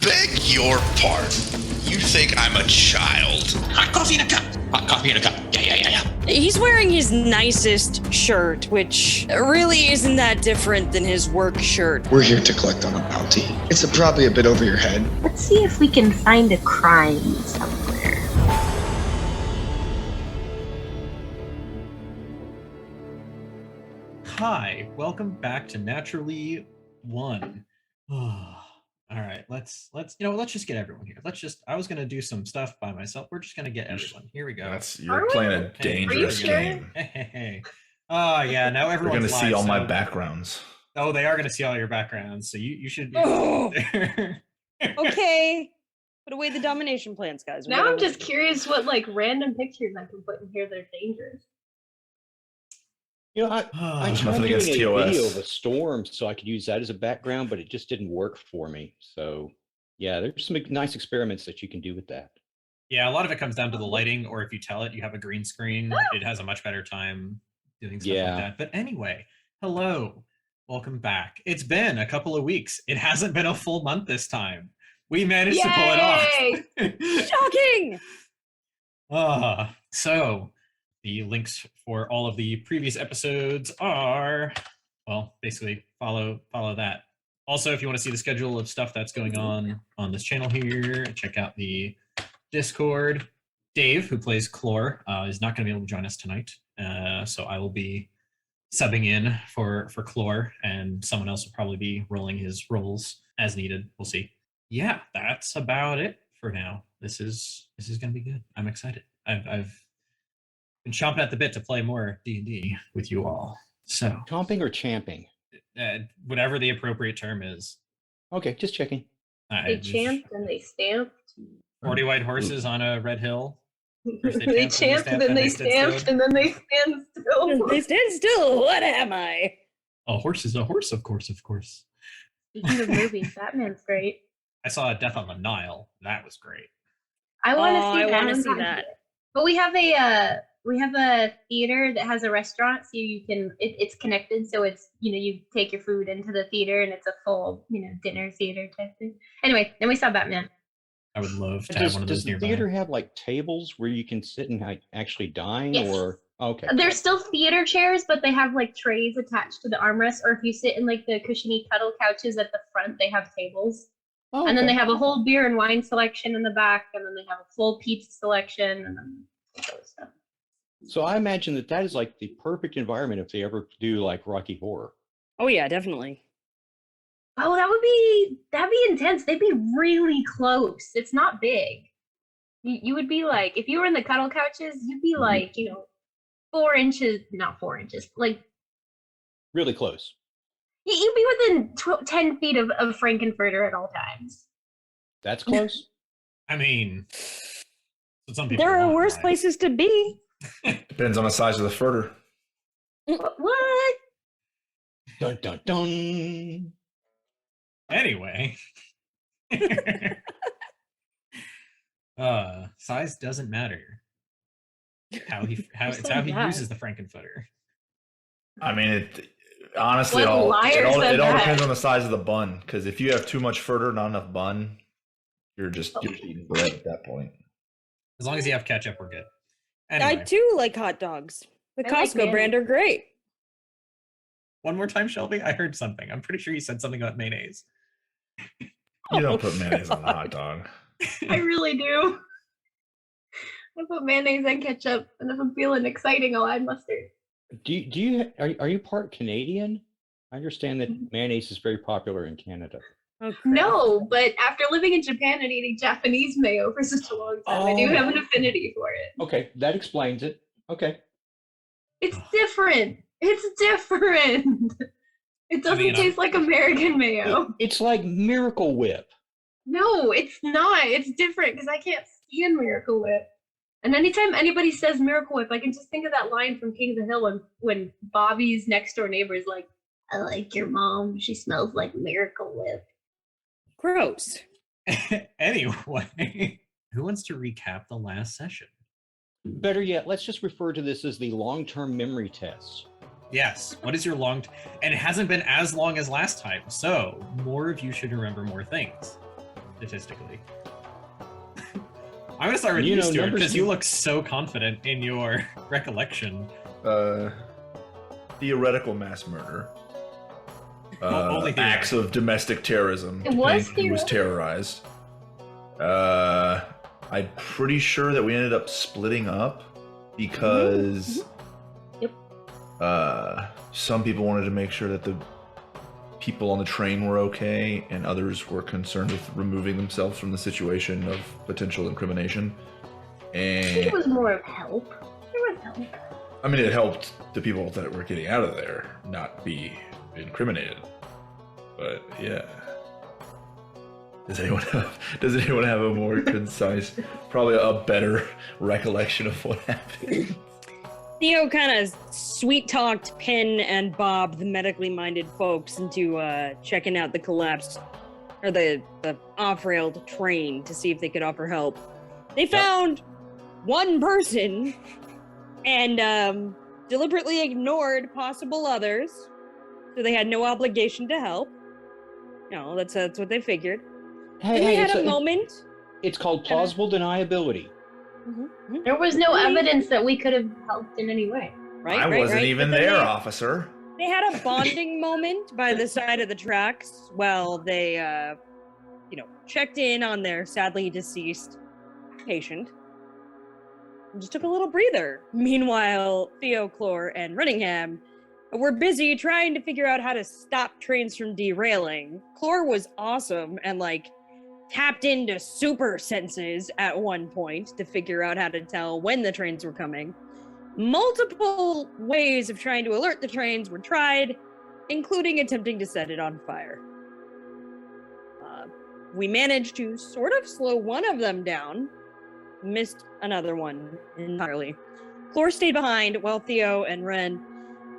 Beg your pardon. You think I'm a child? Hot coffee in a cup. Hot coffee in a cup. Yeah. He's wearing his nicest shirt, which really isn't that different than his work shirt. We're here to collect on a bounty. It's probably a bit over your head. Let's see if we can find a crime somewhere. Hi, welcome back to Naturally One. All right, let's just get everyone here. I was gonna do some stuff by myself. We're just gonna get everyone. Here we go. You're playing a dangerous game. Hey. Oh yeah, now everyone's You're gonna see all my so- backgrounds. Oh, they are gonna see all your backgrounds, so you should be there. Okay. Put away the domination plans, guys. Now I'm just curious what random pictures I can put in here that are dangerous. You know, I There's tried nothing doing a against TOS. video of a storm so I could use that as a background, but it just didn't work for me. So, yeah, there's some nice experiments that you can do with that. Yeah, a lot of it comes down to the lighting, or if you tell it you have a green screen, it has a much better time doing stuff like that. But anyway, hello. Welcome back. It's been a couple of weeks. It hasn't been a full month this time. We managed to pull it off. Shocking! So the links for all of the previous episodes are, well, basically follow that. Also, if you want to see the schedule of stuff that's going on this channel here, check out the Discord. Dave, who plays Chlor, is not going to be able to join us tonight. So I will be subbing in for Chlor, and someone else will probably be rolling his roles as needed. We'll see. Yeah, that's about it for now. This is going to be good. I'm excited. I've been chomping at the bit to play more D&D with you all. So Chomping or champing? Whatever the appropriate term is. Okay, just checking. They champed and they stamped. 40 white horses on a red hill. They champed and then they stamped and then they stand still. They stand still. What am I? A horse is a horse, of course. Speaking of movies, Batman's great. I saw Death on the Nile. That was great. I want to see that. But we have a theater that has a restaurant, so you can it's connected, so it's you take your food into the theater and it's a full dinner theater type thing. Anyway, then we saw Batman. I would love to have one of those Does the nearby. theater have tables where you can sit and actually dine? Yes. Or okay, There's still theater chairs, but they have trays attached to the armrest, or if you sit in the cushiony cuddle couches at the front, they have tables. Oh, And then okay. they have a whole beer and wine selection in the back, and then they have a full pizza selection, and then all that stuff. So I imagine that is the perfect environment if they ever do Rocky Horror. Oh yeah, definitely. Oh, that'd be intense. They'd be really close. It's not big. You would be if you were in the cuddle couches, you'd be 4 inches, not 4 inches, Really close. you'd be within 10 feet of Frankenfurter at all times. That's close. I mean, some people There are want worse that. places to be. Depends on the size of the furter. What? Dun dun dun. Anyway. Size doesn't matter. How he uses the Frankenfooter. I mean, it honestly What all liars it all said that? depends on the size of the bun. Because if you have too much furter, not enough bun, you're eating bread at that point. As long as you have ketchup, we're good. I Anyway, too like hot dogs. The I like Costco brand are great. one more time, Shelby. I heard something. I'm pretty sure you said something about mayonnaise. You don't put mayonnaise on a hot dog. I really do. I put mayonnaise and ketchup, and if I'm feeling exciting, I'll add mustard. Are you part Canadian? I understand that mayonnaise is very popular in Canada. Oh, crap. No, but after living in Japan and eating Japanese mayo for such a long time, I do have an affinity for it. Okay, that explains it. Okay. It's different. It's different. It doesn't taste like American mayo. It's like Miracle Whip. No, it's not. It's different because I can't stand Miracle Whip. And anytime anybody says Miracle Whip, I can just think of that line from King of the Hill when Bobby's next door neighbor is like, "I like your mom. She smells like Miracle Whip." Gross. Anyway, who wants to recap the last session? Better yet, let's just refer to this as the long-term memory test. Yes. What is your and it hasn't been as long as last time, so more of you should remember more things. statistically. I'm gonna start with You you, know, Stuart, numbers because you do- look so confident in your recollection. Theoretical mass murder. Only theoretical. Acts of domestic terrorism. It was depending who was terrorized. I'm pretty sure that we ended up splitting up because Yep. some people wanted to make sure that the people on the train were okay, and others were concerned with removing themselves from the situation of potential incrimination. I think it And was more of help. There was help. I mean, it helped the people that were getting out of there not be incriminated. But yeah. Does anyone have a more concise, probably a better recollection of what happened? Theo kind of sweet-talked Penn and Bob, the medically minded folks, into checking out the collapsed, or the off-railed train to see if they could offer help. They found one person and deliberately ignored possible others, so they had no obligation to help. No, that's what they figured. Then they had a moment. It's called plausible deniability. There was no evidence that we could have helped in any way. Right, I right, wasn't right. even But then there, they- officer. They had a bonding moment by the side of the tracks while they, checked in on their sadly deceased patient. And just took a little breather. Meanwhile, Theo, Clore, and Runningham were busy trying to figure out how to stop trains from derailing. Clore was awesome and, tapped into super senses at one point to figure out how to tell when the trains were coming. Multiple ways of trying to alert the trains were tried, including attempting to set it on fire. We managed to sort of slow one of them down, missed another one entirely. Clore stayed behind while Theo and Ren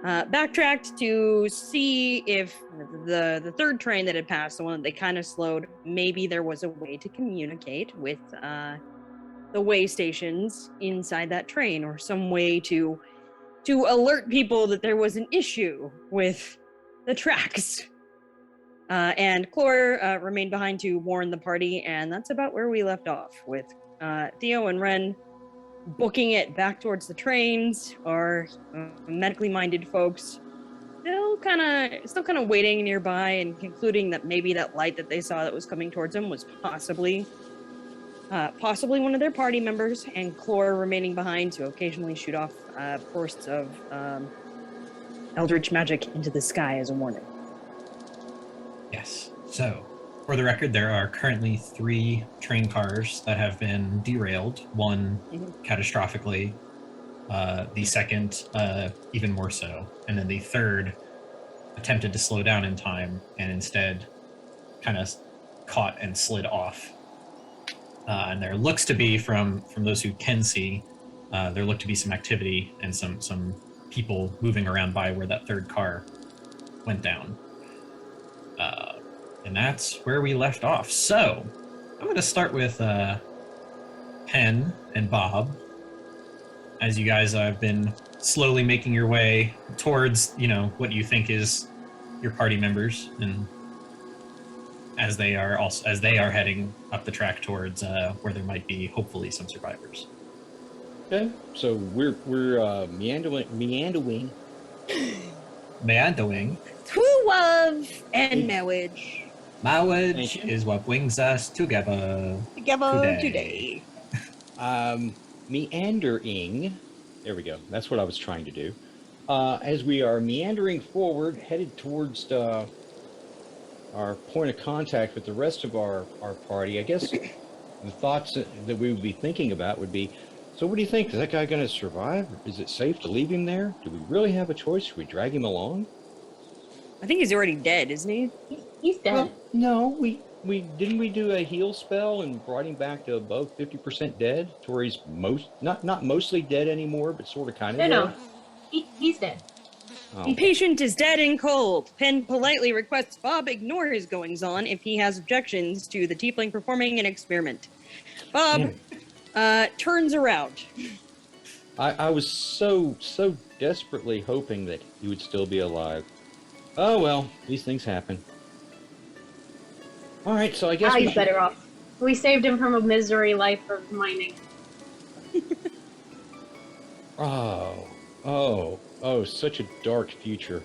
backtracked to see if the third train that had passed, the one that they kind of slowed, maybe there was a way to communicate with the way stations inside that train, or some way to alert people that there was an issue with the tracks. And Clore remained behind to warn the party, and that's about where we left off, with Theo and Ren booking it back towards the trains, or medically minded folks still kind of waiting nearby and concluding that maybe that light that they saw that was coming towards them was possibly one of their party members, and Clore remaining behind to occasionally shoot off bursts of eldritch magic into the sky as a warning. Yes. So, for the record, there are currently 3 train cars that have been derailed. One catastrophically, the second even more so, and then the third attempted to slow down in time and instead kind of caught and slid off. And there looks to be, from those who can see, there looked to be some activity and some people moving around by where that third car went down. And that's where we left off. So, I'm going to start with Penn and Bob, as you guys have been slowly making your way towards, what you think is your party members, and as they are heading up the track towards where there might be hopefully some survivors. Okay, so we're meandering. True love and marriage Marriage Thank you. is what brings us together. together Today. today. Meandering. There we go. That's what I was trying to do. As we are meandering forward, headed towards our point of contact with the rest of our party, I guess the thoughts that we would be thinking about would be, so what do you think? Is that guy going to survive? Is it safe to leave him there? Do we really have a choice? Should we drag him along? I think he's already dead, isn't he? He's dead. Well, no, we didn't we do a heal spell and brought him back to above 50% dead, to where he's not mostly dead anymore, but sort of kind of No, dead. he's dead. Oh. The patient is dead and cold. Penn politely requests Bob ignore his goings-on if he has objections to the tiefling performing an experiment. Bob turns around. I was so desperately hoping that he would still be alive. Oh well, these things happen. All right, so I guess Now we he's should, better off. We saved him from a misery life of mining. Oh, such a dark future.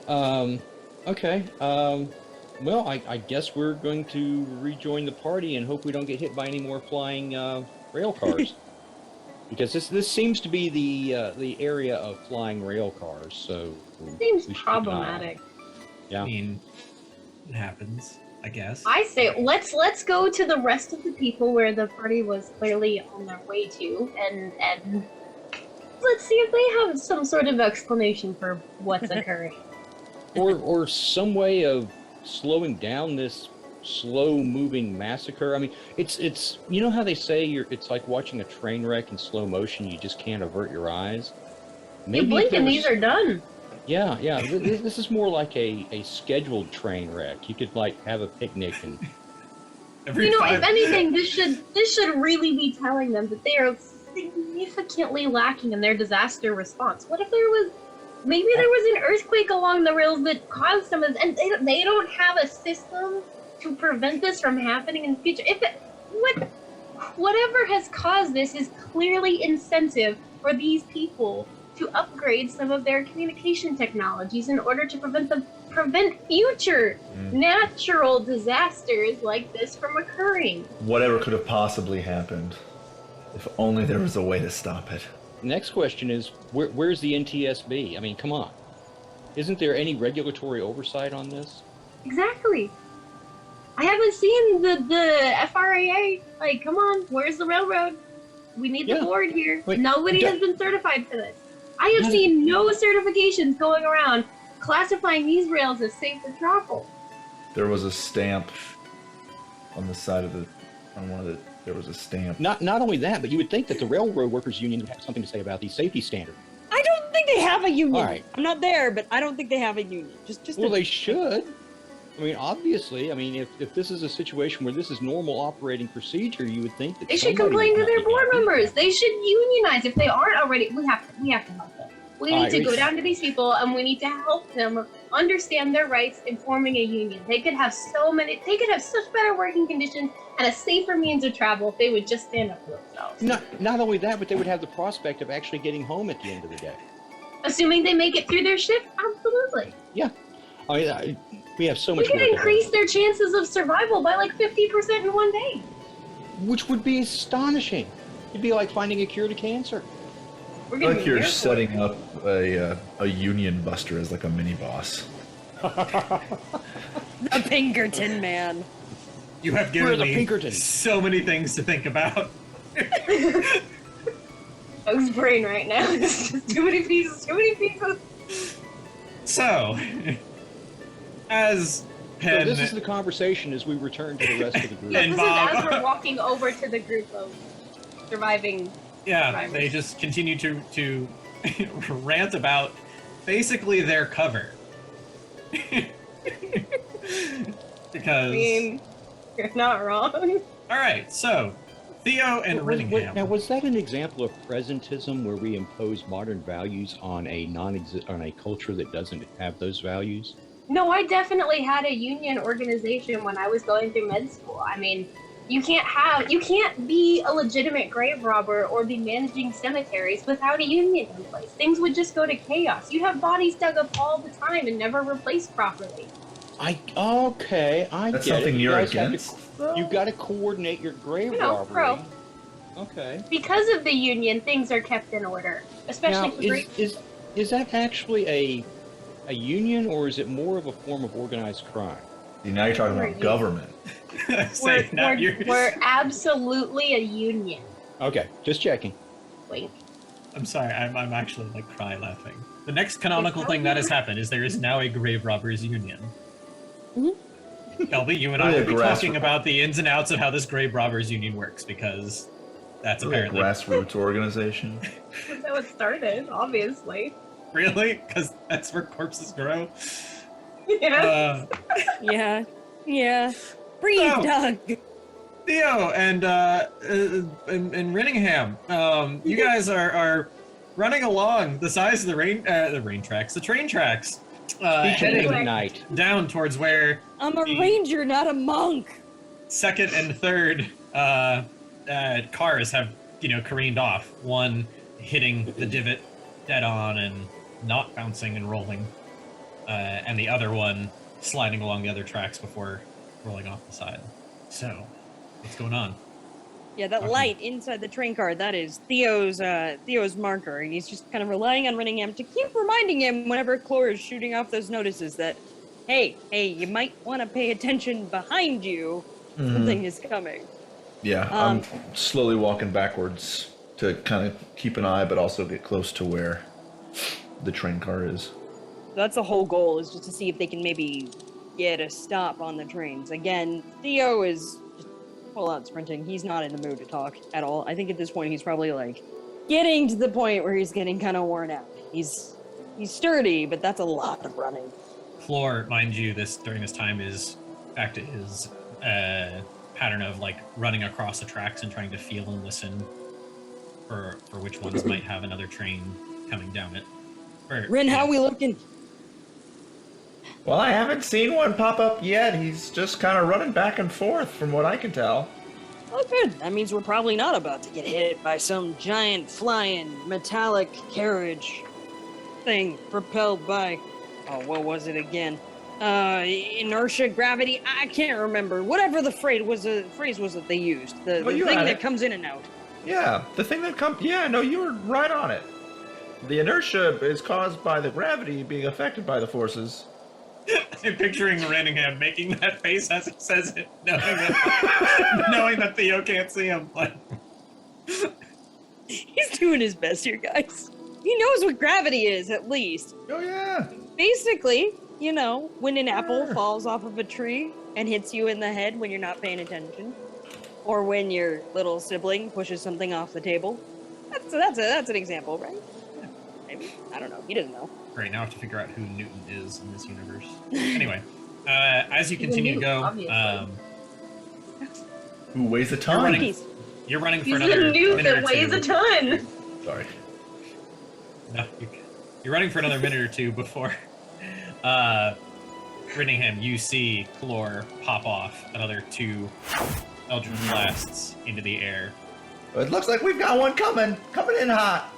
Okay. Well, I guess we're going to rejoin the party and hope we don't get hit by any more flying rail cars. Because this seems to be the area of flying rail cars, so Seems we should keep an eye on it. problematic. Yeah. I mean, it happens, I guess. I say let's go to the rest of the people where the party was clearly on their way to, and let's see if they have some sort of explanation for what's occurring. or some way of slowing down this slow-moving massacre. I mean, it's you know how they say it's like watching a train wreck in slow motion. You just can't avert your eyes. You blink and these are done. Yeah. This is more like a scheduled train wreck. You could like have a picnic and. If anything, this should really be telling them that they are significantly lacking in their disaster response. What if there was an earthquake along the rails that caused some of, and they don't have a system to prevent this from happening in the future? Whatever has caused this is clearly incentive for these people to upgrade some of their communication technologies in order to prevent future natural disasters like this from occurring. Whatever could have possibly happened, if only there was a way to stop it. Next question is, where's the NTSB? I mean, come on. Isn't there any regulatory oversight on this? Exactly. I haven't seen the FRAA. Like, come on, where's the railroad? We need the board here. Wait, Nobody has been certified for this. I have seen no certifications going around classifying these rails as safe for travel. There was a stamp on the side of there was a stamp. Not only that, but you would think that the Railroad Workers Union would have something to say about these safety standards. I don't think they have a union. All right. I'm not there, but I don't think they have a union. They should. I mean, obviously, if this is a situation where this is normal operating procedure, you would think that they should complain to their board members. They should unionize if they aren't already. We have to help them. We need to go down to these people and we need to help them understand their rights in forming a union. They could have such better working conditions and a safer means of travel if they would just stand up for themselves. Not only that, but they would have the prospect of actually getting home at the end of the day. Assuming they make it through their shift, absolutely. Yeah. We have so much. We could increase their chances of survival by like 50% in one day. Which would be astonishing. It'd be like finding a cure to cancer. Like you're setting up a union buster as like a mini boss. The Pinkerton man. You have given me so many things to think about. Doug's brain right now. It's just too many pieces. So, as Penn... So this is the conversation as we return to the rest of the group. This is as we're walking over to the group of surviving survivors. They just continue to rant about basically their cover. Because... you're not wrong. Alright, so, Theo and Rinningham. Now, was that an example of presentism where we impose modern values on a culture that doesn't have those values? No, I definitely had a union organization when I was going through med school. I mean, you can't be a legitimate grave robber or be managing cemeteries without a union in place. Things would just go to chaos. You'd have bodies dug up all the time and never replaced properly. I get That's something you're against? You've got to coordinate your grave robbery. Pro. Okay. Because of the union, things are kept in order, especially for is that actually a union, or is it more of a form of organized crime? See, now you're talking about government. We're absolutely a union. Okay, just checking. Wait. I'm sorry, I'm actually like cry laughing. The next canonical thing that has happened is there is now a grave robbers union. Kelby, you and I will be talking about the ins and outs of how this grave robbers union works, because that's apparently a grassroots organization. That's how it started, obviously. Really? Because that's where corpses grow? Yeah. Yeah. Breathe, Doug. Theo and Rinningham, you guys are running along the size of the train tracks, heading night down towards where I'm a ranger, not a monk. second and third cars have, careened off. One hitting the divot dead on and not bouncing and rolling, and the other one sliding along the other tracks before rolling off the side. So, what's going on? Yeah, that light inside the train car, that is Theo's marker. And he's just kind of relying on Rinningham to keep reminding him whenever Clore is shooting off those notices that, hey, you might want to pay attention behind you. Something is coming. Yeah, I'm slowly walking backwards to kind of keep an eye, but also get close to where the train car is. That's the whole goal, is just to see if they can maybe get a stop on the trains. Again, Theo is just full out sprinting. He's not in the mood to talk at all. I think at this point he's probably like getting to the point where he's getting kind of worn out. He's sturdy, but that's a lot of running. Floor, mind you, during this time is back to his pattern of like running across the tracks and trying to feel and listen for which ones might have another train coming down it. Rin, how we looking? Well, I haven't seen one pop up yet. He's just kind of running back and forth from what I can tell. Oh, good. That means we're probably not about to get hit by some giant flying metallic carriage thing propelled by, what was it again? Inertia, gravity, I can't remember. Whatever the phrase was that they used. The thing that comes in and out. Yeah, the thing that comes... Yeah, no, you were right on it. The inertia is caused by the gravity being affected by the forces. I'm picturing Rinningham making that face as he says it, knowing that Theo can't see him. Like, he's doing his best here, guys. He knows what gravity is, at least. Oh, yeah. Basically, when an apple falls off of a tree and hits you in the head when you're not paying attention, or when your little sibling pushes something off the table. That's an example, right? Yeah, maybe. I don't know. He doesn't know. Great, now I have to figure out who Newton is in this universe. Anyway, as you continue to go, who weighs a ton? You're running for He's another a newt minute that or weighs two. a ton. Sorry. No, you're running for another minute or two before Rinningham, you see Clore pop off another 2 Eldritch Blasts into the air. It looks like we've got one coming in hot.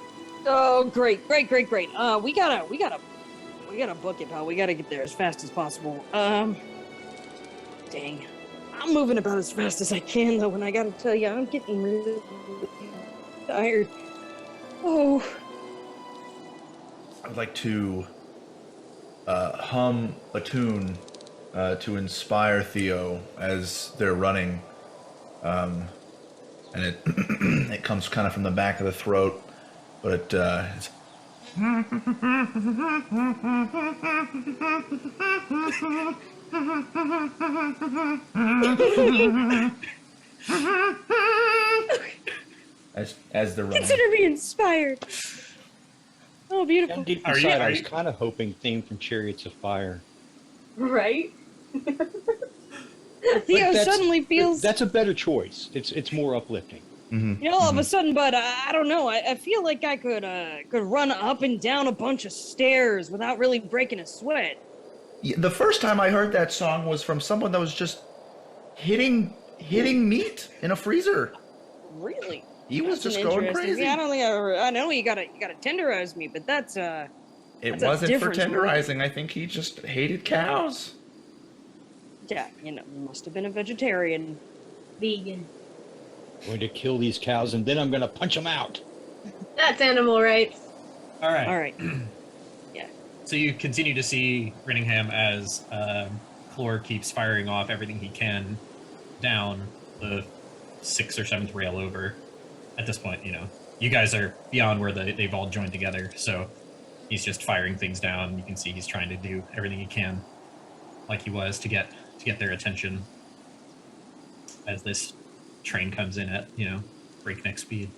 Oh, great. We gotta book it, pal. We gotta get there as fast as possible. Dang. I'm moving about as fast as I can, though, and I gotta tell you, I'm getting really tired. Oh. I'd like to hum a tune to inspire Theo as they're running. And it it comes kind of from the back of the throat, but it's as they're running. Consider me inspired. Oh, beautiful. And deep inside, I was kind of hoping theme from Chariots of Fire. Right? Theo suddenly feels... That's a better choice. It's more uplifting. Mm-hmm. All of a sudden, but I don't know. I feel like I could run up and down a bunch of stairs without really breaking a sweat. Yeah, the first time I heard that song was from someone that was just hitting meat in a freezer. Really? He was just going crazy. I don't think I know you gotta tenderize me, but that's It wasn't for tenderizing. I think he just hated cows. Yeah, must have been a vegetarian. Vegan. I'm going to kill these cows and then I'm going to punch them out. That's animal rights. All right. Yeah. So you continue to see Rinningham as Clore keeps firing off everything he can down the 6th or 7th rail over. At this point, you guys are beyond where they've all joined together, so he's just firing things down. You can see he's trying to do everything he can, like he was, to get their attention as this train comes in at breakneck speed.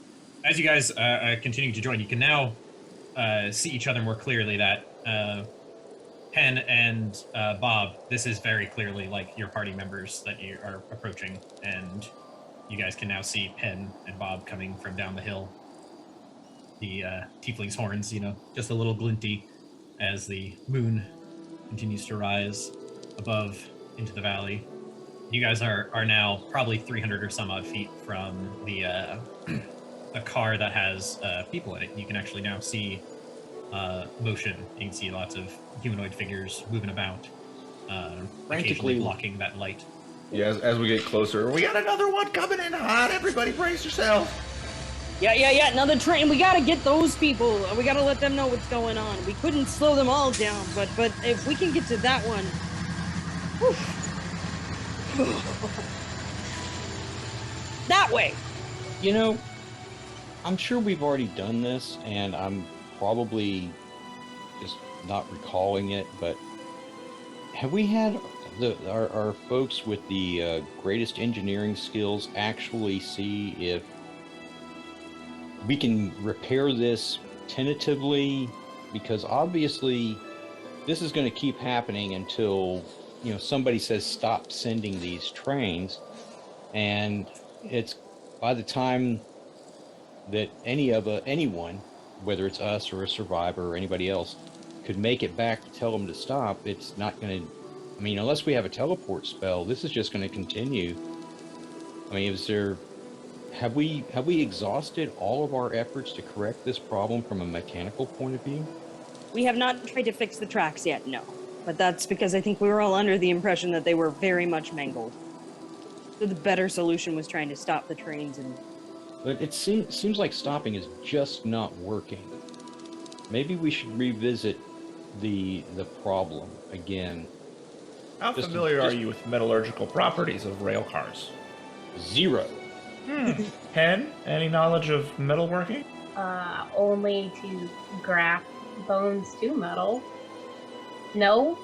As you guys continue to join, you can now see each other more clearly. That Penn and Bob, this is very clearly like your party members that you are approaching, and you guys can now see Penn and Bob coming from down the hill. The tiefling's horns, just a little glinty as the moon continues to rise above into the valley. You guys are now probably 300 or some odd feet from the a car that has people in it. You can actually now see motion. You can see lots of humanoid figures moving about, occasionally Frantically blocking that light. Yeah, as we get closer, we got another one coming in hot. Everybody brace yourself. Yeah, another train. We gotta get those people. We gotta let them know what's going on. We couldn't slow them all down, but if we can get to that one. That way. You know, I'm sure we've already done this, and I'm probably just not recalling it, but have we had our folks with the greatest engineering skills actually see if we can repair this tentatively? Because obviously this is going to keep happening until, you know, somebody says stop sending these trains, and it's by the time that anyone, whether it's us or a survivor or anybody else, could make it back to tell them to stop, it's not going to, I mean, unless we have a teleport spell, this is just going to continue. I mean, have we exhausted all of our efforts to correct this problem from a mechanical point of view? We have not tried to fix the tracks yet, no. But that's because I think we were all under the impression that they were very much mangled. So the better solution was trying to stop the trains and... But it seems like stopping is just not working. Maybe we should revisit the problem again. How familiar are you with metallurgical properties of rail cars? Zero. Penn, any knowledge of metalworking? Only to graft bones to metal. No?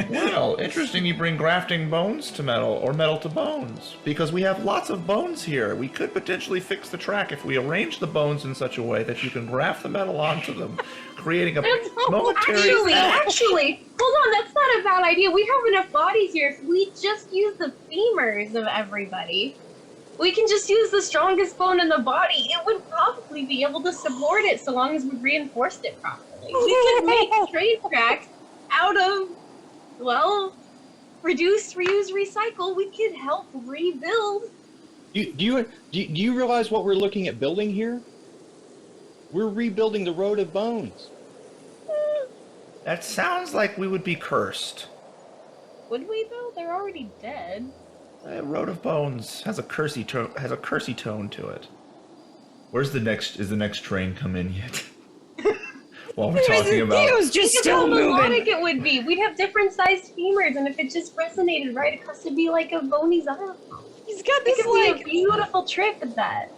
Well, interesting you bring grafting bones to metal, or metal to bones, because we have lots of bones here. We could potentially fix the track if we arrange the bones in such a way that you can graft the metal onto them, creating a momentary... Actually, hold on, that's not a bad idea. We have enough bodies here. If we just use the femurs of everybody, we can just use the strongest bone in the body. It would probably be able to support it so long as we reinforced it properly. We could make train tracks out of, well, reduce, reuse, recycle. We could help rebuild. Do you realize what we're looking at building here? We're rebuilding the Road of Bones. That sounds like we would be cursed. Would we though? They're already dead. Road of Bones has a cursy tone to it. Is the next train come in yet? While we're talking about... It was just still moving. Melodic it would be. We'd have different sized femurs, and if it just resonated right, it has to be like a bony xylophone. He's got It this, could be like... a beautiful trip at that.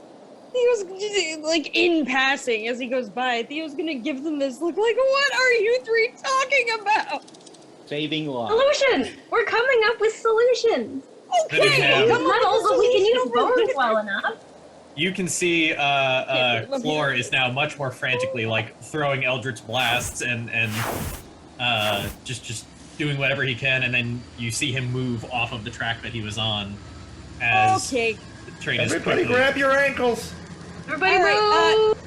Theo's, like, in passing as he goes by, Theo's gonna give them this look like, what are you three talking about? Saving lives. Solution! We're coming up with solutions! Okay, Come on, but we can use bones well enough. You can see Chlor is now much more frantically like throwing Eldritch blasts and just doing whatever he can, and then you see him move off of the track that he was on as the train is Everybody quickly... grab your ankles! Everybody All move!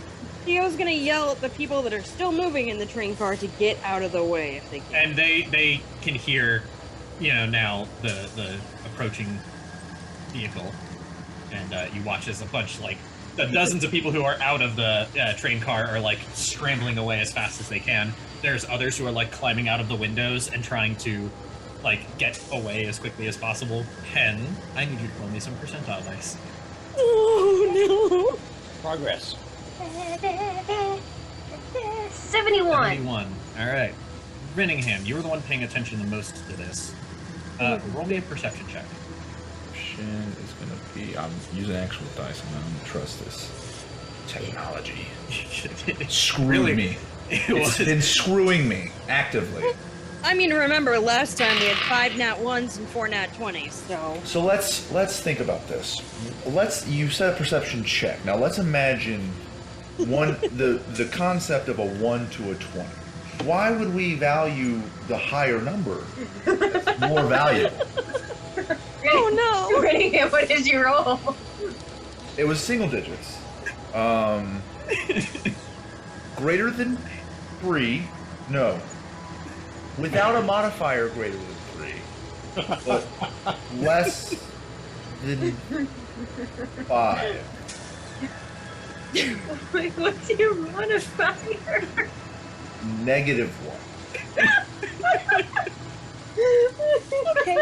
Theo's gonna yell at the people that are still moving in the train car to get out of the way if they can. And they can hear, you know, now the approaching vehicle. And you watch as a bunch, like, the dozens of people who are out of the train car are, like, scrambling away as fast as they can. There's others who are, like, climbing out of the windows and trying to, like, get away as quickly as possible. Penn, I need you to roll me some percentile dice. Oh, no. Progress. 71. 71. All right. Renningham, you were the one paying attention the most to this. Roll me a perception check. Is going to be... I'm using actual dice. I'm going to trust this technology. Screwing me. It's been screwing me actively. I mean, remember, last time we had 5 nat 1s and 4 nat 20s, so... So let's think about this. You said a perception check. Now let's imagine the concept of a 1 to a 20. Why would we value the higher number as more valuable? Oh no! Renningham, what did you roll? It was single digits. Greater than 3? No. Without a modifier greater than 3. but less than 5. Wait, what's your modifier? -1. Okay.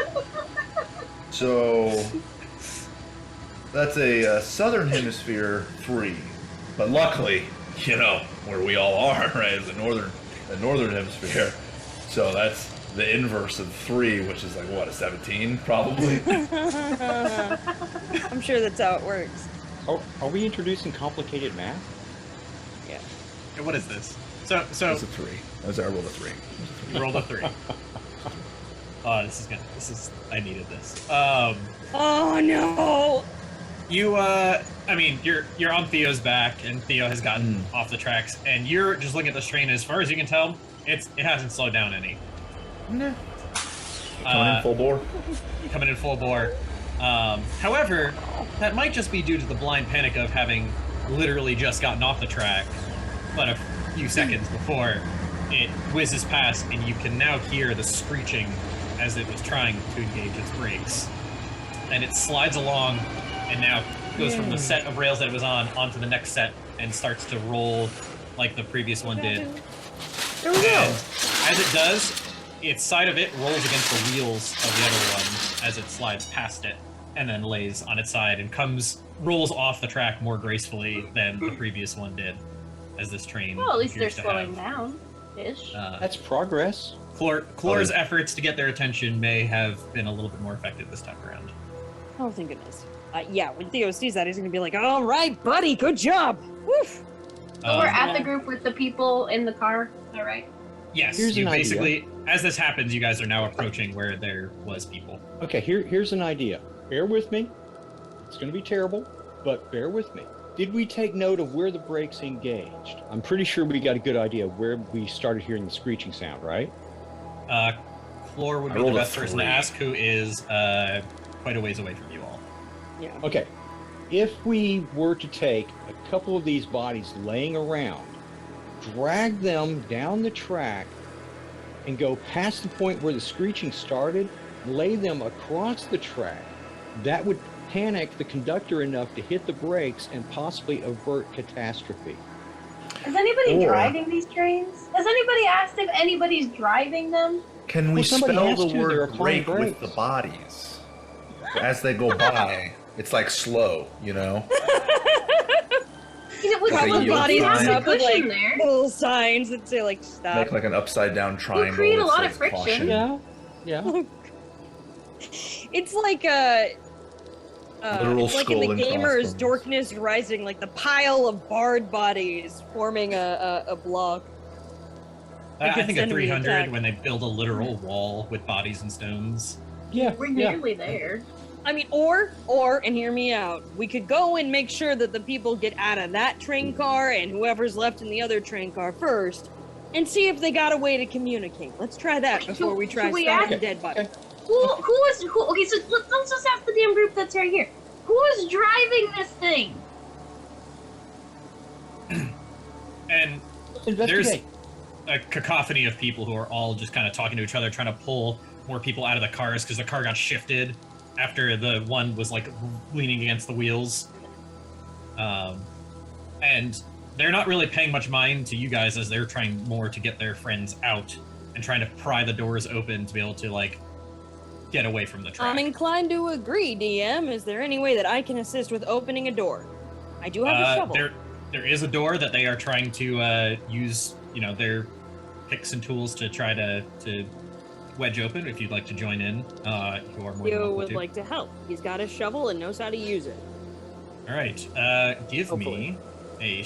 So that's a southern hemisphere 3. But luckily, where we all are, right, is the northern hemisphere. So that's the inverse of 3, which is like what, a 17 probably. I'm sure that's how it works. Are we introducing complicated math? Yeah. Hey, what is this? So That's a 3. That's I rolled a 3. you rolled a 3. Oh, I needed this. Oh no! You're on Theo's back, and Theo has gotten off the tracks, and you're just looking at this train. As far as you can tell, it hasn't slowed down any. No. Coming in full bore. Coming in full bore. However, that might just be due to the blind panic of having literally just gotten off the track, but a few seconds before it whizzes past, and you can now hear the screeching as it was trying to engage its brakes. And it slides along, and now goes from the set of rails that it was on onto the next set, and starts to roll like the previous one did. There we go. And as it does, its side of it rolls against the wheels of the other one as it slides past it, and then lays on its side and rolls off the track more gracefully than the previous one did, as this train. Well, at least they're appears to slowing have. down, ish. That's progress. Chlor's efforts to get their attention may have been a little bit more effective this time around. Oh, thank goodness. Yeah, when Theo sees that, he's gonna be like, "All right, buddy, good job." Woof. So we're at the group with the people in the car. Is that right? Yes, Here's you an basically, as this happens, you guys are now approaching where there was people. Okay, here's an idea. Bear with me. It's going to be terrible, but bear with me. Did we take note of where the brakes engaged? I'm pretty sure we got a good idea of where we started hearing the screeching sound, right? Chlor would I be the rolled a best person to 3. ask, who is quite a ways away from you all. Yeah. Okay. If we were to take a couple of these bodies laying around, drag them down the track, and go past the point where the screeching started, lay them across the track, that would panic the conductor enough to hit the brakes and possibly avert catastrophe. Is anybody Or- driving these trains? Has anybody asked if anybody's driving them? Can we Well, somebody spell has the to, they're word applying break with the brakes. bodies? As they go by, it's like slow, With Like a Couple yield bodies sign. up with Cushion like there. little signs that say like "stop." Make like an upside down triangle. create a that lot of says friction. caution. Yeah. It's like Literal it's like in the skull and gamers crossbones. Darkness Rising, like the pile of barred bodies forming a block. I Like think it's a enemy 300 attack. when they build a literal wall with bodies and stones. Yeah. We're yeah. nearly there. I mean, or, and hear me out. We could go and make sure that the people get out of that train car and whoever's left in the other train car first, and see if they got a way to communicate. Let's try that before we try Should we stopping ask- dead bodies. Okay, so let's just ask the damn group that's right here. Who is driving this thing? And Investigate. a cacophony of people who are all just kind of talking to each other, trying to pull more people out of the cars because the car got shifted after the one was like leaning against the wheels. And they're not really paying much mind to you guys as they're trying more to get their friends out and trying to pry the doors open to be able to like get away from the track. I'm inclined to agree, DM. Is there any way that I can assist with opening a door? I do have a shovel. There is a door that they are trying to use, their picks and tools to try to wedge open. If you'd like to join in, you are more than Theo welcome would to. like to help. He's got a shovel and knows how to use it. All right, give Hopefully. me a.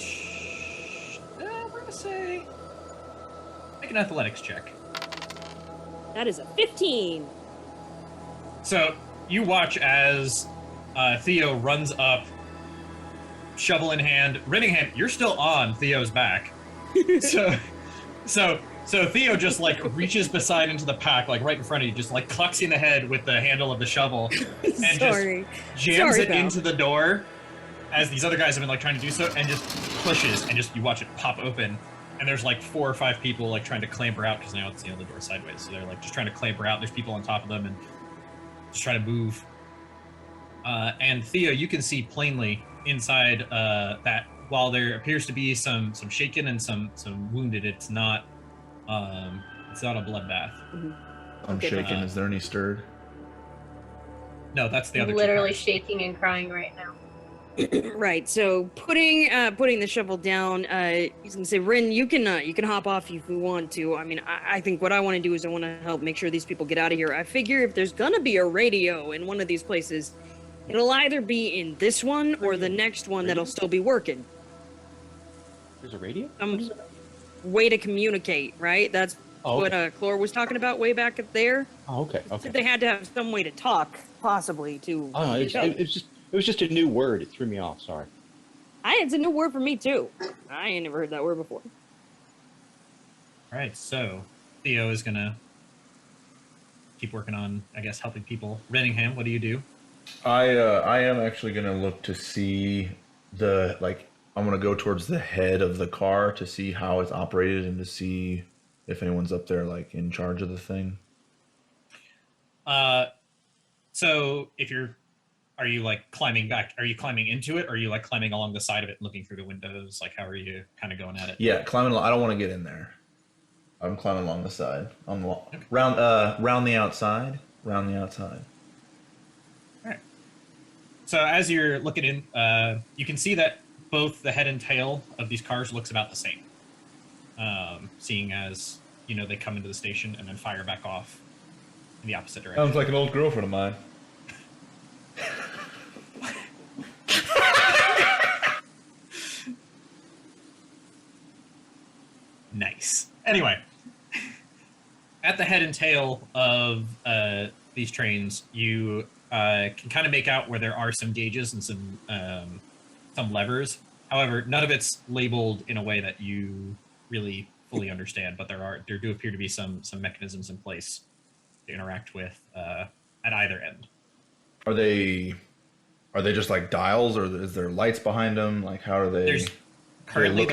We're gonna say make an athletics check. That is a 15. So you watch as Theo runs up, shovel in hand, ring in hand. You're still on Theo's back. So Theo just like reaches beside into the pack, like right in front of you, just like clucks you in the head with the handle of the shovel, and Sorry. just jams Sorry, it pal. into the door, as these other guys have been like trying to do so, and just pushes, and just you watch it pop open, and there's like 4 or 5 people like trying to clamber out because now it's the door sideways, so they're like just trying to clamber out. There's people on top of them, and just try to move. And Theo, you can see plainly inside that while there appears to be some shaken and some wounded, it's not a bloodbath. Mm-hmm. I'm Okay, shaking. Is there any stirred? No, that's the other Literally two cars. shaking and crying right now. Right. So putting the shovel down, he's gonna say, Rin, you can hop off if you want to. I mean, I think what I want to do is I want to help make sure these people get out of here. I figure if there's gonna be a radio in one of these places, it'll either be in this one or the next one that'll still be working. There's a radio? Way to communicate, right? That's what Chlor was talking about way back up there. Oh, okay. So they had to have some way to talk, possibly, to. Oh, it was just a new word. It threw me off. Sorry. It's a new word for me too. I ain't never heard that word before. All right, so Theo is gonna keep working on, I guess, helping people. Renningham, what do you do? I am actually gonna look to see I'm gonna go towards the head of the car to see how it's operated and to see if anyone's up there like in charge of the thing. So are you like climbing back? Are you climbing into it, or are you like climbing along the side of it and looking through the windows? Like, how are you kind of going at it? Yeah, climbing. I don't want to get in there. I'm climbing along the side. Round the outside. Round the outside. All right. So as you're looking in, you can see that both the head and tail of these cars looks about the same. Seeing as they come into the station and then fire back off in the opposite direction. Sounds like an old girlfriend of mine. Nice. Anyway, at the head and tail of these trains, you can kind of make out where there are some gauges and some levers. However, none of it's labeled in a way that you really fully understand. But there do appear to be some mechanisms in place to interact with at either end. Are they just like dials, or is there lights behind them? Like, how are they? Currently,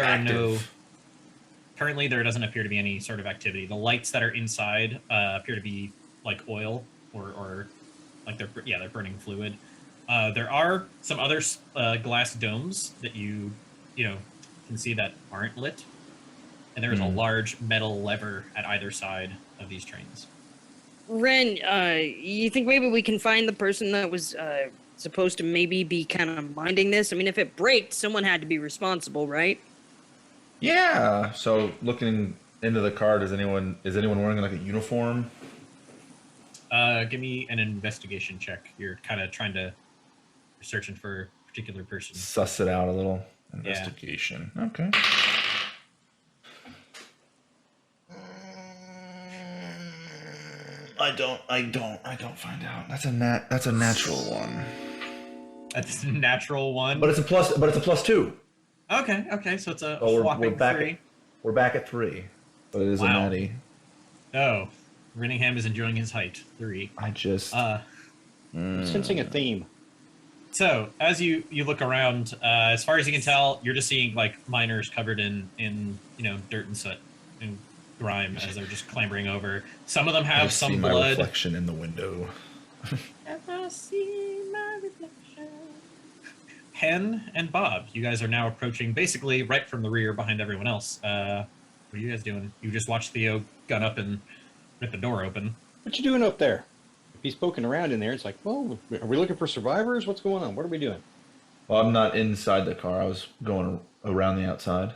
there doesn't appear to be any sort of activity. The lights that are inside appear to be like oil or like they're burning fluid. There are some other glass domes that you can see that aren't lit, and there is a large metal lever at either side of these trains. Ren, you think maybe we can find the person that was supposed to maybe be kind of minding this? I mean, if it breaks, someone had to be responsible, right? Yeah. So looking into the car, is anyone wearing like a uniform? Give me an investigation check. You're kind of searching for a particular person. Suss it out a little. Investigation. Yeah. Okay. I don't find out. That's a natural one. That's a natural one. But it's a +2. Okay. So it's a whopping 3. We're back at 3. But it is a natty. Oh. Renningham is enjoying his height. 3. I just sensing a theme. So as you look around, as far as you can tell, you're just seeing like miners covered in dirt and soot and grime as they're just clambering over. Some of them have some see blood. My reflection in the window. I see my reflection. Penn and Bob, you guys are now approaching basically right from the rear behind everyone else. What are you guys doing? You just watched Theo gun up and rip the door open. What you doing up there? If he's poking around in there, it's like, well, are we looking for survivors? What's going on? What are we doing? Well, I'm not inside the car. I was going around the outside.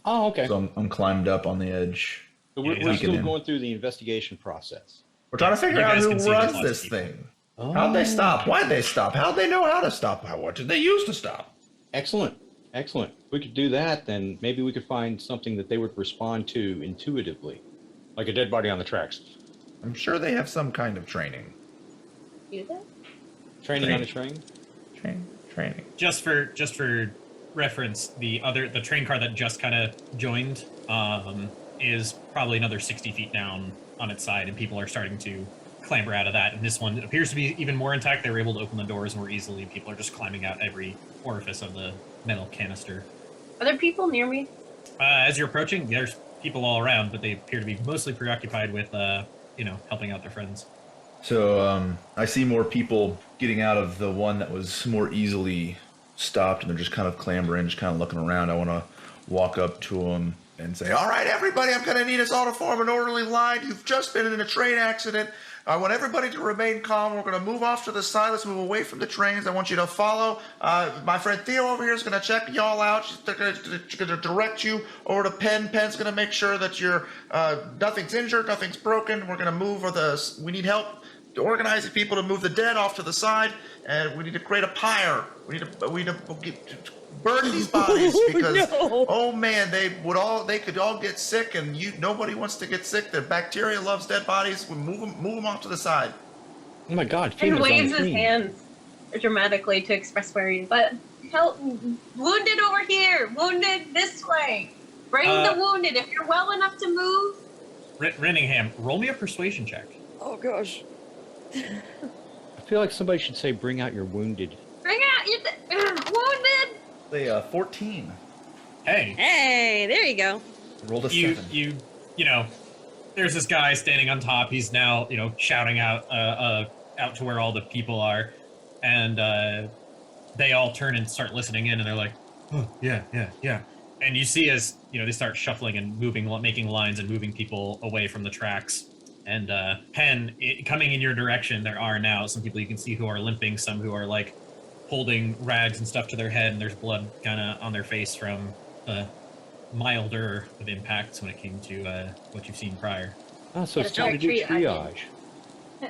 Oh, okay. So I'm climbed up on the edge. So we're still going through the investigation process. We're trying to figure out who runs this thing. Oh. How'd they stop? Why'd they stop? How'd they know how to stop? What did they use to stop? Excellent. If we could do that, then maybe we could find something that they would respond to intuitively. Like a dead body on the tracks. I'm sure they have some kind of training. Do that? Training on a train? Training. Just for reference, the train car that just kind of joined is probably another 60 feet down on its side, and people are starting to clamber out of that. And this one appears to be even more intact. They were able to open the doors more easily. People are just climbing out every orifice of the metal canister. Are there people near me? As you're approaching, there's people all around, but they appear to be mostly preoccupied with helping out their friends. So I see more people getting out of the one that was more easily stopped, and they're just kind of clambering, just kind of looking around. I want to walk up to them and say, all right, everybody, I'm going to need us all to form an orderly line. You've just been in a train accident. I want everybody to remain calm. We're going to move off to the side. Let's move away from the trains. I want you to follow. My friend Theo over here is going to check y'all out. She's going to direct you over to Penn. Penn's going to make sure that you're nothing's injured, nothing's broken. We're going to move we need help to organize people to move the dead off to the side, and we need to create a pyre. We need to burn these bodies because oh man, they could all get sick, and nobody wants to get sick. The bacteria loves dead bodies. We move them off to the side. Oh my God! And waves his hands dramatically to express where he is. But help, wounded over here, wounded this way. Bring the wounded. If you're well enough to move. Renningham, roll me a persuasion check. Oh gosh. I feel like somebody should say, "Bring out your wounded." Bring out your wounded. They 14. Hey, there you go. Rolled a 7. You know, there's this guy standing on top. He's now, shouting out to where all the people are, and they all turn and start listening in, and they're like, "Oh, yeah." And you see as they start shuffling and moving, making lines and moving people away from the tracks. And Penn, coming in your direction, there are now some people you can see who are limping, some who are like holding rags and stuff to their head, and there's blood kind of on their face from milder of impacts when it came to what you've seen prior. Oh, so it's time to do triage.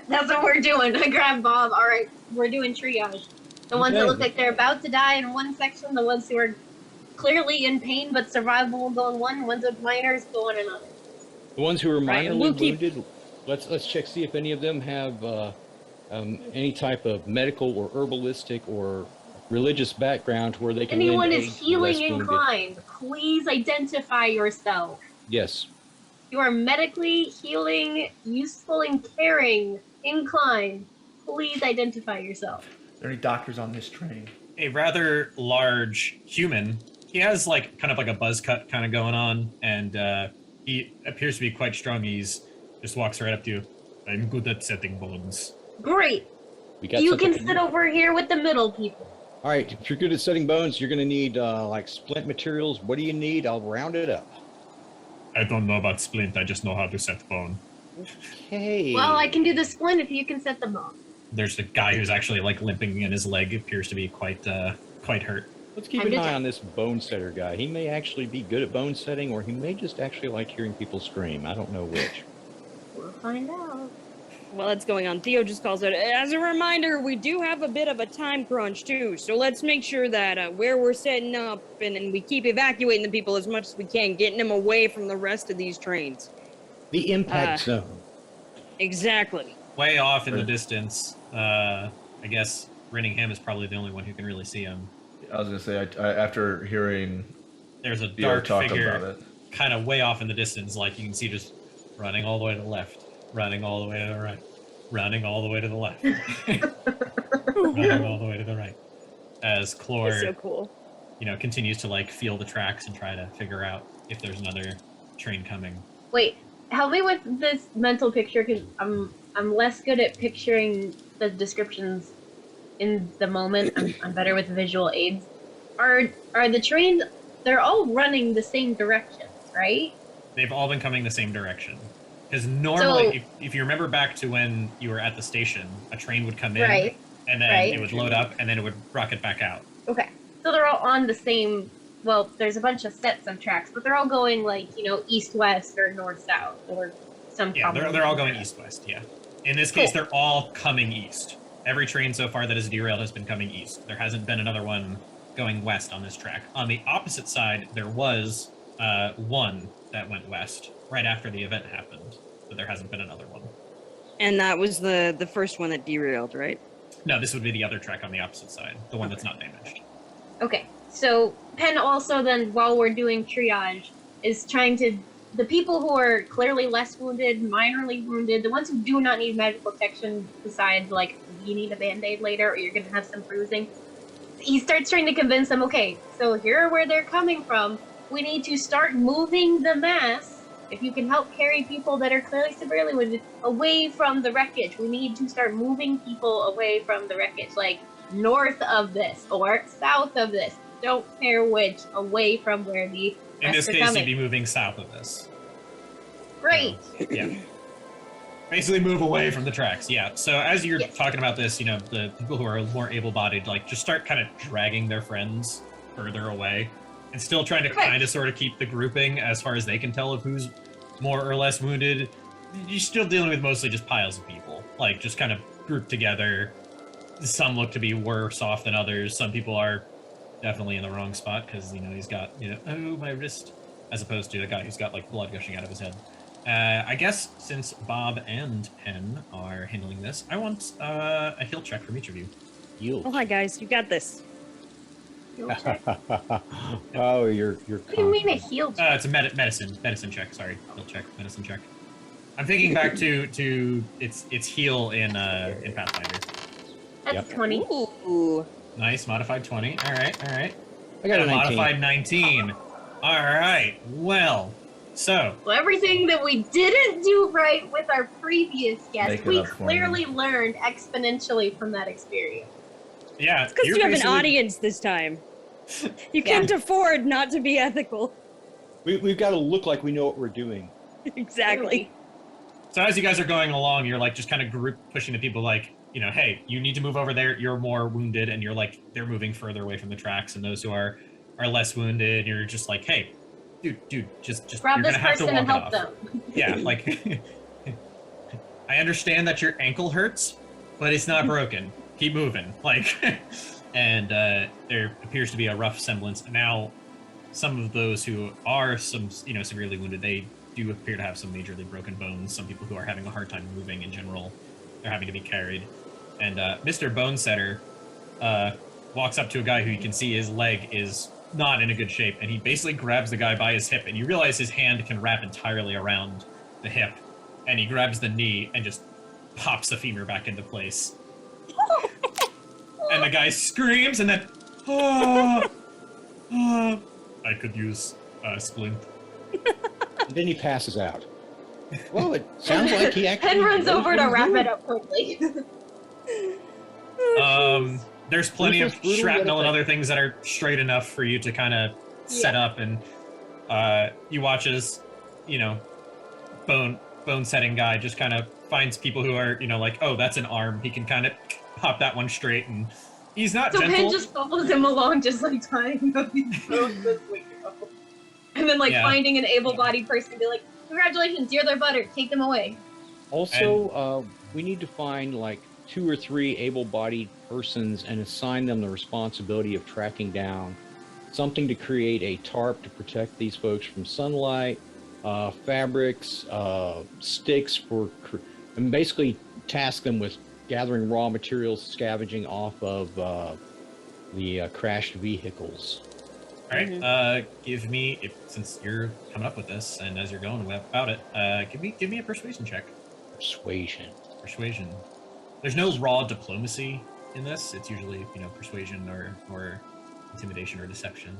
That's what we're doing. I grabbed Bob. All right, we're doing triage. The ones that look like they're about to die in one section, the ones who are clearly in pain but survivable go in one, ones with minors go in another. The ones who are minorly wounded, let's check, see if any of them have any type of medical or herbalistic or religious background where they can. Anyone is healing inclined, please identify yourself. Yes. You are medically healing, useful and caring, inclined. Please identify yourself. Are there any doctors on this train? A rather large human. He has kind of a buzz cut kind of going on, and he appears to be quite strong. He's just walks right up to you. I'm good at setting bones. Great. You can sit over here with the middle people. All right, if you're good at setting bones, you're going to need splint materials. What do you need? I'll round it up. I don't know about splint. I just know how to set bone. Okay. Well, I can do the splint if you can set the bone. There's the guy who's actually limping, and his leg appears to be quite hurt. Let's keep an eye on this bone setter guy. He may actually be good at bone setting, or he may just actually like hearing people scream. I don't know which. We'll find out. While that's going on, Theo just calls out, as a reminder, we do have a bit of a time crunch too, so let's make sure that where we're setting up and we keep evacuating the people as much as we can, getting them away from the rest of these trains. The impact zone. Exactly. Way off in the distance. I guess Renningham is probably the only one who can really see him. I was going to say, after hearing... There's a dark figure kind of way off in the distance, you can see just running all the way to the left. Running all the way to the right. Running all the way to the left. Running all the way to the right. As Clore, That's so cool. Continues to feel the tracks and try to figure out if there's another train coming. Wait, help me with this mental picture, because I'm less good at picturing the descriptions in the moment. I'm better with visual aids. Are the trains? They're all running the same direction, right? They've all been coming the same direction. Because normally, if you remember back to when you were at the station, a train would come in, and then it would load up, and then it would rocket back out. Okay, so they're all on the same. Well, there's a bunch of sets of tracks, but they're all going east-west or north-south or some. Yeah, they're all going east-west. Yeah. In this case, they're all coming east. Every train so far that has derailed has been coming east. There hasn't been another one going west on this track. On the opposite side, there was one that went west right after the event happened, but there hasn't been another one. And that was the first one that derailed, right? No, this would be the other track on the opposite side, the one that's not damaged. Okay, so Penn also then, while we're doing triage, is trying to... The people who are clearly less wounded, minorly wounded, the ones who do not need medical protection besides, you need a Band-Aid later or you're going to have some bruising, he starts trying to convince them, okay, so here are where they're coming from. We need to start moving the mass If you can help carry people that are clearly severely wounded away from the wreckage, we need to start moving people away from the wreckage, like north of this or south of this. Don't care which, away from where the In this rest are case, coming. you'd be moving south of this. Great. So, yeah. Basically move away from the tracks. Yeah. So as you're Yes. talking about this, the people who are more able-bodied, like, just start kind of dragging their friends further away and still trying to Perfect. kind of sort of keep the grouping as far as they can tell of who's more or less wounded. You're still dealing with mostly just piles of people, like just kind of grouped together. Some look to be worse off than others. Some people are definitely in the wrong spot because, he's got, oh, my wrist, as opposed to the guy who's got like blood gushing out of his head. I guess since Bob and Penn are handling this, I want a heal check from each of you. Yield. Oh, hi guys, you got this. Heal check. Oh, you're. What do you mean a heal check? It's a medicine check. Sorry, heal check, medicine check. I'm thinking back to its heal in Pathfinder. That's Yep. 20. Ooh. Nice, modified 20. All right. I got a 19. Modified 19. All right. Well, so Well, everything that we didn't do right with our previous guest, Make it we up for clearly learned exponentially from that experience. yeah, Because you're you have an basically- audience this time. You can't afford not to be ethical. We've got to look like we know what we're doing. Exactly. So as you guys are going along, you're like just kind of group pushing the people, like, hey, you need to move over there. You're more wounded, and you're like they're moving further away from the tracks, and those who are less wounded, you're just like, hey, dude, just Grab you're this gonna have to person and walk help it off. them. Yeah, like I understand that your ankle hurts, but it's not broken. Keep moving, like. And there appears to be a rough semblance now. Some of those who are severely wounded, they do appear to have some majorly broken bones. Some people who are having a hard time moving in general, they're having to be carried. And Mr. Bonesetter walks up to a guy who you can see his leg is not in a good shape, and he basically grabs the guy by his hip, and you realize his hand can wrap entirely around the hip, and he grabs the knee and just pops the femur back into place. And the guy screams, and then, I could use a splint. And then he passes out. Well, it sounds like he actually. Penn runs knows over what to he's wrap doing. it up quickly. There's plenty of Ruthless, brutal, shrapnel and yet other things that are straight enough for you to kind of set up, and you watch as, bone setting guy just kind of finds people who are, like, oh, that's an arm. He can kind of pop that one straight, and he's not So gentle. Penn just follows him along, just like tying up these bones this way to go. And then Yeah. finding an able-bodied person, be like, congratulations, you're their butter, take them away. Also, we need to find like 2 or 3 able-bodied persons and assign them the responsibility of tracking down something to create a tarp to protect these folks from sunlight, fabrics, sticks and basically task them with gathering raw materials, scavenging off of the crashed vehicles. All right, give me, since you're coming up with this, and as you're going about it, give me a persuasion check. Persuasion. There's no raw diplomacy in this. It's usually, persuasion or intimidation or deception.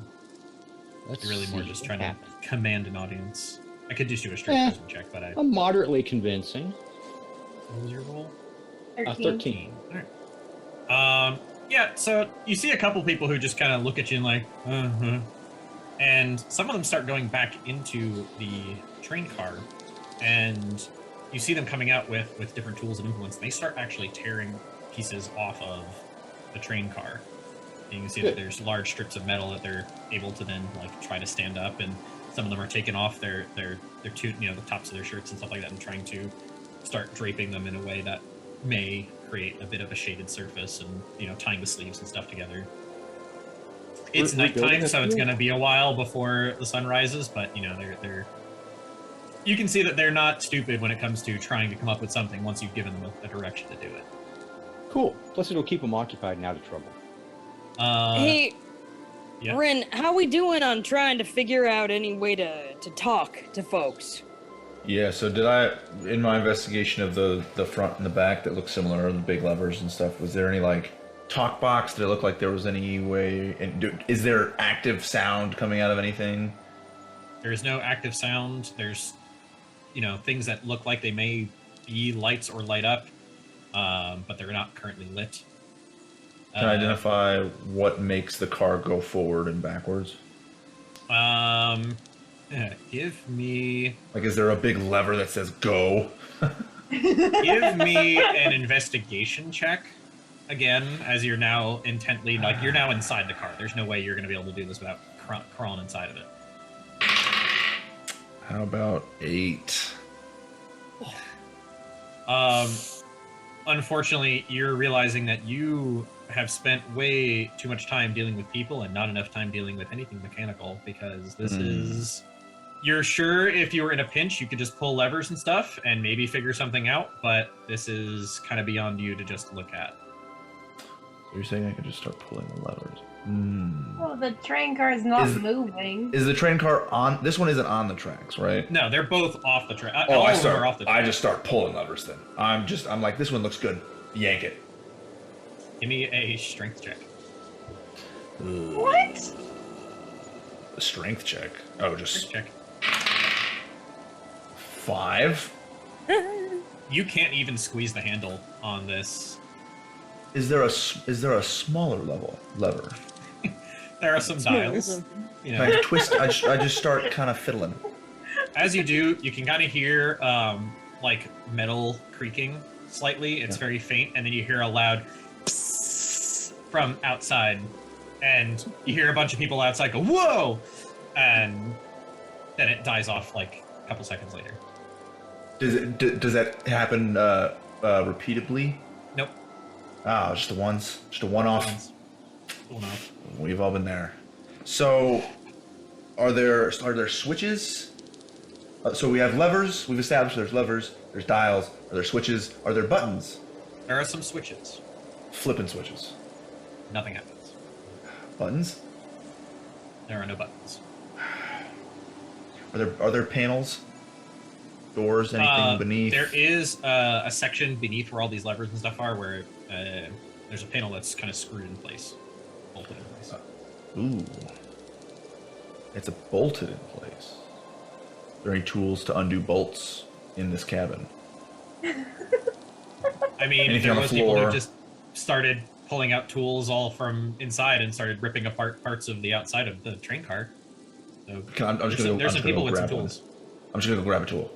Let's You're really more see just what trying to happens. command an audience. I could just do a straight persuasion check, but I'm moderately convincing. what was your roll? 13. All right. Yeah, so you see a couple people who just kind of look at you and like, and some of them start going back into the train car, and you see them coming out with different tools and implements. They start actually tearing pieces off of the train car. And you can see that there's large strips of metal that they're able to then try to stand up, and some of them are taking off their the tops of their shirts and stuff like that, and trying to start draping them in a way that may create a bit of a shaded surface, and tying the sleeves and stuff together. It's We're building nighttime, a so it's field. going to be a while before the sun rises, but they're you can see that they're not stupid when it comes to trying to come up with something once you've given them a direction to do it. Cool. Plus, it'll keep them occupied and out of trouble. Hey, yeah. Ren, how we doing on trying to figure out any way to talk to folks? Yeah, so did I, in my investigation of the front and the back that look similar, the big levers and stuff, was there any talk box? Did it look like there was any way, is there active sound coming out of anything? There is no active sound. There's things that look like they may be lights or light up, but they're not currently lit. Can I identify what makes the car go forward and backwards? Give me... Like, is there a big lever that says go? Give me an investigation check. Again, as you're now intently, like, you're now inside the car. There's no way you're going to be able to do this without crawling inside of it. How about 8? Unfortunately, you're realizing that you have spent way too much time dealing with people and not enough time dealing with anything mechanical, because this is... You're sure if you were in a pinch, you could just pull levers and stuff and maybe figure something out, but this is kind of beyond you to just look at. So you're saying I could just start pulling the levers? Well, the train car is not moving. Is the train car on? This one isn't on the tracks, right? No, they're both off the track. Oh, All I of them are off the track. I just start pulling levers then. I'm like, this one looks good. Yank it. Give me a strength check. What? A strength check. Oh, just Strength check. 5. You can't even squeeze the handle on this. Is there a smaller lever? There are some dials. Can I twist? I just start kind of fiddling. As you do, you can kind of hear like metal creaking slightly. It's very faint, and then you hear a loud psss from outside, and you hear a bunch of people outside go "Whoa!" and then it dies off like a couple seconds later. Does that happen repeatedly? Nope. Oh, just the ones, just a one-off. One-off. We've all been there. So, are there switches? So we have levers. We've established there's levers. There's dials. Are there switches? Are there buttons? There are some switches. Flipping switches. Nothing happens. Buttons? There are no buttons. Are there panels? Doors? Anything beneath? There is a section beneath where all these levers and stuff are, where there's a panel that's kind of screwed in place, bolted in place. Ooh. It's bolted in place. Are there any tools to undo bolts in this cabin? I mean, Anything there on the was people floor? who just started pulling out tools all from inside and started ripping apart parts of the outside of the train car. So there's some people with some tools. I'm just gonna go grab a tool.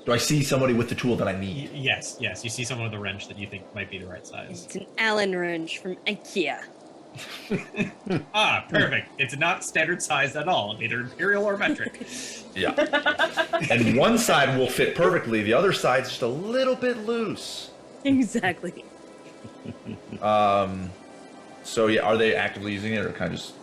Do I see somebody with the tool that I need? Yes. You see someone with a wrench that you think might be the right size. It's an Allen wrench from IKEA. Ah, perfect. It's not standard size at all, neither imperial or metric. Yeah. And one side will fit perfectly. The other side's just a little bit loose. Exactly. So yeah, are they actively using it, or kind of just?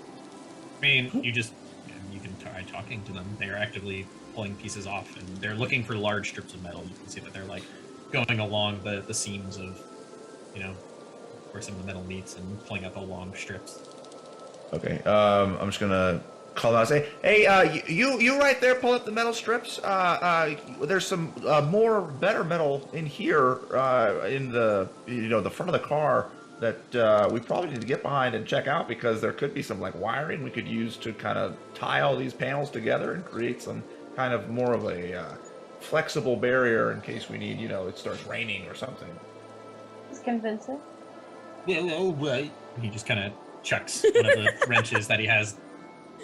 I mean, you can try talking to them. They're actively pulling pieces off, and they're looking for large strips of metal. You can see that they're like going along the seams of, where some of the metal meets and pulling out the long strips. Okay. I'm just gonna call out and say, "Hey, you right there, pull up the metal strips. There's some better metal in here, in the the front of the car that we probably need to get behind and check out, because there could be some like wiring we could use to kind of tie all these panels together and create some kind of more of a flexible barrier in case we need, it starts raining or something." It's convincing. Well, he just kind of chucks one of the wrenches that he has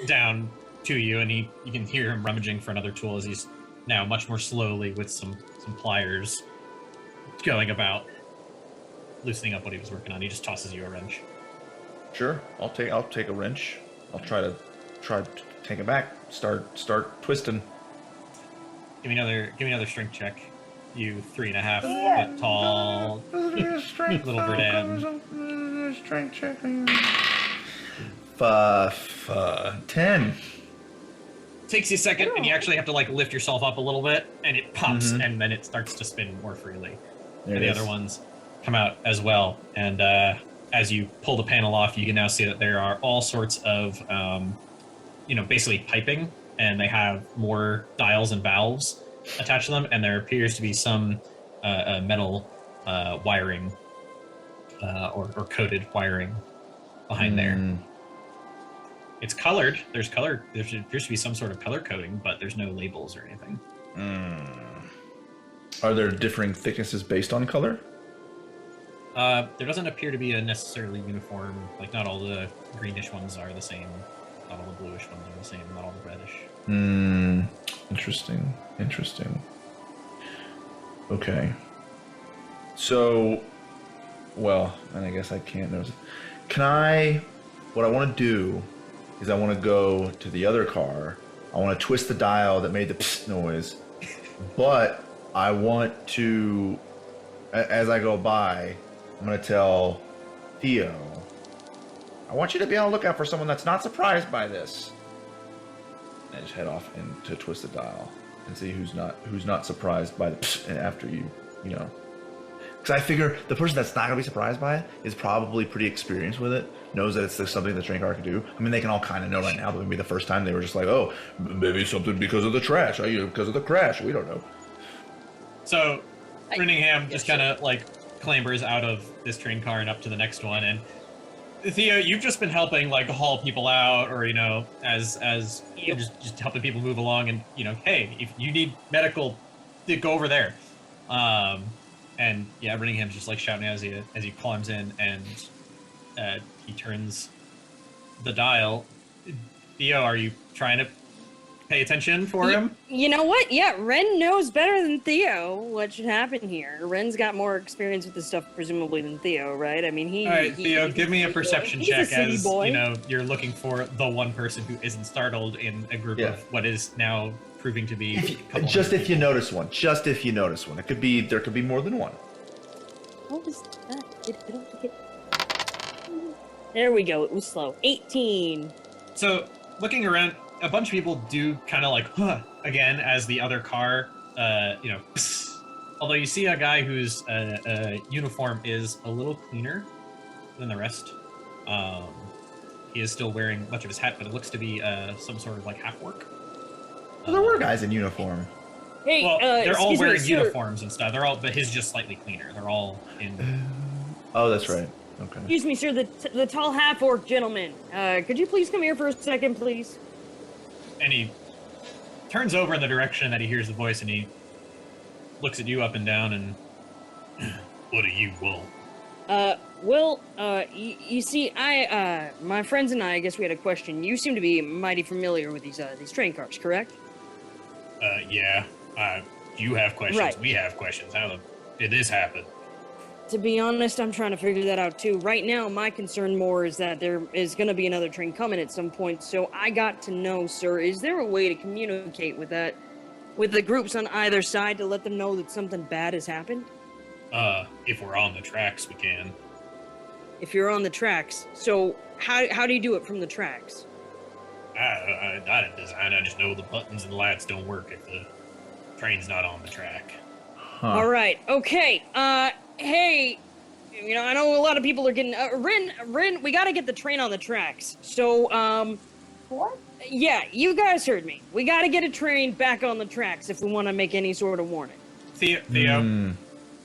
down to you, and you can hear him rummaging for another tool as he's now much more slowly with some pliers going about loosening up what he was working on. He just tosses you a wrench. Sure, I'll take a wrench. I'll try to take it back. Start twisting. Give me another strength check. You 3.5 foot tall little Verdan. Strength check. 10. Takes you a second, and you actually have to like lift yourself up a little bit, and it pops, and then it starts to spin more freely. And the other ones come out as well. And as you pull the panel off, you can now see that there are all sorts of, basically piping, and they have more dials and valves attached to them, and there appears to be some metal wiring or coated wiring behind there. It's colored. There's color. There appears to be some sort of color coding, but there's no labels or anything. Are there differing thicknesses based on color? There doesn't appear to be a necessarily uniform. Like, not all the greenish ones are the same. Not all the bluish ones are the same. Not all the reddish. Interesting. Okay. So, well, and I guess I can't notice. What I want to do is I want to go to the other car. I want to twist the dial that made the psst noise, but I want to, as I go by, I'm going to tell Theo, I want you to be on the lookout for someone that's not surprised by this. And just head off and to twist the dial and see who's not surprised by the psst, and after you know. Because I figure the person that's not going to be surprised by it is probably pretty experienced with it, knows that it's something the train car can do. I mean, they can all kind of know right now, but maybe the first time they were just like, oh, maybe something because of the trash, because of the crash, we don't know. So, Brinningham just kind of, like, clambers out of this train car and up to the next one, and Theo, you've just been helping, like, haul people out, or, you know, as just helping people move along, and, you know, hey, if you need medical, go over there. And yeah, Burningham's just like shouting as he climbs in, and he turns the dial. Theo, are you trying to pay attention for him? You know what? Yeah, Ren knows better than Theo what should happen here. Ren's got more experience with this stuff, presumably, than Theo, right? I mean, he. All right, Theo, give me a perception check as boy. you know you're looking for the one person who isn't startled in a group of what is now proving to be. If you notice one, it could be there could be more than one. What was that? I don't think it. There we go. It was slow. 18. So, looking around, a bunch of people do kind of like, huh, again, as the other car, you know, psst. Although you see a guy whose uniform is a little cleaner than the rest. He is still wearing much of his hat, but it looks to be some sort of like half work. Well, there were guys in uniform. Hey, well, they're all wearing sir. uniforms and stuff. They're all, but his just slightly cleaner. They're all in. Oh, that's right. Okay. Excuse me, sir. The tall half-orc gentleman. Could you please come here for a second, please? And he turns over in the direction that he hears the voice, and he looks at you up and down, and what do you want? Well, you see, my friends and I guess we had a question. You seem to be mighty familiar with these train cars, correct? Yeah. You have questions. Right. We have questions. How did this happen? To be honest, I'm trying to figure that out too. Right now, my concern more is that there is going to be another train coming at some point. So I got to know, sir, is there a way to communicate with the groups on either side to let them know that something bad has happened? If we're on the tracks, we can. If you're on the tracks, so how do you do it from the tracks? I didn't design. I just know the buttons and the lights don't work if the train's not on the track. Huh. All right. Okay. Hey, you know, I know a lot of people are getting Rin. We got to get the train on the tracks. So, What? yeah, you guys heard me. We got to get a train back on the tracks if we want to make any sort of warning. Theo,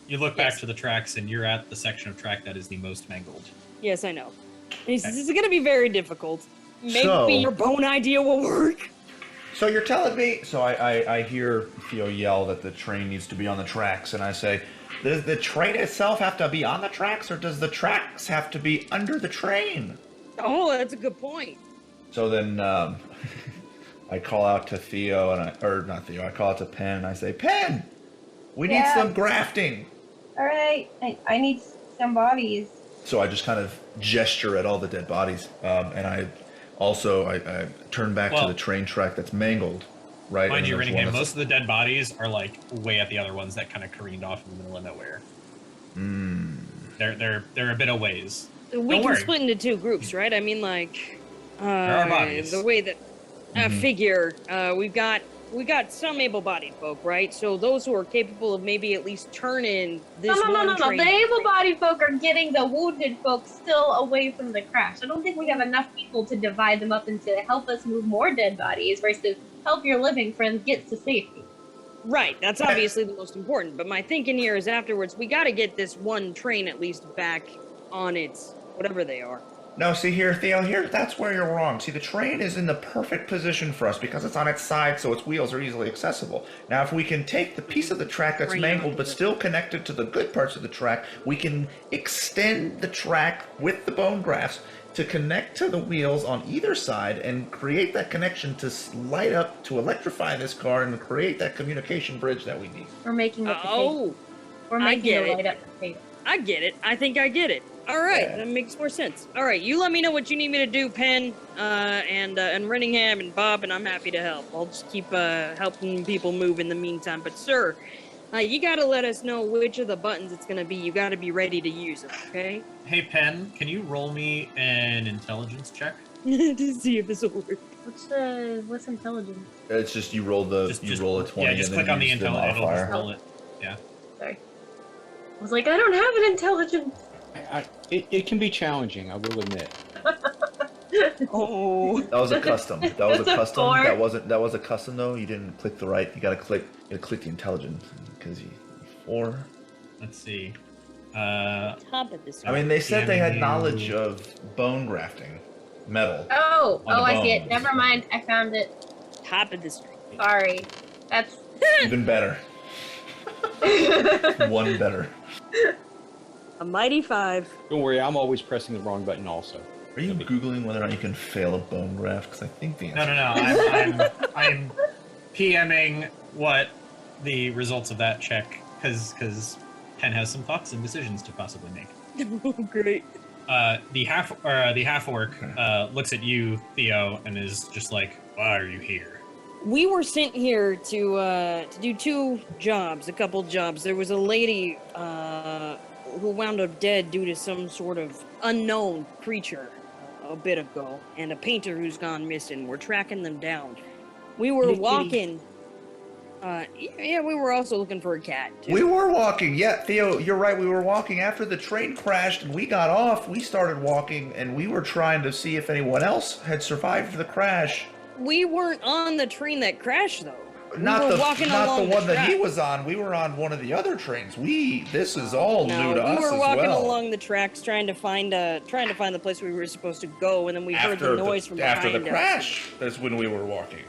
you look back to the tracks, and you're at the section of track that is the most mangled. Yes, I know. This is going to be very difficult. Maybe your bone idea will work. So you're telling me? So I hear Theo yell that the train needs to be on the tracks, and I say, does the train itself have to be on the tracks, or does the tracks have to be under the train? Oh, that's a good point. So then I call out to Theo, I call out to Penn, and I say, Penn, we need some grafting. All right, I need some bodies. So I just kind of gesture at all the dead bodies, and I turn back to the train track that's mangled. Right. Mind you, Renningham, most of the dead bodies are like way at the other ones that kind of careened off in the middle of nowhere. They're a bit of ways. We can split into two groups, right? I mean, like, there are bodies. The way that figure, we got some able-bodied folk, right? So those who are capable of maybe at least turning this No. The able-bodied folk are getting the wounded folk still away from the crash. I don't think we have enough people to divide them up and to help us move more dead bodies versus help your living friends get to safety. Right, that's obviously the most important. But my thinking here is afterwards, we got to get this one train at least back on its whatever they are. No, see here, Theo, that's where you're wrong. See, the train is in the perfect position for us because it's on its side, so its wheels are easily accessible. Now, if we can take the piece of the track that's mangled but still connected to the good parts of the track, we can extend the track with the bone grafts to connect to the wheels on either side and create that connection to light up, to electrify this car and create that communication bridge that we need. We're making the potato. Oh, We're I making get the it. light up potato. I get it. I think I get it. All right, Yeah. that makes more sense. All right, you let me know what you need me to do, Penn, and Renningham and Bob, and I'm happy to help. I'll just keep helping people move in the meantime. But sir, you gotta let us know which of the buttons it's gonna be. You gotta be ready to use them, okay? Hey, Penn, can you roll me an intelligence check? To see if this will work. What's intelligence? It's just you roll the roll a 20 Yeah, just and click then on the use intelligence. It'll just modifier. roll it. Yeah. Sorry. I was like, I don't have an intelligence. It can be challenging, I will admit. Oh. That was a custom. That was a That's a custom. 4. That was a custom though. You didn't click the right. You gotta click the intelligence because you 4. Let's see. Top of this. I mean, they said they had Yeah. knowledge of bone grafting, metal. Oh, On the I see it. bones. Never mind. I found it. Top of the street. Sorry. That's Even better. One better. A mighty 5. Don't worry, I'm always pressing the wrong button also. Are you googling whether or not you can fail a bone graft? Because I think the answer. No. I'm PMing what the results of that check, because Penn has some thoughts and decisions to possibly make. Oh, great. The half orc looks at you, Theo, and is just like, "Why are you here?" We were sent here to do 2 jobs, a couple jobs. There was a lady who wound up dead due to some sort of unknown creature a bit ago, and a painter who's gone missing. We're tracking them down. We were walking. Yeah, we were also looking for a cat, too. We were walking. Yeah, Theo, you're right. We were walking after the train crashed and we got off. We started walking and we were trying to see if anyone else had survived the crash. We weren't on the train that crashed, though. Not we were the walking not along the one that he track. was on. We were on one of the other trains. This is all new to us we were as walking well. along the tracks trying to find the place we were supposed to go, and then we heard the noise from behind after the us. crash. That's when we were walking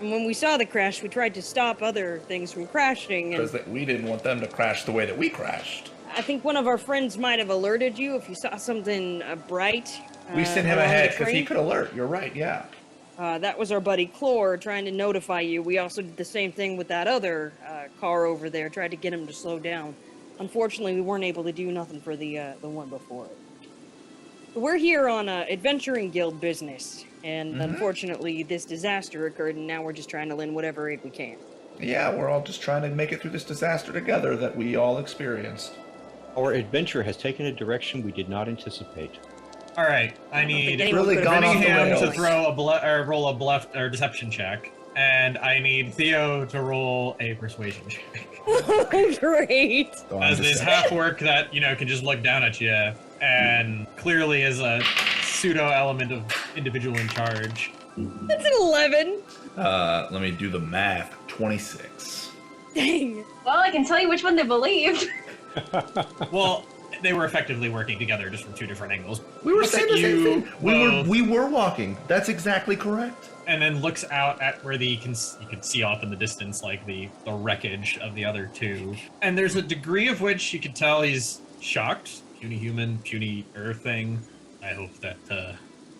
And when we saw the crash, we tried to stop other things from crashing. And because we didn't want them to crash the way that we crashed. I think one of our friends might have alerted you if you saw something bright. We sent him along the ahead because he train. could alert. You're right. Yeah. That was our buddy Clore trying to notify you. We also did the same thing with that other car over there, tried to get him to slow down. Unfortunately, we weren't able to do nothing for the one before it. So we're here on adventuring guild business, and unfortunately, this disaster occurred, and now we're just trying to lend whatever aid we can. Yeah, we're all just trying to make it through this disaster together that we all experienced. Our adventure has taken a direction we did not anticipate. All right, I don't think need anyone really could have gone off the Renningham to rails. throw roll a bluff or deception check, and I need Theo to roll a persuasion check. Great! As this half orc that can just look down at you and clearly is a pseudo element of individual in charge. That's an 11. Let me do the math. 26. Dang. well, I can tell you which one they believed. Well, they were effectively working together just from 2 different angles. We were Looks saying at the same you thing. both, We were walking. That's exactly correct. and then looks out at where you can see off in the distance like the wreckage of the other 2. And there's a degree of which you can tell he's shocked. Puny human, puny earth thing. I hope that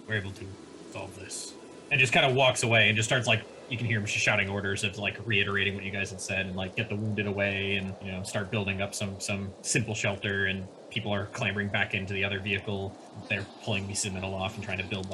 we're able to solve this. And just kind of walks away and just starts you can hear him just shouting orders of reiterating what you guys had said and get the wounded away and start building up some simple shelter, and people are clambering back into the other vehicle. They're pulling the Seminole off and trying to build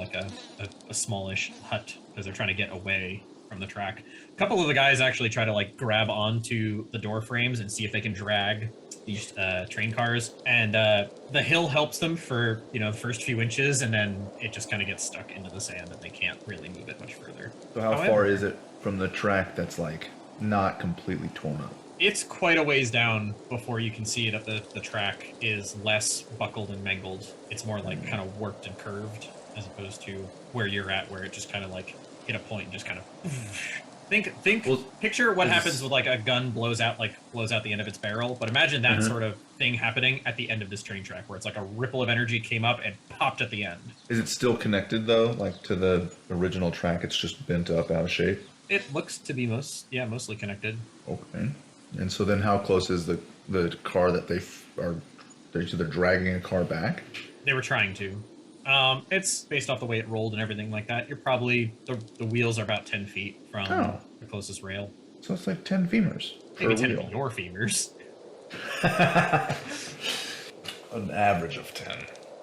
a smallish hut because they're trying to get away from the track. A couple of the guys actually try to grab onto the door frames and see if they can drag these train cars, and the hill helps them for the first few inches, and then it just kind of gets stuck into the sand and they can't really move it much further. So how However, far is it from the track that's not completely torn up? It's quite a ways down before you can see that the track is less buckled and mangled. It's more kind of warped and curved, as opposed to where you're at, where it just kind of hit a point and just kind of Picture what is happens this- with like a gun blows out the end of its barrel, but imagine that Mhm. sort of thing happening at the end of this train track, where it's like a ripple of energy came up and popped at the end. Is it still connected though, like to the original track? It's just bent up out of shape. It looks to be mostly connected. Okay. And so then, how close is the car that they're dragging a car back? They were trying to. It's based off the way it rolled and everything like that. You're probably the wheels are about 10 feet from the closest rail. So it's like 10 femurs. Maybe per 10 wheel. of your femurs. An average of 10.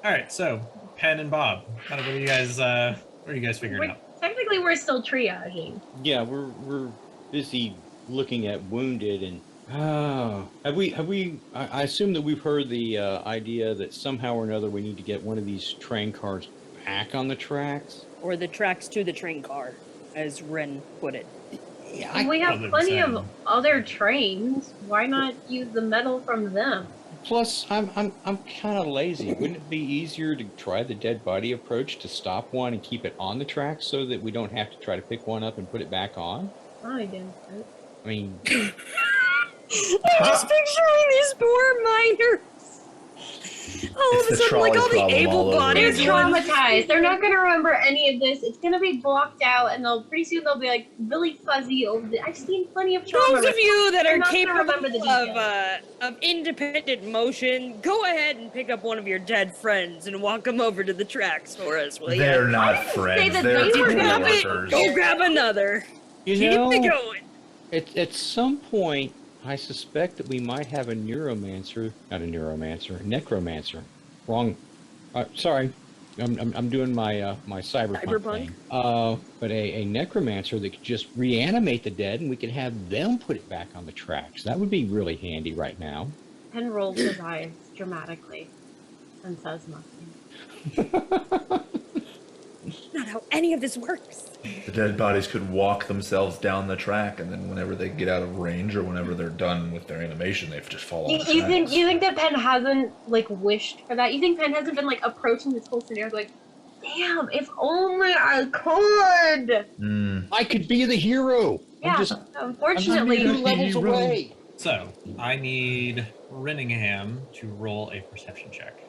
All right, so Penn and Bob, what are you guys figuring out? Technically, we're still triaging. Yeah, we're busy looking at wounded and have we I assume that we've heard the idea that somehow or another we need to get one of these train cars back on the tracks. Or the tracks to the train car, as Ren put it. Yeah, We have Other plenty than- of other trains. Why not use the metal from them? plus I'm kind of lazy. Wouldn't it be easier to try the dead body approach to stop one and keep it on the tracks so that we don't have to try to pick one up and put it back on? Oh, against it. I mean, I'm just picturing these poor miners. All It's of a the sudden, like all trolley the problem all over able-bodied They're again. ones. traumatized. They're not gonna remember any of this. It's gonna be blocked out, and pretty soon they'll be like really fuzzy over the. I've seen plenty of trauma. Those of you that They're are not gonna capable remember the details. of independent motion, go ahead and pick up one of your dead friends and walk them over to the tracks for us, will They're you? not say friends. that They're they were co-workers. Go grab another. you Keep know, it going. at some point, I suspect that we might have a necromancer. Wrong. Sorry, I'm doing my my cyberpunk Cyberpunk? thing. But a necromancer that could just reanimate the dead, and we could have them put it back on the tracks. That would be really handy right now. Penn rolls his eyes dramatically and says nothing. Not how any of this works. The dead bodies could walk themselves down the track, and then whenever they get out of range or whenever they're done with their animation, they just fall off the You think tracks. that Penn hasn't wished for that? You think Penn hasn't been approaching this whole scenario like, damn, if only I could. I could be the hero. Yeah, I'm unfortunately, two levels hero. away. So I need Renningham to roll a perception check.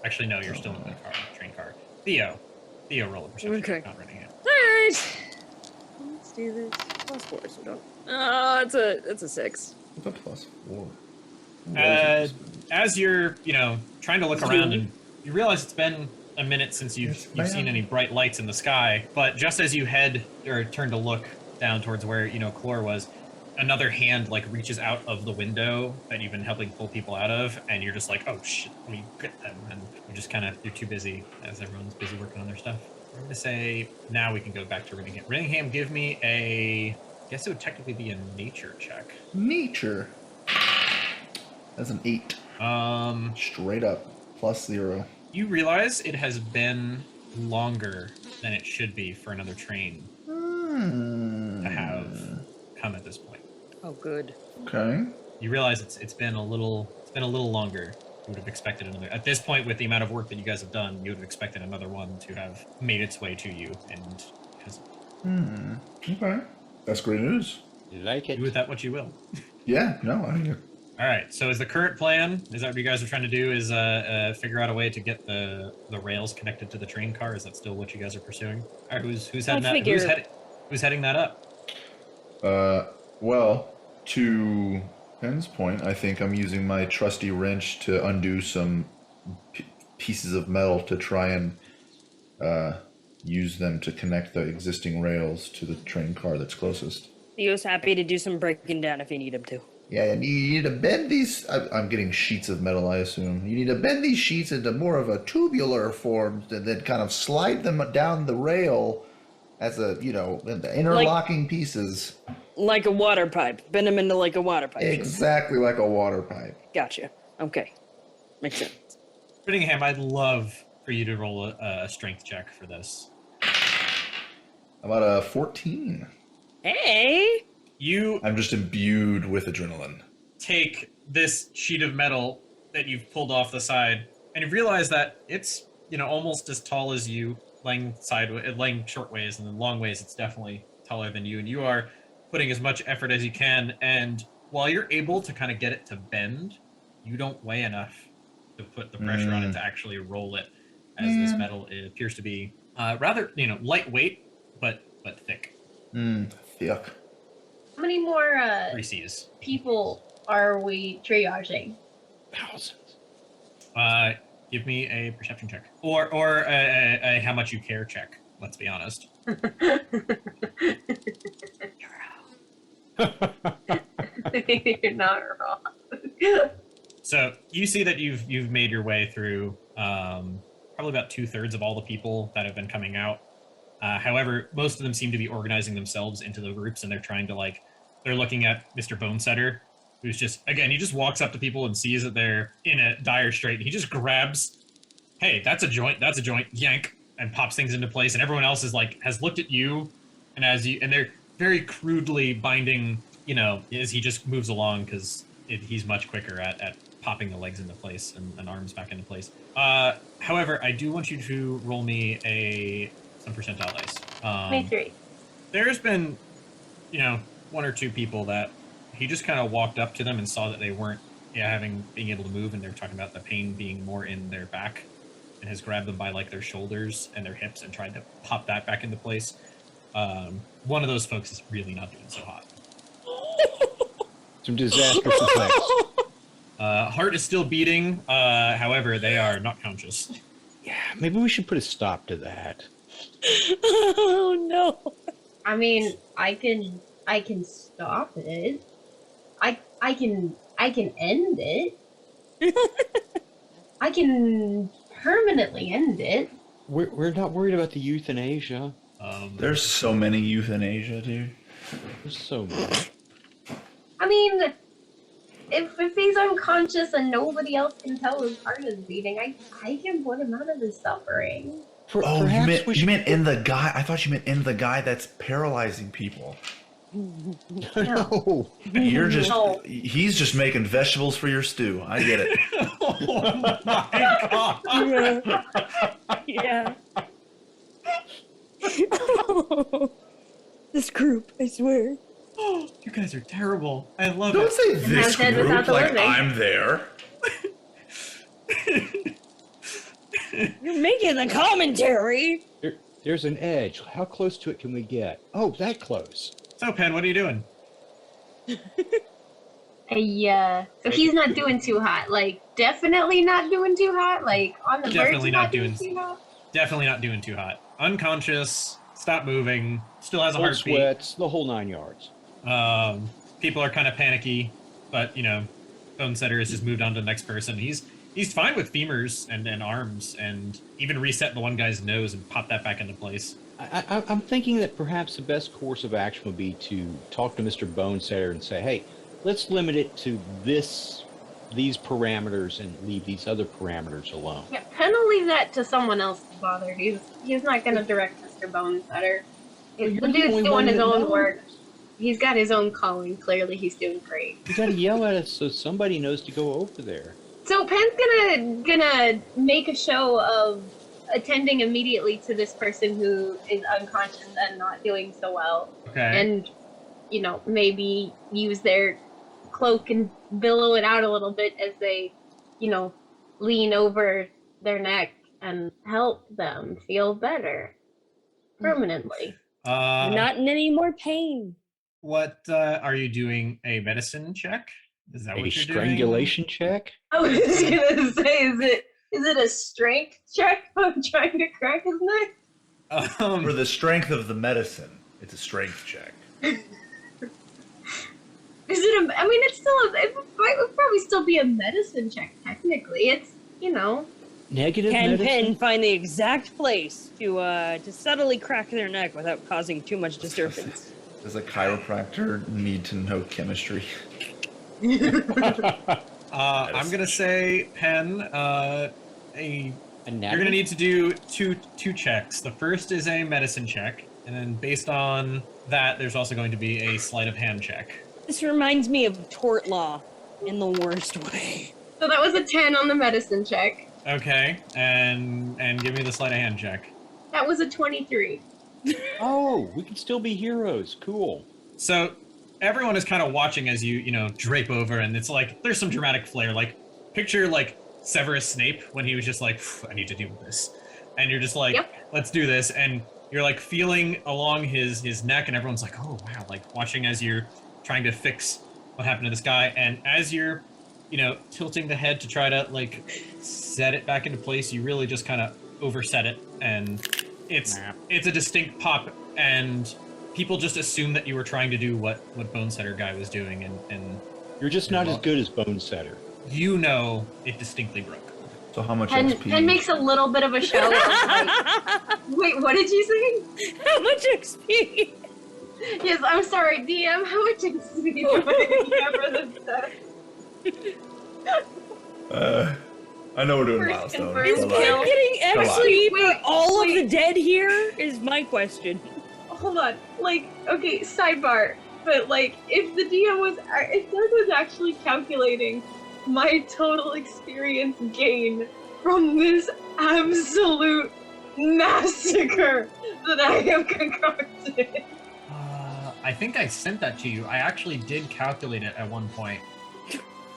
Actually, no, you're still in the train car. Theo, roll a perception Okay. check, not Renningham. Alright. Let's do this. Plus 4, so don't. It's a 6. What's a plus 4? As you're, trying to look around, and you realize it's been a minute since you've seen any bright lights in the sky. But just as you turn to look down towards where Clore was, another hand reaches out of the window that you've been helping pull people out of, and you're just like, oh shit, let me get them, and you're just you're too busy as everyone's busy working on their stuff. I'm gonna say now we can go back to Renningham. Renningham, give me I guess it would technically be a nature check. Nature. That's an 8. Straight up. +0. You realize it has been longer than it should be for another train to have come at this point. Oh, good. Okay. You realize it's been a little longer. You would have expected another. At this point, with the amount of work that you guys have done, you would have expected another one to have made its way to you, and Okay. That's great news. Like it. do with that what you will. Yeah, no, I mean, All right. So, is the current plan? Is that what you guys are trying to do? Is figure out a way to get the rails connected to the train car? Is that still what you guys are pursuing? All right. Who's heading that? Who's heading that up? well, to Penn's point, I think I'm using my trusty wrench to undo some pieces of metal to try and use them to connect the existing rails to the train car that's closest. Theo's happy to do some breaking down if you need him to. Yeah, and you need to bend these. I'm getting sheets of metal, I assume. You need to bend these sheets into more of a tubular form and then kind of slide them down the rail as the interlocking pieces. Like a water pipe. Bend him into like a water pipe. Exactly like a water pipe. Gotcha. Okay. Makes sense. Renningham, I'd love for you to roll a strength check for this. About a 14. Hey! I'm just imbued with adrenaline. Take this sheet of metal that you've pulled off the side, and you realize that it's almost as tall as you, laying short ways, and then long ways it's definitely taller than you, and you are putting as much effort as you can, and while you're able to kind of get it to bend, you don't weigh enough to put the pressure on it to actually roll it, as this metal appears to be rather, lightweight, but thick. Yuck. How many more 3 Cs. people are we triaging? Thousands. Give me a perception check, or a how much you care check. Let's be honest. You're not wrong. So you see that you've made your way through probably about 2/3 of all the people that have been coming out. However, most of them seem to be organizing themselves into the groups, and they're trying to they're looking at Mr. Bonesetter, who's he just walks up to people and sees that they're in a dire strait, and he just grabs, hey, that's a joint, yank, and pops things into place, and everyone else has looked at you, and and they're very crudely binding, as he just moves along, because he's much quicker at popping the legs into place and arms back into place. However, I do want you to roll me some percentile dice. 23. There's been, 1 or 2 people that he just kind of walked up to them and saw that they weren't being able to move, and they're talking about the pain being more in their back, and has grabbed them by their shoulders and their hips and tried to pop that back into place. One of those folks is really not doing so hot. Some disastrous effects. Heart is still beating. However, they are not conscious. Yeah, maybe we should put a stop to that. Oh no. I mean, I can stop it. I can end it. I can permanently end it. We're not worried about the euthanasia. There's so many euthanasia, dude. There's so many. I mean, if he's unconscious and nobody else can tell his heart is beating, I can put him out of his suffering. You meant in the guy? I thought you meant in the guy that's paralyzing people. No. You're just he's just making vegetables for your stew. I get it. Oh my god. Yeah. This group, I swear. You guys are terrible. I love Don't it. say this Now, Ted, without group the like living. I'm there. You're making the commentary. There's an edge. How close to it can we get? Oh, that close. So, Penn, what are you doing? So he's not doing too hot. Definitely not doing too hot. On the verge of not doing too hot. Definitely not doing too hot. Unconscious. Stop moving. Still has a Cold heartbeat. sweats, the whole 9 yards. People are kind of panicky, but Bonesetter has just moved on to the next person. He's fine with femurs and arms, and even reset the one guy's nose and pop that back into place. I'm thinking that perhaps the best course of action would be to talk to Mr. Bonesetter and say, hey, let's limit it to these parameters and leave these other parameters alone. Yeah, Penn will leave that to someone else to bother. He's not going to direct Mr. Bonesetter. The dude's doing his own work. He's got his own calling. Clearly, he's doing great. You gotta yell at us so somebody knows to go over there. So Penn's gonna make a show of attending immediately to this person who is unconscious and not doing so well. Okay. And, maybe use their cloak and billow it out a little bit as they, lean over their neck and help them feel better permanently. Not in any more pain. What are you doing? A medicine check? Is that A what you're strangulation check? I was gonna say, is it a strength check if I'm trying to crack his neck? doing? For the strength of the medicine, it's a strength check. It would probably still be a medicine check, technically. It's, Negative Can medicine? Penn find the exact place to subtly crack their neck without causing too much disturbance? Does a chiropractor need to know chemistry? I'm gonna say, Penn, you're gonna need to do two checks. The first is a medicine check, and then based on that, there's also going to be a sleight of hand check. This reminds me of tort law in the worst way. So that was a 10 on the medicine check. Okay, and give me the sleight of hand check. That was a 23. Oh, we can still be heroes. Cool. So everyone is kind of watching as you know, drape over, and it's like there's some dramatic flair. Like picture like Severus Snape when he was just like, I need to deal with this, and you're just like, let's do this, and you're like feeling along his neck, and everyone's like, oh wow, like watching as you're trying to fix what happened to this guy, and as you're, you know, tilting the head to try to like set it back into place, you really just kind of overset it, and it's a distinct pop, and people just assume that you were trying to do what Bonesetter guy was doing, and you're just not as good as Bonesetter. You know, it distinctly broke. So how much Penn, XP? Penn makes a little bit of a show. Of like, wait, what did you say? How much XP? Yes, I'm sorry, DM. How much XP do I have for this set? I know we're doing First and milestones. first. Is but, Penn like, getting come on. XP for Wait, all of wait. the dead here? Is my question. Hold on. Like, okay, sidebar. But like, if the DM was, if Doug was actually calculating my total experience gain from this absolute massacre that I have concocted. I think I sent that to you. I actually did calculate it at one point.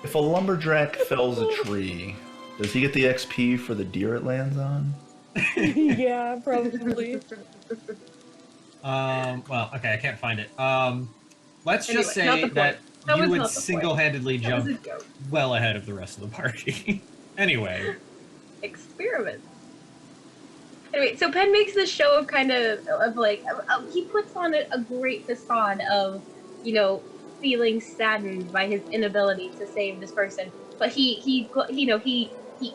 If a lumberjack fells a tree, does he get the XP for the deer it lands on? Yeah, probably. Well, okay, I can't find it. Let's Anyway, just not say the point. that That you was would not the point. single-handedly That was jump a joke. well ahead of the rest of the party. Anyway. Experiment. Anyway, so Penn makes this show of kind of like, he puts on a great facade of, you know, feeling saddened by his inability to save this person. But he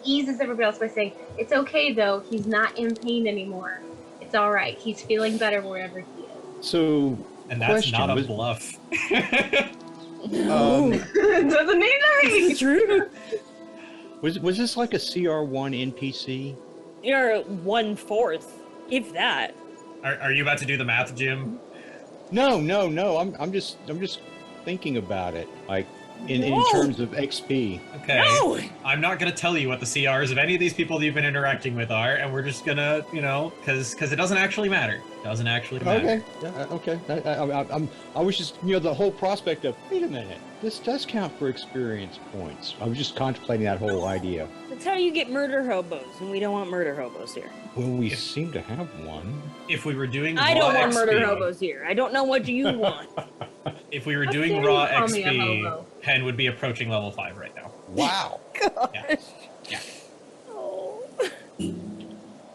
eases everybody else by saying, it's okay though, he's not in pain anymore. It's alright, he's feeling better wherever he is. So, And that's question, not a was- bluff. Doesn't need to be! It's true. Was this like a CR1 NPC? You're 1/4, if that. Are you about to do the math, Jim? No. I'm just thinking about it, like in Whoa. terms of XP. Okay. No! I'm not going to tell you what the CRs of any of these people that you've been interacting with are, and we're just going to, you know, because it doesn't actually matter. Doesn't actually matter. Okay. I was just, you know, the whole prospect of, wait a minute, this does count for experience points. I was just contemplating that whole idea. That's how you get murder hobos, and we don't want murder hobos here. Well, we seem to have one. If we were doing I raw don't want XP, murder hobos here. I don't know what you want. If we were How doing dare you raw call me a XP, hobo? Penn would be approaching level 5 right now. Wow. Yeah. Yeah. Oh.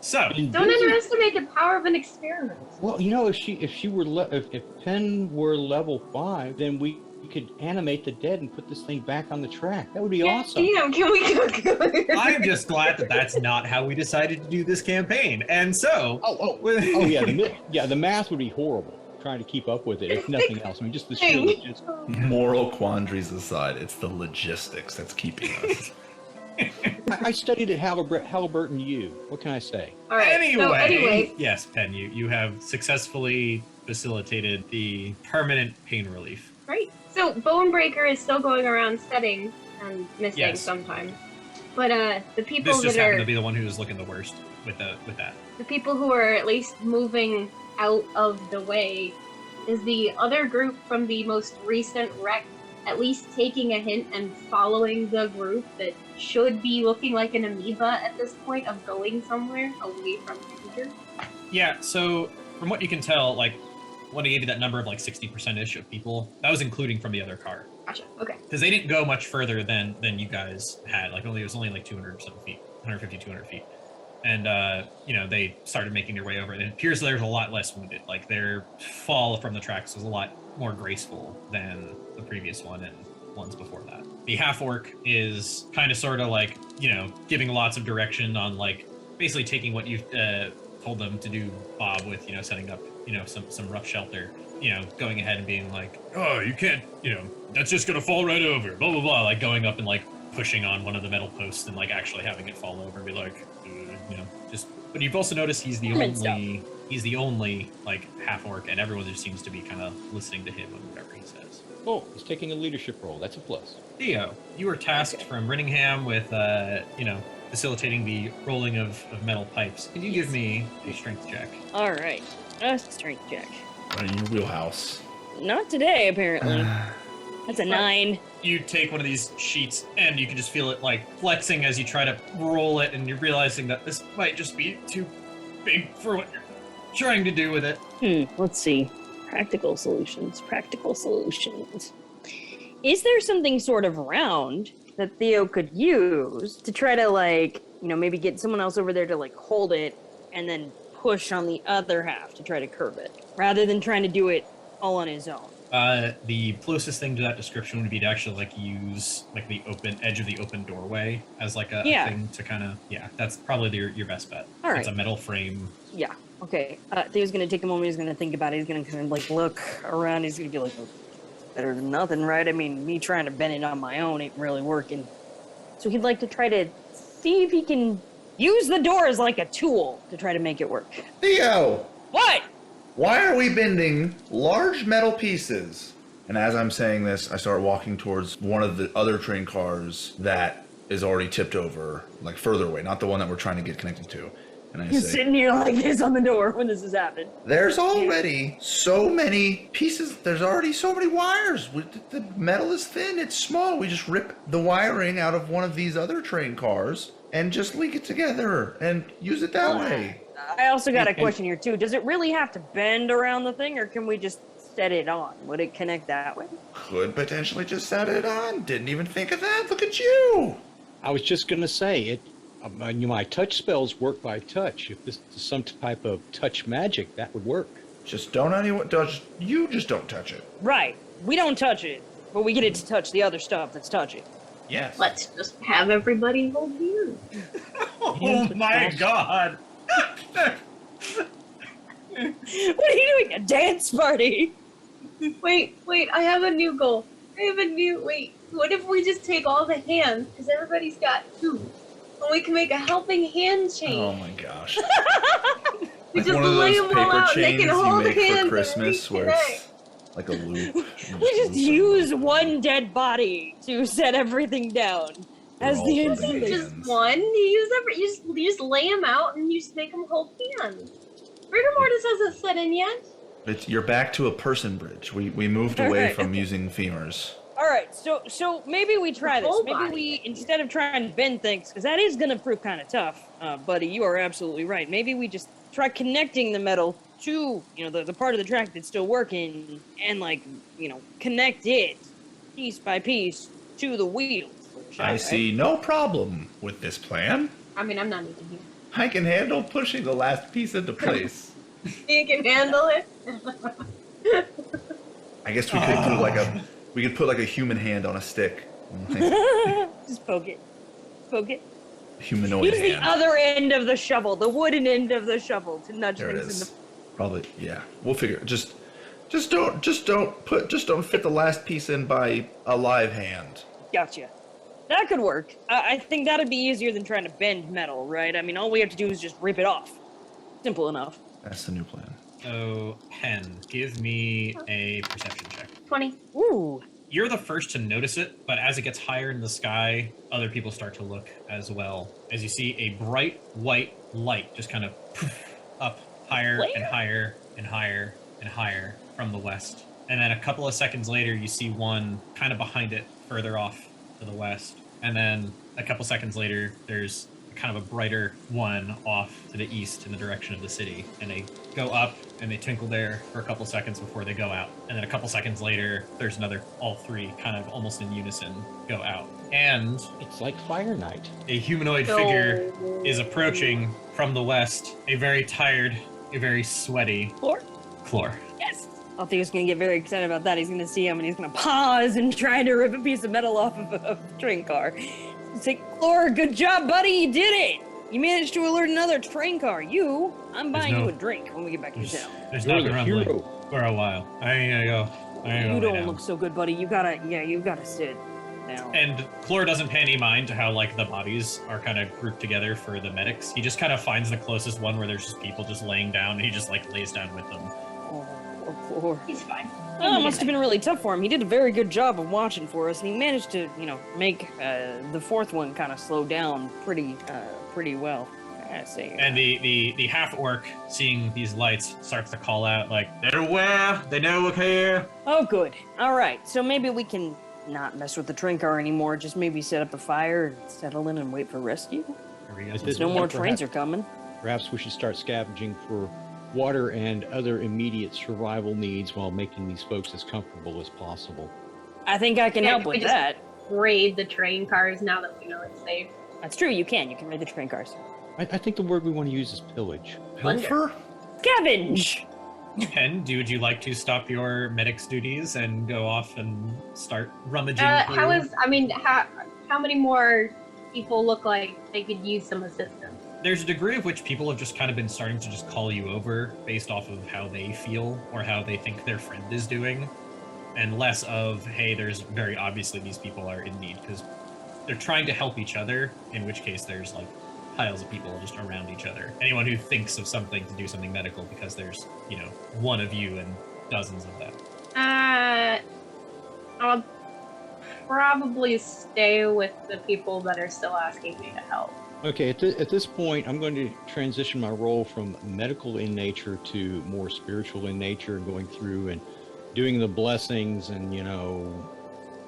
So, Don't underestimate the power of an experiment. Well, you know, if she were if Penn were level 5, then we could animate the dead and put this thing back on the track. That would be awesome. Damn, can we go? I'm just glad that that's not how we decided to do this campaign. And so, Yeah, the math would be horrible trying to keep up with it, if nothing else. I mean, just the sheer logistics. Moral quandaries aside, it's the logistics that's keeping us. I studied at Halliburton U. What can I say? All right. anyway, yes, Penn, you have successfully facilitated the permanent pain relief. Right. So Bonebreaker is still going around setting and missing Yes. sometimes. But the people This just that happened are to be the one who was looking the worst with that. the people who are at least moving out of the way is the other group from the most recent wreck at least taking a hint and following the group that should be looking like an amoeba at this point of going somewhere away from danger. Yeah, so from what you can tell, like, when I gave you that number of like 60%-ish of people, that was including from the other car. Gotcha. Okay. Because they didn't go much further than you guys had. Like, it was only like 200 some feet, 150, 200 feet. And, you know, they started making their way over. And it appears there's a lot less wounded. Like, their fall from the tracks was a lot more graceful than the previous one and ones before that. The half-orc is kind of sort of like, you know, giving lots of direction on, like, basically taking what you've told them to do, Bob, with, you know, setting up, you know, some rough shelter, you know, going ahead and being like, oh, you can't, you know, that's just gonna fall right over, blah, blah, blah, like going up and like pushing on one of the metal posts and like actually having it fall over and be like, you know, just, but you've also noticed he's the only like half-orc, and everyone just seems to be kind of listening to him on whatever he says. Oh, he's taking a leadership role. That's a plus. Theo, you were tasked from Rittingham with, you know, facilitating the rolling of metal pipes. Can you give me a strength check? All right. A strength check. Right in your wheelhouse. Not today, apparently. That's a 9. You take one of these sheets and you can just feel it like flexing as you try to roll it, and you're realizing that this might just be too big for what you're trying to do with it. Let's see. Practical solutions. Is there something sort of round that Theo could use to try to, like, maybe get someone else over there to, like, hold it and then push on the other half to try to curve it, rather than trying to do it all on his own? The closest thing to that description would be to actually, like, use, like, the open edge of the open doorway as, like, a thing to kind of, that's probably your best bet. All right. It's a metal frame. Yeah. Okay. Theo's gonna take a moment. He's gonna think about it. He's gonna kind of, like, look around. He's gonna be like, oh, better than nothing, right? I mean, me trying to bend it on my own ain't really working. So he'd like to try to see if he can use the door as, like, a tool to try to make it work. Theo! What? Why are we bending large metal pieces? And as I'm saying this, I start walking towards one of the other train cars that is already tipped over, like further away, not the one that we're trying to get connected to. And I He's say, sitting here like this on the door when this is happening. there's already so many pieces. There's already so many wires. The metal is thin. It's small. We just rip the wiring out of one of these other train cars and just link it together and use it that way. I also got a question here, too. Does it really have to bend around the thing, or can we just set it on? Would it connect that way? Could potentially just set it on. Didn't even think of that. Look at you. I was just going to say, my touch spells work by touch. If this is some type of touch magic, that would work. Just you just don't touch it. Right. We don't touch it, but we get it to touch the other stuff that's touching. Yes. Let's just have everybody hold hands. Oh my god! What are you doing? A dance party? Wait, I have a new goal. What if we just take all the hands, because everybody's got 2, and we can make a helping hand chain? Oh my gosh. We Like just one of lay those them all paper out and they chains can you hold make hands for Christmas and where it's like a loop. We just use one dead body to set everything down as all the holding insulation. hands. Just one. You just lay them out and you just make them hold hands. Rigor mortis hasn't set in yet. You're back to a person bridge. We moved away Alright. from using femurs. All right, so maybe we try The this. whole Maybe body. we, instead of trying to bend things, because that is going to prove kind of tough, buddy, you are absolutely right. Maybe we just try connecting the metal to, the part of the track that's still working, and, like, connect it piece by piece to the wheels. I see no problem with this plan. I mean, I'm not even here. I can handle pushing the last piece into place. You can handle it. I guess we could put like a human hand on a stick. Just poke it. Poke it. Humanoid Use the hand. other end of the shovel, the wooden end of the shovel, to nudge There it things in is. the. Probably, yeah. We'll figure it. Just don't fit the last piece in by a live hand. Gotcha. That could work. I think that'd be easier than trying to bend metal, right? I mean, all we have to do is just rip it off. Simple enough. That's the new plan. So, Penn, give me a perception check. 20. Ooh. You're the first to notice it, but as it gets higher in the sky, other people start to look as well. As you see a bright white light just kind of poof, up higher Where? and higher and higher and higher from the west. And then a couple of seconds later, you see one kind of behind it, further off to the west. And then a couple seconds later, there's kind of a brighter one off to the east in the direction of the city. And they go up and they twinkle there for a couple seconds before they go out. And then a couple seconds later, there's another, all 3 kind of almost in unison go out. And It's like Fire Night. a humanoid figure is approaching from the west, a very tired, a very sweaty Clor. Yes. Althea's gonna get very excited about that. He's gonna see him and he's gonna pause and try to rip a piece of metal off of a train car. Say, Clor, good job, buddy. You did it. You managed to alert another train car. I'm buying you a drink when we get back to town. There's You're not the been hero. rumbling for a while. I ain't gonna go. You don't look so good, buddy. You gotta sit down. And Clor doesn't pay any mind to how, like, the bodies are kind of grouped together for the medics. He just kind of finds the closest one where there's just people just laying down, and he just, like, lays down with them. Oh, poor Clor. He's fine. Oh, it must have been really tough for him. He did a very good job of watching for us, and he managed to, make the 4th one kind of slow down pretty well. I see. And the half orc, seeing these lights, starts to call out like, "They're aware. They know we're here." Oh, good. All right. So maybe we can not mess with the train car anymore. Just maybe set up a fire and settle in and wait for rescue. Since no more trains are coming. Perhaps we should start scavenging for water and other immediate survival needs while making these folks as comfortable as possible. I think I can help with that. Raid the train cars now that we know it's safe. That's true. You can raid the train cars. I think the word we want to use is pillage. Pilfer? Scavenge. Penn, would you like to stop your medic's duties and go off and start rummaging through? How many more people look like they could use some assistance? There's a degree of which people have just kind of been starting to just call you over based off of how they feel or how they think their friend is doing, and less of, hey, there's very obviously these people are in need, because they're trying to help each other, in which case there's like piles of people just around each other. Anyone who thinks of something to do something medical because there's, one of you and dozens of them. I'll probably stay with the people that are still asking me to help. Okay, at this point, I'm going to transition my role from medical in nature to more spiritual in nature, going through and doing the blessings and,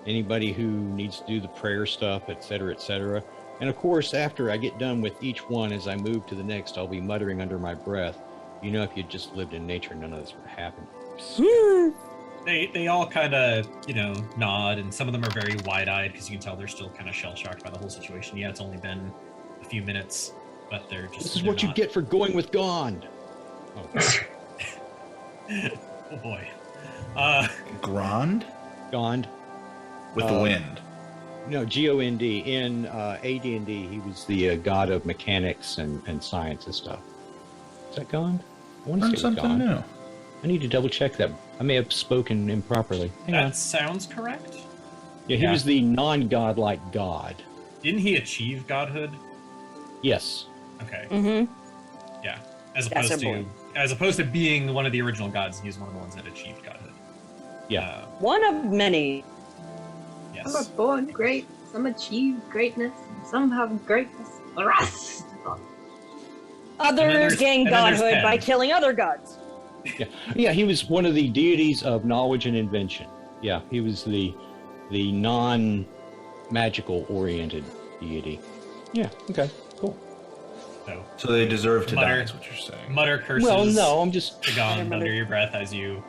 anybody who needs to do the prayer stuff, et cetera, et cetera. And of course, after I get done with each one, as I move to the next, I'll be muttering under my breath, if you just lived in nature, none of this would happen. They all kind of, nod, and some of them are very wide-eyed because you can tell they're still kind of shell-shocked by the whole situation. Yeah, it's only been a few minutes, but they're just... This is what you get for going with Gond. Oh, oh boy. Grand? Gond. With the wind. No, G-O-N-D. In AD&D, he was the god of mechanics and science and stuff. Is that Gond? I want to say something new. I need to double check that. I may have spoken improperly. Hang on. Sounds correct. Yeah, he was the non-godlike god. Didn't he achieve godhood? Yes. Okay. Mm-hmm. Yeah. As opposed to being one of the original gods, he's one of the ones that achieved godhood. Yeah. One of many. Yes. Some are born great, some achieve greatness, some have greatness. The rest. Others gain godhood by killing other gods. Yeah, he was one of the deities of knowledge and invention. Yeah, he was the non-magical oriented deity. Yeah, okay, cool. So they deserve to die, is what you're saying. Mutter curses. Well, no, I'm just... to Gond under your breath as you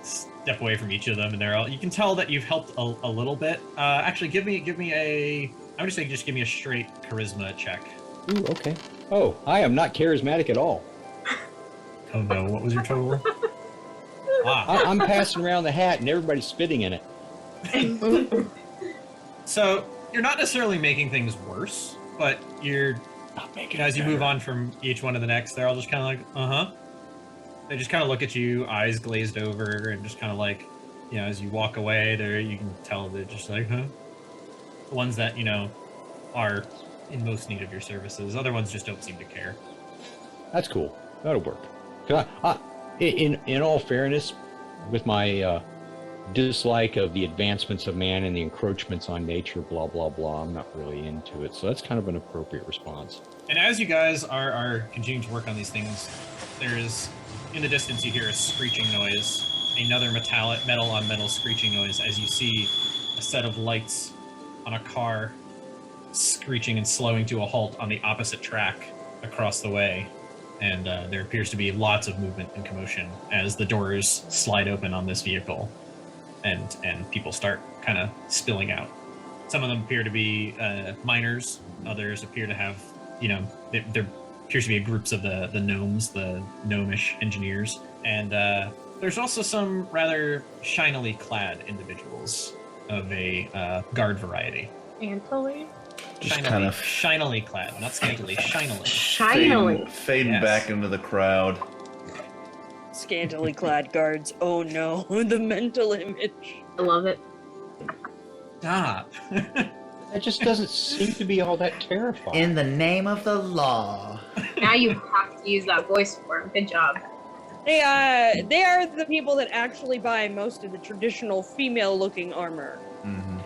step away from each of them, and they're all... You can tell that you've helped a little bit. Actually, give me a... I would say just give me a straight charisma check. Ooh, okay. Oh, I am not charismatic at all. Oh no, what was your total? I'm passing around the hat and everybody's spitting in it. So, you're not necessarily making things worse, but you're... as you move on from each one to the next, they're all just kind of like, uh-huh. They just kind of look at you, eyes glazed over, and just kind of like, as you walk away, you can tell they're just like, huh? The ones that, are in most need of your services. Other ones just don't seem to care. That's cool. That'll work. In all fairness, with my dislike of the advancements of man and the encroachments on nature, blah, blah, blah, I'm not really into it. So that's kind of an appropriate response. And as you guys are continuing to work on these things, there's, in the distance, you hear a screeching noise, another metal on metal screeching noise as you see a set of lights on a car screeching and slowing to a halt on the opposite track across the way. And there appears to be lots of movement and commotion as the doors slide open on this vehicle, and people start kind of spilling out. Some of them appear to be miners. Others appear to have, there appears to be groups of the gnomes, the gnomish engineers. And there's also some rather shinily clad individuals of a guard variety. Scantily? Shinily clad, not scantily, shinily. Shinily. Fading back into the crowd. Scantily clad guards. Oh no, the mental image. I love it. Stop. That just doesn't seem to be all that terrifying. In the name of the law. Now you have to use that voice for him. Good job. They are the people that actually buy most of the traditional female-looking armor. Mm-hmm.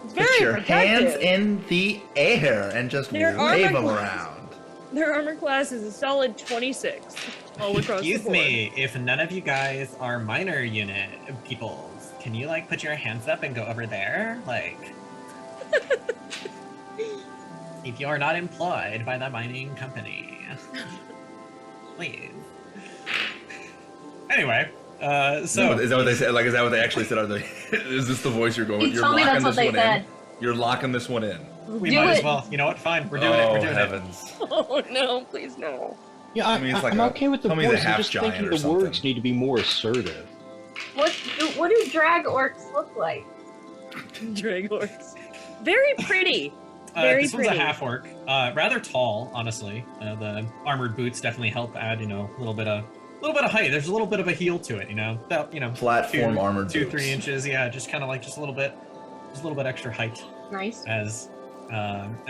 It's very Put your protective. hands in the air and just wave them around. Their armor class is a solid 26 all across the Excuse board. me, if none of you guys are minor unit peoples, can you like put your hands up and go over there? Like, if you are not employed by the mining company, please. Anyway, so is that what they said? Like, is that what they actually said? Are they? Is this the voice you're going with? You You're told me locking that's this what they one in. said. You're locking this one in. we Do might as it. well. You know what? Fine, we're doing it. Oh We're doing heavens! Oh no, please no. Yeah, I mean, it's like I'm a- okay with the tell me the voice. I'm half just giant thinking or the words something. need to be more assertive. What do drag orcs look like? Dragorks. Very pretty. Very this one's pretty. a half orc, rather tall, honestly. The armored boots definitely help add, a little bit of height. There's a little bit of a heel to it, about, Platform armored 2-3 boots. inches. Yeah, just kind of like just a little bit extra height Nice. as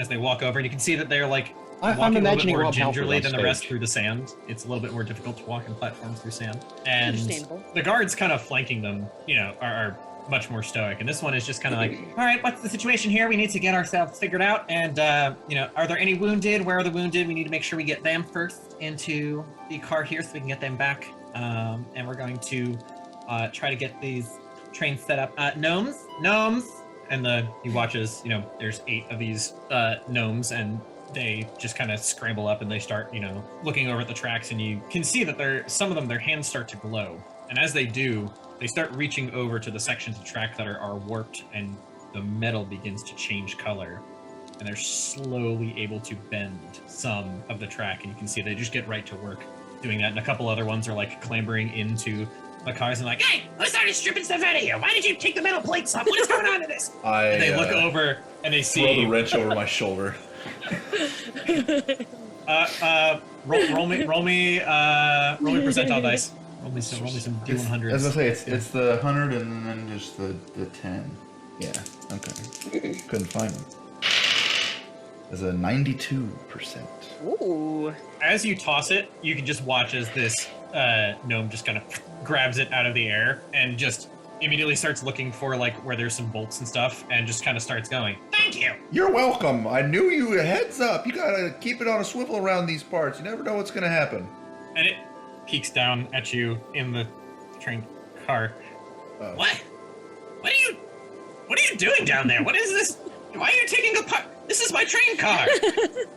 they walk over, and you can see that they're like I'm walking a little bit imagining more Rob Halford gingerly on than the rest stage. through the sand. It's a little bit more difficult to walk in platforms through sand, and Understandable. the guards kind of flanking them, are much more stoic, and this one is just kind of like, all right, what's the situation here? We need to get ourselves figured out, and are there any wounded? Where are the wounded? We need to make sure we get them first into the car here so we can get them back, and we're going to try to get these trains set up. Gnomes, and he watches, there's 8 of these gnomes, and they just kind of scramble up and they start, looking over at the tracks, and you can see that some of them, their hands start to glow, and as they do, they start reaching over to the sections of track that are warped, and the metal begins to change color, and they're slowly able to bend some of the track, and you can see they just get right to work doing that, and a couple other ones are like clambering into the cars and like, hey, who started stripping stuff out of here? Why did you take the metal plates off? What is going on to this? And they look over and they see Throw the wrench over my shoulder. roll me percentile dice. Roll me some D100s. As I say, it's the 100 and then just the 10. Yeah. Okay. Couldn't find them. There's a 92%. Ooh. As you toss it, you can just watch as this gnome just kind of grabs it out of the air and just immediately starts looking for like where there's some bolts and stuff, and just kind of starts going, thank you. You're welcome. I knew you. Heads up. You gotta keep it on a swivel around these parts. You never know what's gonna happen. And it peeks down at you in the train car. Oh. What are you doing down there? What is this? Why are you taking apart? This is my train car.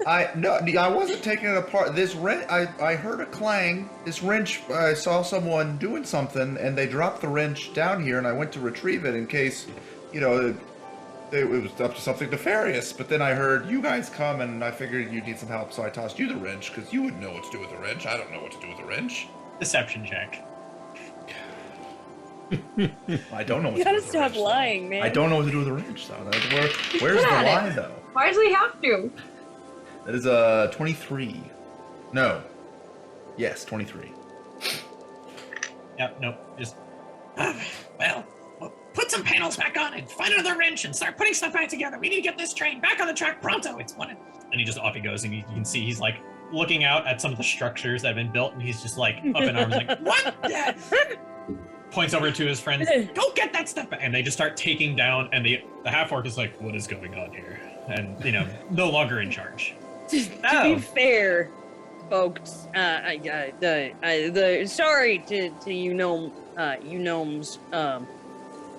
I wasn't taking it apart. This wrench, I heard a clang. This wrench, I saw someone doing something, and they dropped the wrench down here, and I went to retrieve it in case, it was up to something nefarious. But then I heard you guys come, and I figured you'd need some help, so I tossed you the wrench, because you would know what to do with the wrench. I don't know what to do with the wrench. Deception check. I don't know what You to gotta do with the stop wrench. lying, man. I don't know what to do with the wrench, though. Where's the Get at lie, it. though? Why does he have to? That is a 23. No. Yes, 23. Yep, nope, just... well, put some panels back on and find another wrench and start putting stuff back together. We need to get this train back on the track pronto. It's one. And off he goes, and you can see he's like looking out at some of the structures that have been built, and he's just like up in arms, like, what? Points over to his friends, go get that stuff back. And they just start taking down, and the half-orc is like, what is going on here? And, no longer in charge. To be fair, folks, sorry to you gnomes.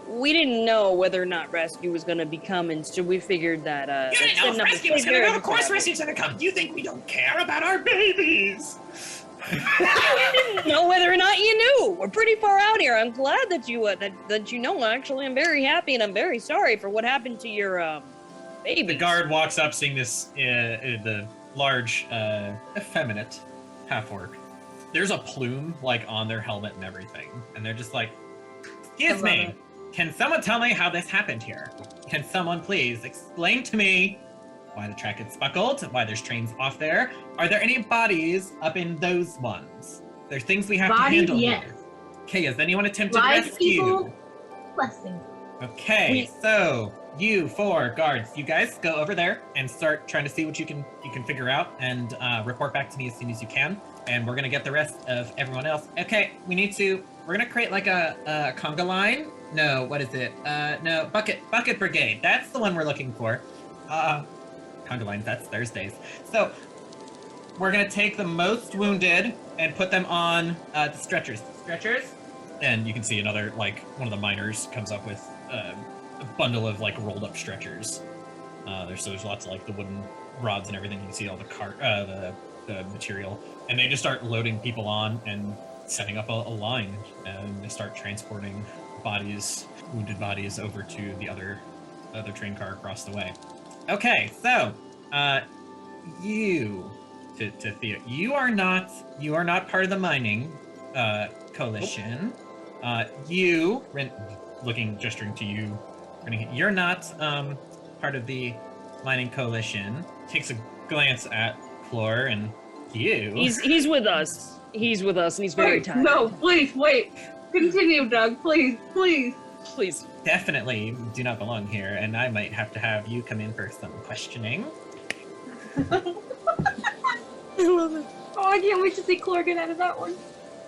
We didn't know whether or not rescue was going to be coming, so we figured that. You didn't know if rescue was going to come. Of course rescue's going to come. You think we don't care about our babies? We didn't know whether or not you knew. We're pretty far out here. I'm glad that you that you know. Actually, I'm very happy and I'm very sorry for what happened to your baby. The guard walks up, seeing this the large, effeminate half-orc. There's a plume like on their helmet and everything, and they're just like, "Excuse me, can someone tell me how this happened here? Can someone please explain to me why the track is buckled, why there's trains off there? Are there any bodies up in those ones? There's things we have to handle Yes. here. Okay, has anyone attempted Live rescue? people, blessing. Okay, so you 4 guards, you guys go over there and start trying to see what you can figure out, and report back to me as soon as you can. And we're gonna get the rest of everyone else. Okay, we're gonna create like a conga line. No, what is it? No, bucket brigade. That's the one we're looking for. Conga lines, that's Thursdays. So we're gonna take the most wounded and put them on the stretchers. Stretchers? And you can see another, like, one of the miners comes up with a bundle of, like, rolled up stretchers. There's lots of, like, the wooden rods and everything. You can see all the material. And they just start loading people on and setting up a line. And they start transporting wounded bodies over to the other train car across the way. Okay, so, to Theo, you are not part of the mining coalition. You, gesturing to you, you're not part of the mining coalition. Takes a glance at Clore and you. He's with us. He's with us, and he's very tired. No, please wait. Continue, Doug. Please. Please. Definitely do not belong here, and I might have to have you come in for some questioning. I love it. Oh, I can't wait to see Clore get out of that one.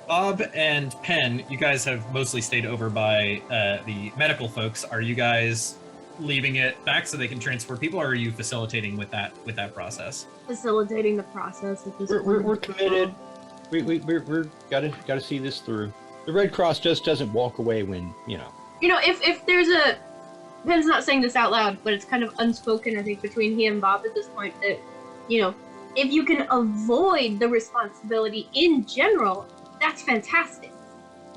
Bob and Penn, you guys have mostly stayed over by the medical folks. Are you guys leaving it back so they can transport people, or are you facilitating with that process? Facilitating the process at this point. We're committed. We're gotta see this through. The Red Cross just doesn't walk away when, you know. You know, if there's a... Penn's not saying this out loud, but it's kind of unspoken, I think, between he and Bob at this point, that, you know, if you can avoid the responsibility in general, that's fantastic.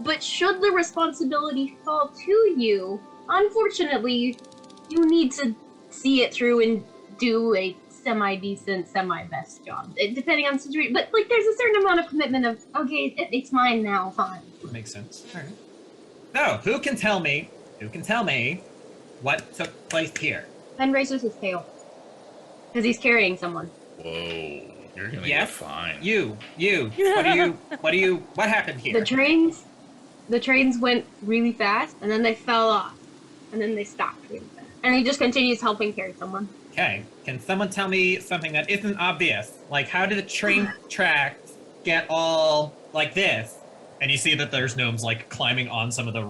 But should the responsibility fall to you, unfortunately, you need to see it through and do a semi-decent, semi-best job, depending on the situation. But, like, there's a certain amount of commitment of, okay, it's mine now, fine. Makes sense. All right. So, who can tell me what took place here? Penn raises his tail. Because he's carrying someone. Whoa, you're gonna Yes? get fined. You. What happened here? The trains went really fast, and then they fell off. And then they stopped really fast. And he just continues helping carry someone. Okay, can someone tell me something that isn't obvious? Like, how did the train tracks get all like this? And you see that there's gnomes, like, climbing on some of the,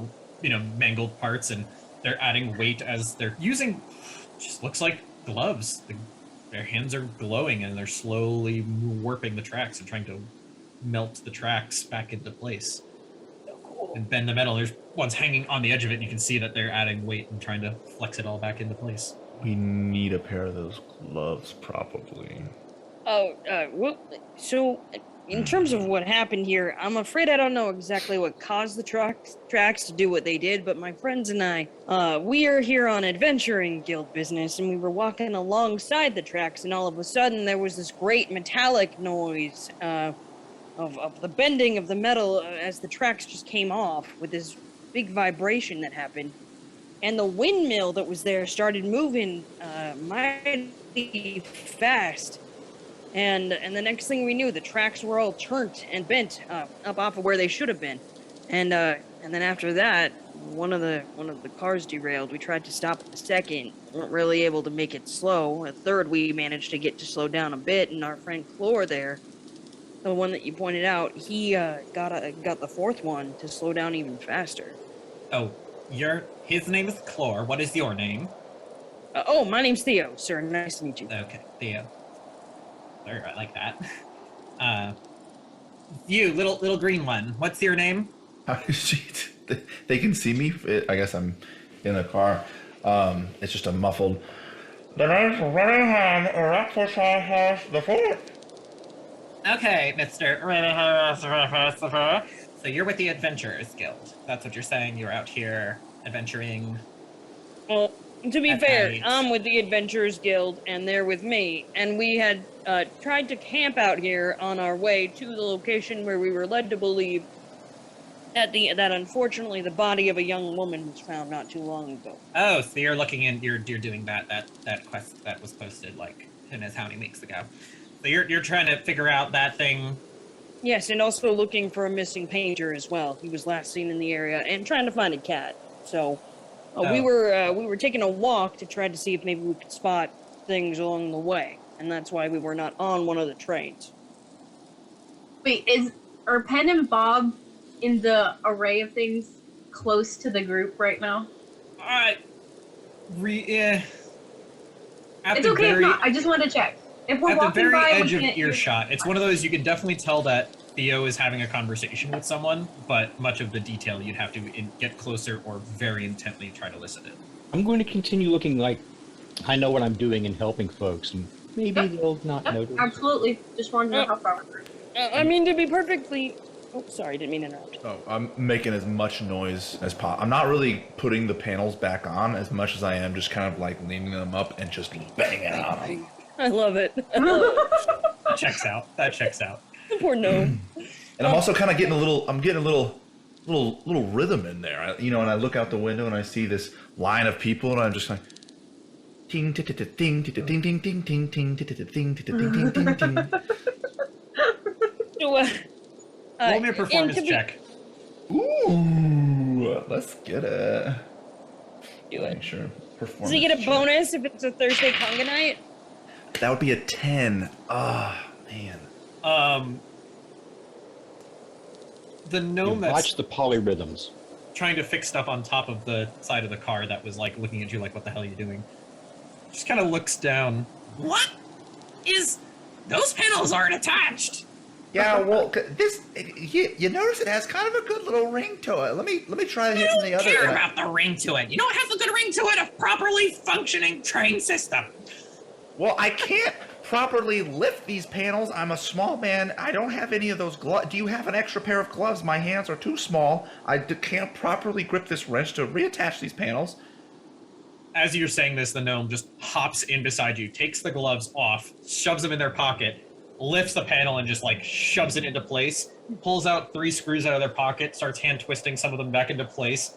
mangled parts, and they're adding weight as they're using, just looks like gloves. Their hands are glowing, and they're slowly warping the tracks and trying to melt the tracks back into place. And bend the metal. There's one's hanging on the edge of it, and you can see that they're adding weight and trying to flex it all back into place. We need a pair of those gloves, probably. Well, so in terms of what happened here, I'm afraid I don't know exactly what caused the tracks to do what they did, but my friends and I, we are here on adventuring guild business, and we were walking alongside the tracks, and all of a sudden there was this great metallic noise, of the bending of the metal as the tracks just came off with this big vibration that happened. And the windmill that was there started moving mighty fast. And the next thing we knew, the tracks were all turned and bent up off of where they should have been. And then after that, one of the cars derailed. We tried to stop at the second, weren't really able to make it slow. A third, we managed to get to slow down a bit, and our friend Clore there, the one that you pointed out, he got the fourth one to slow down even faster. Oh, his name is Clore. What is your name? My name's Theo, sir. Nice to meet you. Okay, Theo. Sorry, I like that. You, little green one. What's your name? They can see me. I guess I'm in the car. It's just a muffled. The name's Rayhan Erectus the Fourth. Okay, Mr. So you're with the Adventurers Guild. That's what you're saying. You're out here adventuring. Well, to be fair, night. I'm with the Adventurers Guild, and they're with me. And we had tried to camp out here on our way to the location where we were led to believe that unfortunately the body of a young woman was found not too long ago. Oh, so you're looking in. You're doing that quest that was posted like who knows how many weeks ago. So you're trying to figure out that thing. Yes, and also looking for a missing painter as well. He was last seen in the area, and trying to find a cat. So we were taking a walk to try to see if maybe we could spot things along the way, and that's why we were not on one of the trains. Wait, are Penn and Bob in the array of things close to the group right now? It's okay if not. I just wanted to check. If we're At the walking very by, edge we of can't hear- earshot, it's one of those you can definitely tell that Theo is having a conversation with someone, but much of the detail you'd have to get closer or very intently try to listen in. I'm going to continue looking like I know what I'm doing and helping folks, and maybe they'll not Yep, notice. absolutely. Just wanted to know how far we're. I mean, to be perfectly. Oh, sorry, didn't mean to interrupt. Oh, I'm making as much noise as possible. I'm not really putting the panels back on as much as I am just kind of like leaning them up and just banging on them. I love it. I love it. That checks out. That checks out. Poor gnome. And I'm also kind of getting a little rhythm in there. And I look out the window and I see this line of people, and I'm just like, ting ting ting ting ting ting ting ting ting ting ting ting ting ting. So, Roll me a performance check. Ooh, let's get it. Do it. Sure. Does he get a bonus if it's a Thursday conga night? That would be a 10. Ah, man. The gnome that's Watch the polyrhythms. trying to fix stuff on top of the side of the car that was like looking at you like, what the hell are you doing? Just kind of looks down. What? Those panels aren't attached. Yeah, well, you notice it has kind of a good little ring to it. Let me try I hitting the don't other. care about the ring to it. You know what has a good ring to it? A properly functioning train system. Well, I can't properly lift these panels. I'm a small man. I don't have any of those gloves. Do you have an extra pair of gloves? My hands are too small. I can't properly grip this wrench to reattach these panels. As you're saying this, the gnome just hops in beside you, takes the gloves off, shoves them in their pocket, lifts the panel and just like shoves it into place, pulls out 3 screws out of their pocket, starts hand twisting some of them back into place,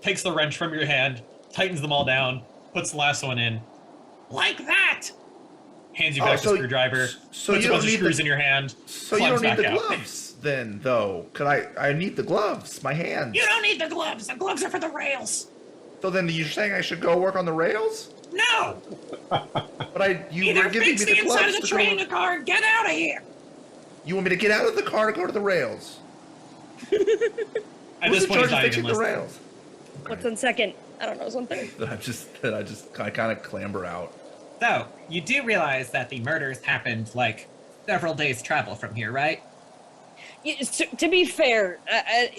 takes the wrench from your hand, tightens them all down, puts the last one in. Like that. Hands you back the screwdriver, so puts you a don't bunch of need screws the- in your hand, So you climbs don't need back the out. gloves then, though. I need the gloves. My hands. You don't need the gloves. The gloves are for the rails. So then you're saying I should go work on the rails? No. But you Either were giving me fix the the inside gloves of the to train in go. the car. Get out of here. You want me to get out of the car to go to the rails? At Who's this in point, charge he's of not fixing even the listening. rails? What's on second? I don't know. What's on third? I kind of clamber out. So, you do realize that the murders happened, like, several days' travel from here, right? Yeah, so, to be fair,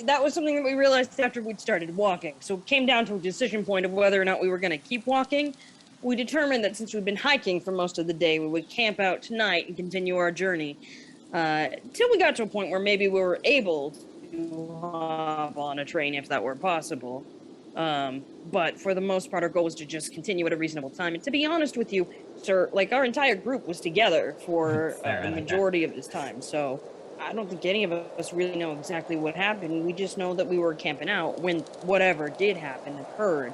that was something that we realized after we'd started walking. So it came down to a decision point of whether or not we were going to keep walking. We determined that since we'd been hiking for most of the day, we would camp out tonight and continue our journey till we got to a point where maybe we were able to hop on a train if that were possible. But for the most part, our goal was to just continue at a reasonable time. And to be honest with you, sir, like our entire group was together for a majority of this time. So I don't think any of us really know exactly what happened. We just know that we were camping out when whatever did happen occurred.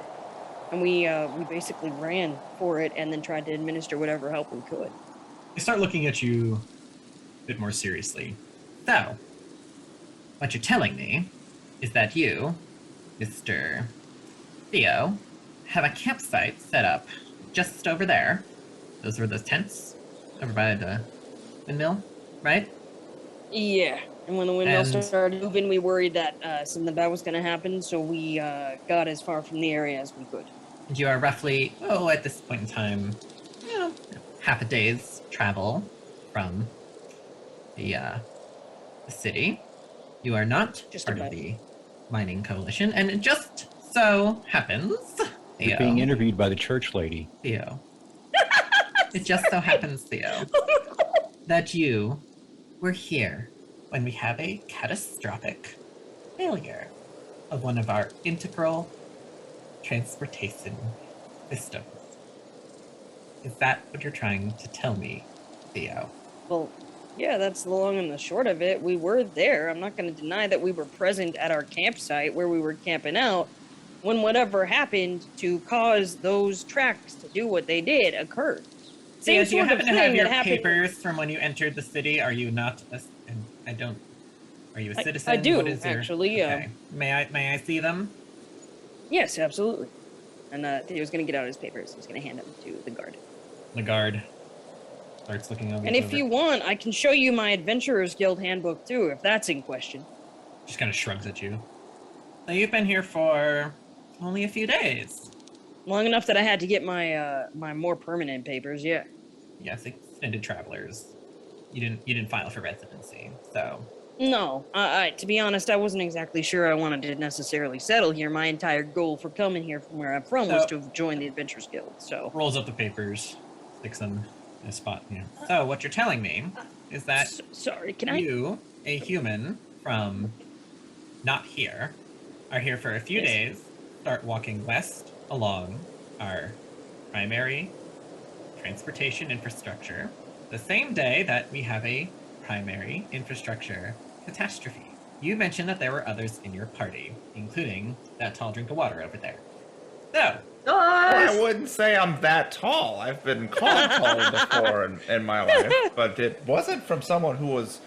And we basically ran for it and then tried to administer whatever help we could. They start looking at you a bit more seriously. So, what you're telling me is that you, Mr. Theo, have a campsite set up just over there. Those were those tents over by the windmill, right? Yeah. And when the windmill And- started moving, we worried that something bad was going to happen. So we got as far from the area as we could. And you are roughly, at this point in time, half a day's travel from the city. You are not Just part about. of the mining coalition, and it just so happens, You're Theo, being interviewed by the church lady. Theo. It just so happens, Theo, that you were here when we have a catastrophic failure of one of our integral transportation systems. Is that what you're trying to tell me, Theo? Well, yeah, that's the long and the short of it. We were there. I'm not going to deny that we were present at our campsite where we were camping out when whatever happened to cause those tracks to do what they did occurred. Theo, do you sort of happen to have thing your that happened- papers from when you entered the city? Are you not a, I don't, are you a citizen? I do, What is your, actually, okay. May I see them? Yes, absolutely. And he was going to get out his papers. He was going to hand them to the guard. The guard starts looking over. And if you want, I can show you my Adventurers Guild handbook too, if that's in question. just kind of shrugs at you. So you've been here for only a few days. Long enough that I had to get my my more permanent papers, yeah. Yes, extended travelers. You didn't file for residency, so. No, to be honest, I wasn't exactly sure I wanted to necessarily settle here. My entire goal for coming here from where I'm from was to have joined the Adventurers Guild, so. Rolls up the papers, sticks them in a spot. Yeah. So what you're telling me is that Sorry, you, a human from not here, are here for a few days, start walking west along our primary transportation infrastructure, the same day that we have a primary infrastructure catastrophe. You mentioned that there were others in your party, including that tall drink of water over there. So, Well, I wouldn't say I'm that tall. I've been called tall before in my life, but it wasn't from someone who was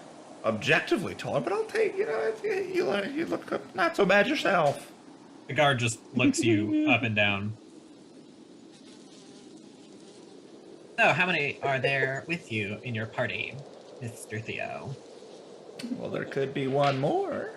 objectively taller. But I'll take, you look not so bad yourself. The guard just looks you up and down. So, how many are there with you in your party, Mr. Theo? Well, there could be one more.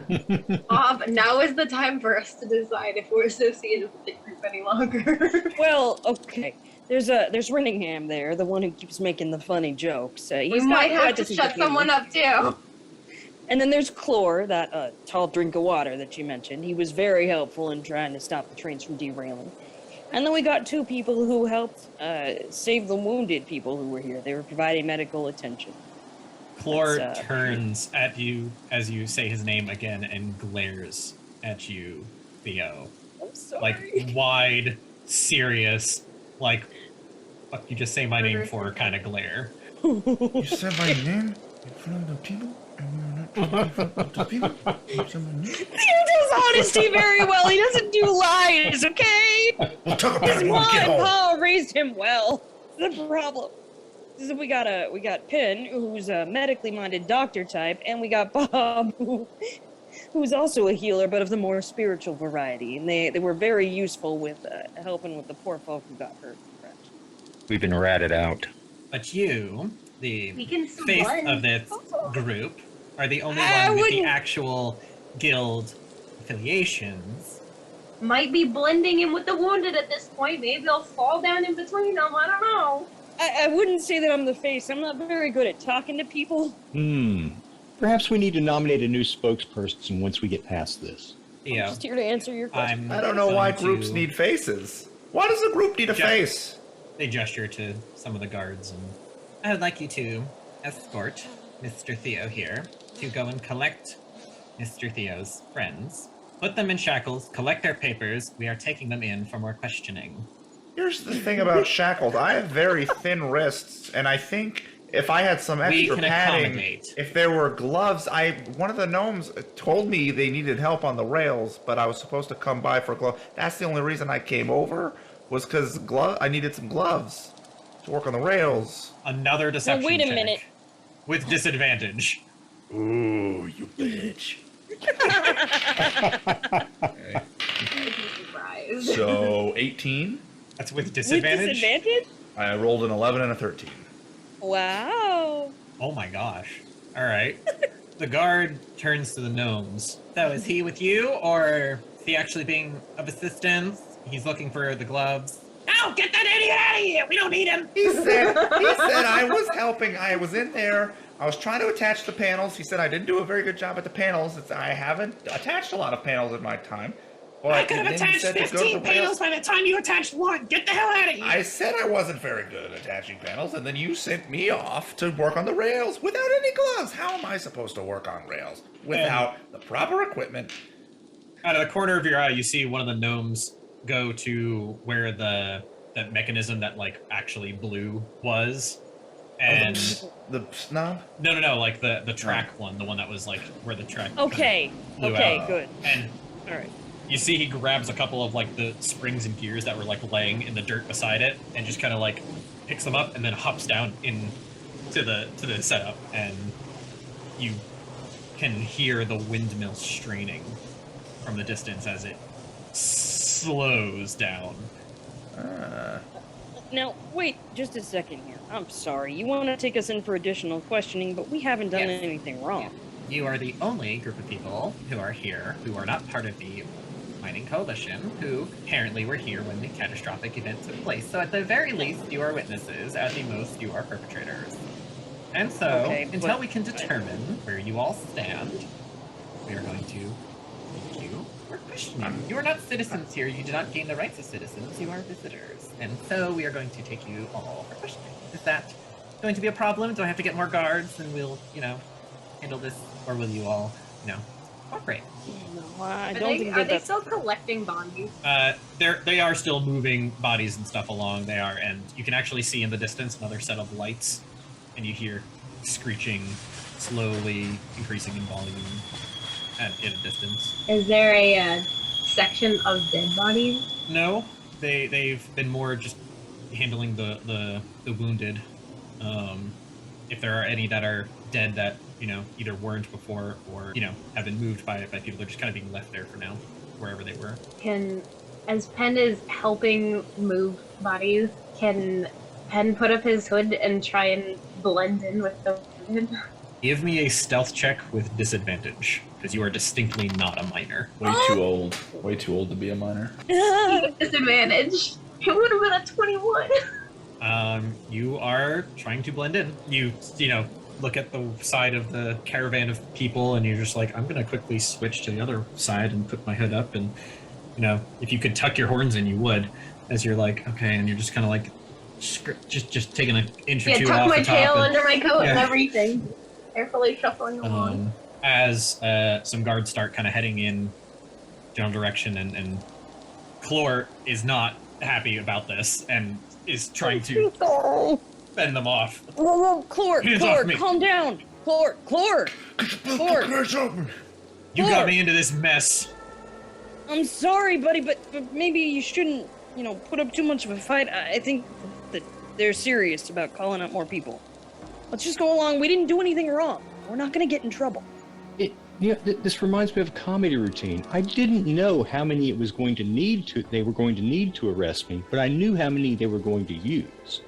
Now is the time for us to decide if we're associated with the group any longer. Well, okay. There's Renningham there, the one who keeps making the funny jokes. We might have to shut someone up too. And then there's Chlor, that tall drink of water that you mentioned. He was very helpful in trying to stop the trains from derailing. And then we got two people who helped save the wounded people who were here. They were providing medical attention. Chlor turns at you as you say his name again and glares at you, Theo. I'm sorry. Like wide, serious, like fuck you just say my name for kind of glare. You said my name in front of the people, and you're not talking in front of the people. You said my name. Theo does honesty very well. He doesn't do lies, okay? We'll talk about His it when mom we get and home. Pa raised him well. That's the problem. So we got Penn, who's a medically minded doctor type, and we got Bob, who's also a healer, but of the more spiritual variety. And they were very useful with helping with the poor folk who got hurt. We've been ratted out. But you, the We can face swim. of this group, are the only I one with the wouldn't- actual guild affiliations. Might be blending in with the wounded at this point. Maybe I'll fall down in between them. I don't know. I wouldn't say that I'm the face. I'm not very good at talking to people. Perhaps we need to nominate a new spokesperson once we get past this. Theo, I'm just here to answer your question. I don't know why going groups to- need faces. Why does a group need a face? They gesture to some of the guards and I would like you to escort Mr. Theo here to go and collect Mr. Theo's friends. Put them in shackles, collect their papers. We are taking them in for more questioning. Here's the thing about shackled. I have very thin wrists, and I think if I had some We extra can padding, accommodate. if there were gloves, one of the gnomes told me they needed help on the rails, but I was supposed to come by for gloves. That's the only reason I came over, was because I needed some gloves to work on the rails. another deception wait a check minute. with disadvantage. Ooh, you bitch. Okay. Surprise. So 18. That's with With disadvantage. disadvantage? I rolled an 11 and a 13. Wow. Oh my gosh. All right. The guard turns to the gnomes. So is he with you, or is he actually being of assistance? He's looking for the gloves. No, get that idiot out of here! We don't need him! He said I was helping. I was in there. I was trying to attach the panels. He said I didn't do a very good job at the panels. I haven't attached a lot of panels in my time. But I could have then he attached said to go to 15 the rails. panels by the time you attached one! Get the hell out of here! I said I wasn't very good at attaching panels, and then you sent me off to work on the rails without any gloves. How am I supposed to work on rails without the proper equipment? Out of the corner of your eye, you see one of the gnomes go to where that mechanism that like actually blew was, and The snob? no, like the track one, the one that was like where the track. Okay. Blew Okay, out. good. And All right. you see he grabs a couple of like the springs and gears that were like laying in the dirt beside it, and just kind of like picks them up and then hops down to the setup, and you can hear the windmill straining from the distance as it slows down. Now, wait just a second here. I'm sorry. You want to take us in for additional questioning, but we haven't done anything wrong. You are the only group of people who are here who are not part of the mining coalition, who apparently were here when the catastrophic event took place. So at the very least, you are witnesses. At the most, you are perpetrators. And so, Okay, until but- we can determine where you all stand, we are going to take you for questioning. You are not citizens here. You do not gain the rights of citizens. You are visitors. And so we are going to take you all for questioning. Is that going to be a problem? Do I have to get more guards and we'll, handle this? Or will you all, cooperate? No, I Are don't they, think are they that's... still collecting bodies? They are still moving bodies and stuff along. They are, and you can actually see in the distance another set of lights, and you hear screeching, slowly increasing in volume in a distance. Is there a section of dead bodies? No, they've been more just handling the wounded. If there are any that are dead that either weren't before or have been moved by people, they're just kind of being left there for now, wherever they were. As Penn is helping move bodies, can Penn put up his hood and try and blend in with the wounded? Give me a stealth check with disadvantage, because you are distinctly not a minor. Way too old. Way too old to be a minor. Disadvantage. It would have been a 21. You are trying to blend in. You look at the side of the caravan of people, and you're just like, I'm gonna quickly switch to the other side and put my hood up, and if you could tuck your horns in, you would. As you're like, okay, and you're just kind of like, just taking an inch or two tuck off my the top. tail and- under my coat and yeah. everything. Carefully shuffling along. As some guards start kind of heading in general direction, and Clore is not happy about this and is trying to fend them off. Whoa, Clore, Hands off me. calm down. Clore. You got me into this mess. I'm sorry, buddy, but maybe you shouldn't, put up too much of a fight. I think that they're serious about calling out more people. Let's just go along. We didn't do anything wrong. We're not gonna get in trouble. This reminds me of a comedy routine. I didn't know how many it was going to they were going to need to arrest me, but I knew how many they were going to use.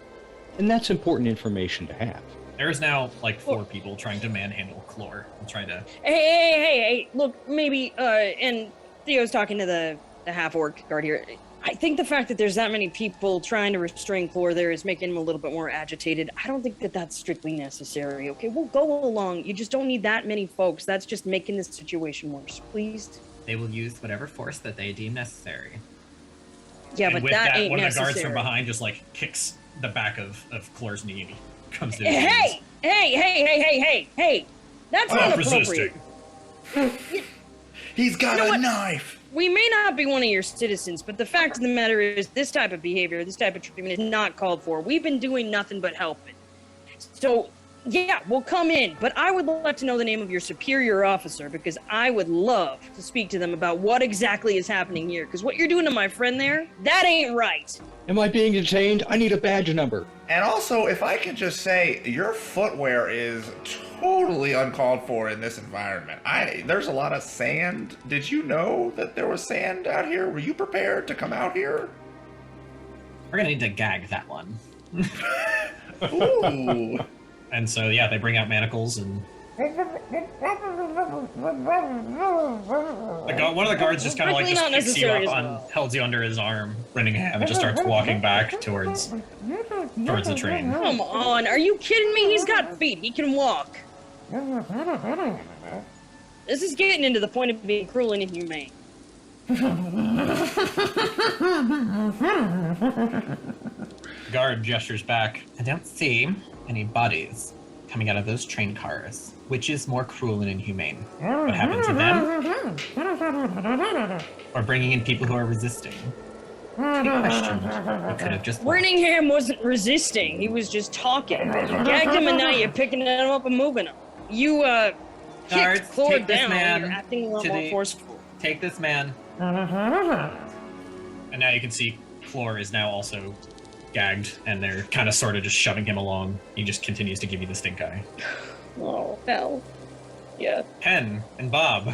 And that's important information to have. There's now like 4 people trying to manhandle Clore and trying to. Hey, look, maybe, and Theo's talking to the half-orc guard here. I think the fact that there's that many people trying to restrain Clore there is making him a little bit more agitated. I don't think that that's strictly necessary, okay? We'll go along. You just don't need that many folks. That's just making the situation worse. Please? They will use whatever force that they deem necessary. Yeah, And but with that ain't one of the necessary. guards from behind just like kicks the back of Clore's knee, and he comes to his Hey! Hey! That's not appropriate. resisting. He's got You know a what? knife. We may not be one of your citizens, but the fact of the matter is this type of behavior, this type of treatment is not called for. We've been doing nothing but helping. So, yeah, we'll come in, but I would like to know the name of your superior officer because I would love to speak to them about what exactly is happening here. Because what you're doing to my friend there, that ain't right. Am I being detained? I need a badge number. And also, if I could just say, your footwear is totally uncalled for in this environment. There's a lot of sand. Did you know that there was sand out here? Were you prepared to come out here? We're gonna need to gag that one. Ooh. And so, yeah, they bring out manacles, and one of the guards just kind of like Strictly just not picks you necessary up as well. holds you under his arm, Brenningham, and just starts walking back towards the train. Come on, are you kidding me? He's got feet. He can walk. This is getting into the point of being cruel and inhumane. Guard gestures back. I don't see any bodies coming out of those train cars. Which is more cruel and inhumane? What happened to them? Or bringing in people who are resisting? Good question. We could have just... Brenningham wasn't resisting. He was just talking. You gagged him and now you're picking him up and moving him. You, Guards, kicked Clore take this down. man You're acting a lot to more the- forceful. Take this man. And now you can see Clore is now also gagged, and they're kind of sort of just shoving him along. He just continues to give you the stink eye. Oh, hell. Yeah. Penn and Bob.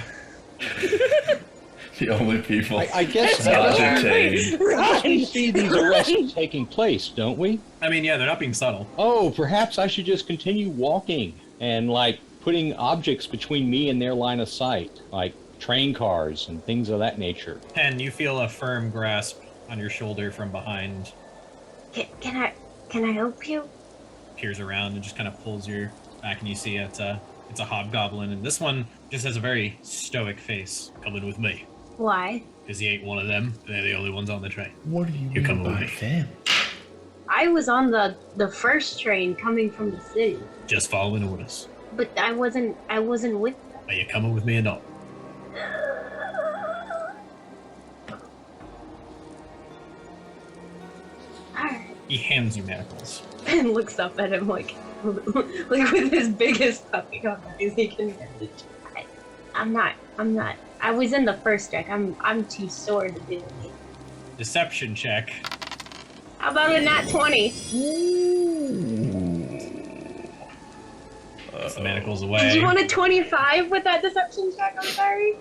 The only people. I guess not that's detained. we see these arrests taking place, don't we? I mean, yeah, they're not being subtle. Oh, perhaps I should just continue walking and, like, putting objects between me and their line of sight. Like, train cars and things of that nature. Penn, you feel a firm grasp on your shoulder from behind. Can I help you? Peers around and just kind of pulls your back, and you see it's a hobgoblin, and this one just has a very stoic face. Coming with me. Why? Because he ain't one of them. They're the only ones on the train. What do you You come mean by with them? I was on the first train coming from the city, Just following orders. but I wasn't with them. Are you coming with me or not? Alright. He hands you manacles. And looks up at him like with his biggest puppy dog eyes he can manage. I'm not. I was in the first deck. I'm too sore to do it. Deception check. How about a nat 20? Puts the manacles away. Did you want a 25 with that deception check? I'm sorry.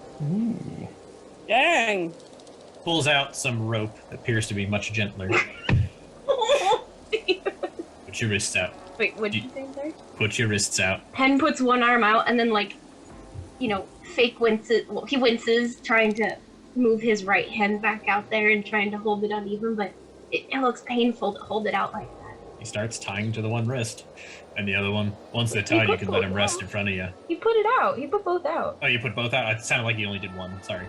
Dang. Pulls out some rope that appears to be much gentler. Put your wrists out. Wait, what did you say, sir? Put your wrists out. Penn puts one arm out and then, like, fake winces. Well, he winces, trying to move his right hand back out there and trying to hold it uneven, but it looks painful to hold it out like that. He starts tying to the one wrist. And the other one, once they tie, you can let him rest in front of you. He put it out. He put both out. Oh, you put both out? It sounded like you only did one. Sorry.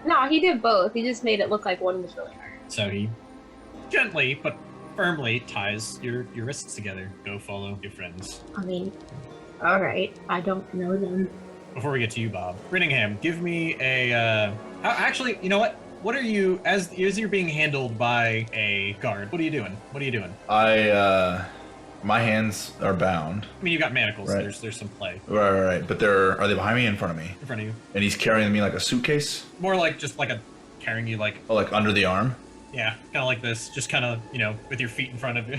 No, he did both. He just made it look like one was really hard. So he gently but firmly ties your wrists together. Go follow your friends. I mean, alright. I don't know them. Before we get to you, Bob, Brittingham, give me a. Actually, you know what? What are you as you're being handled by a guard? What are you doing? What are you doing? My hands are bound. I mean, you got manacles. Right. There's some play Right. But are they behind me or in front of me? in front of you. And he's carrying me like a suitcase? More like just like carrying you like Oh, like under the arm? yeah, kind of like this. Just kind of with your feet in front of you,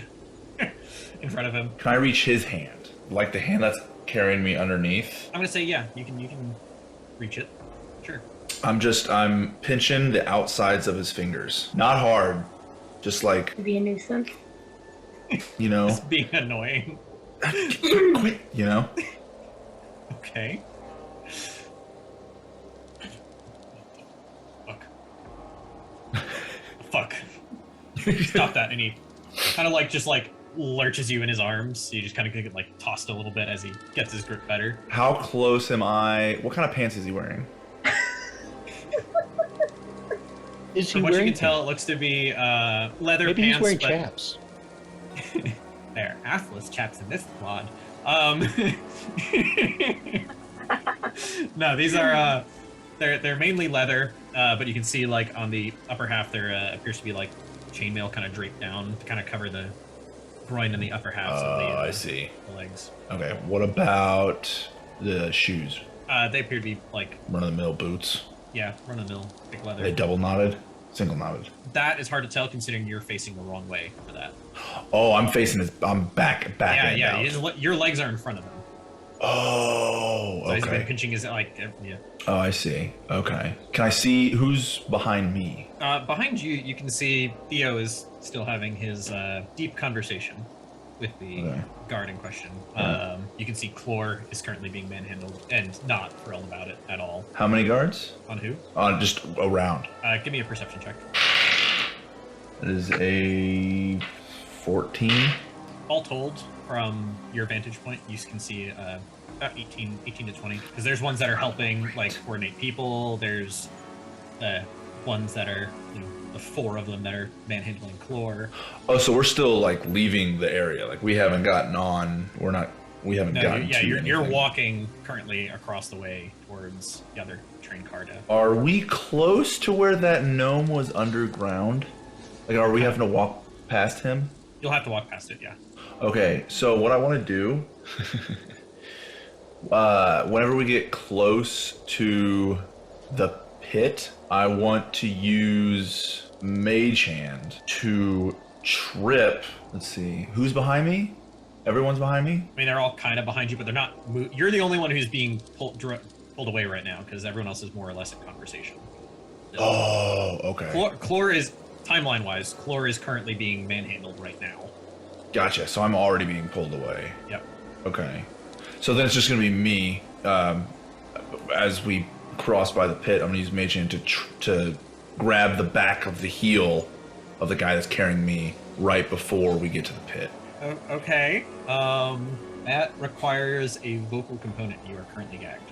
in front of him. Can I reach his hand? Like the hand that's carrying me underneath? I'm gonna say yeah. You can reach it. Sure. I'm pinching the outsides of his fingers. Not hard. Just like, To be a nuisance. Just being annoying. quit, Okay. Fuck. Stop that. And he kind of just lurches you in his arms. You just kind of get tossed a little bit as he gets his grip better. How close am I? What kind of pants is he wearing? Is he From what you wearing? can tell, it looks to be leather Maybe pants. he's wearing but chaps. they're assless chaps in this quad. No, these are they're mainly leather, but you can see on the upper half there appears to be chainmail kind of draped down to kind of cover the groin and the upper halves of I see. the legs. Okay, what about the shoes? They appear to be Run-of-the-mill boots? yeah, run of the mill, thick leather. Are they double knotted? Single knotted? That is hard to tell considering you're facing the wrong way for that. Oh, I'm back Yeah, end out. your legs are in front of him. Oh, So he's been okay. pinching his yeah. Oh, I see. Okay. Can I see who's behind me? Behind you, you can see Theo is still having his deep conversation with the Okay. guard in question. Alright. You can see Clore is currently being manhandled and not thrilled about it at all. How many guards? On who? Just around. Give me a perception check. That is a 14. All told, from your vantage point, you can see about 18 to 20. Because there's ones that are helping coordinate people. There's ones that are the four of them that are manhandling Clore. Oh, so we're still leaving the area. We haven't gotten on. We haven't No, gotten yeah, to you're anything. walking currently across the way towards the other train car death. Are we close to where that gnome was underground? Are we having to walk past him? You'll have to walk past it, yeah. Okay, so what I want to do, whenever we get close to the pit, I want to use Mage Hand to trip. Let's see, who's behind me? Everyone's behind me? I mean, they're all kind of behind you, but they're not. You're the only one who's being pulled away right now because everyone else is more or less in conversation. Oh, okay. Clore is, timeline-wise, Clore is currently being manhandled right now. Gotcha, so I'm already being pulled away. Yep. Okay. So then it's just going to be me as we cross by the pit, I'm gonna use Mage Hand to grab the back of the heel of the guy that's carrying me right before we get to the pit. Okay. That requires a vocal component. You are currently gagged.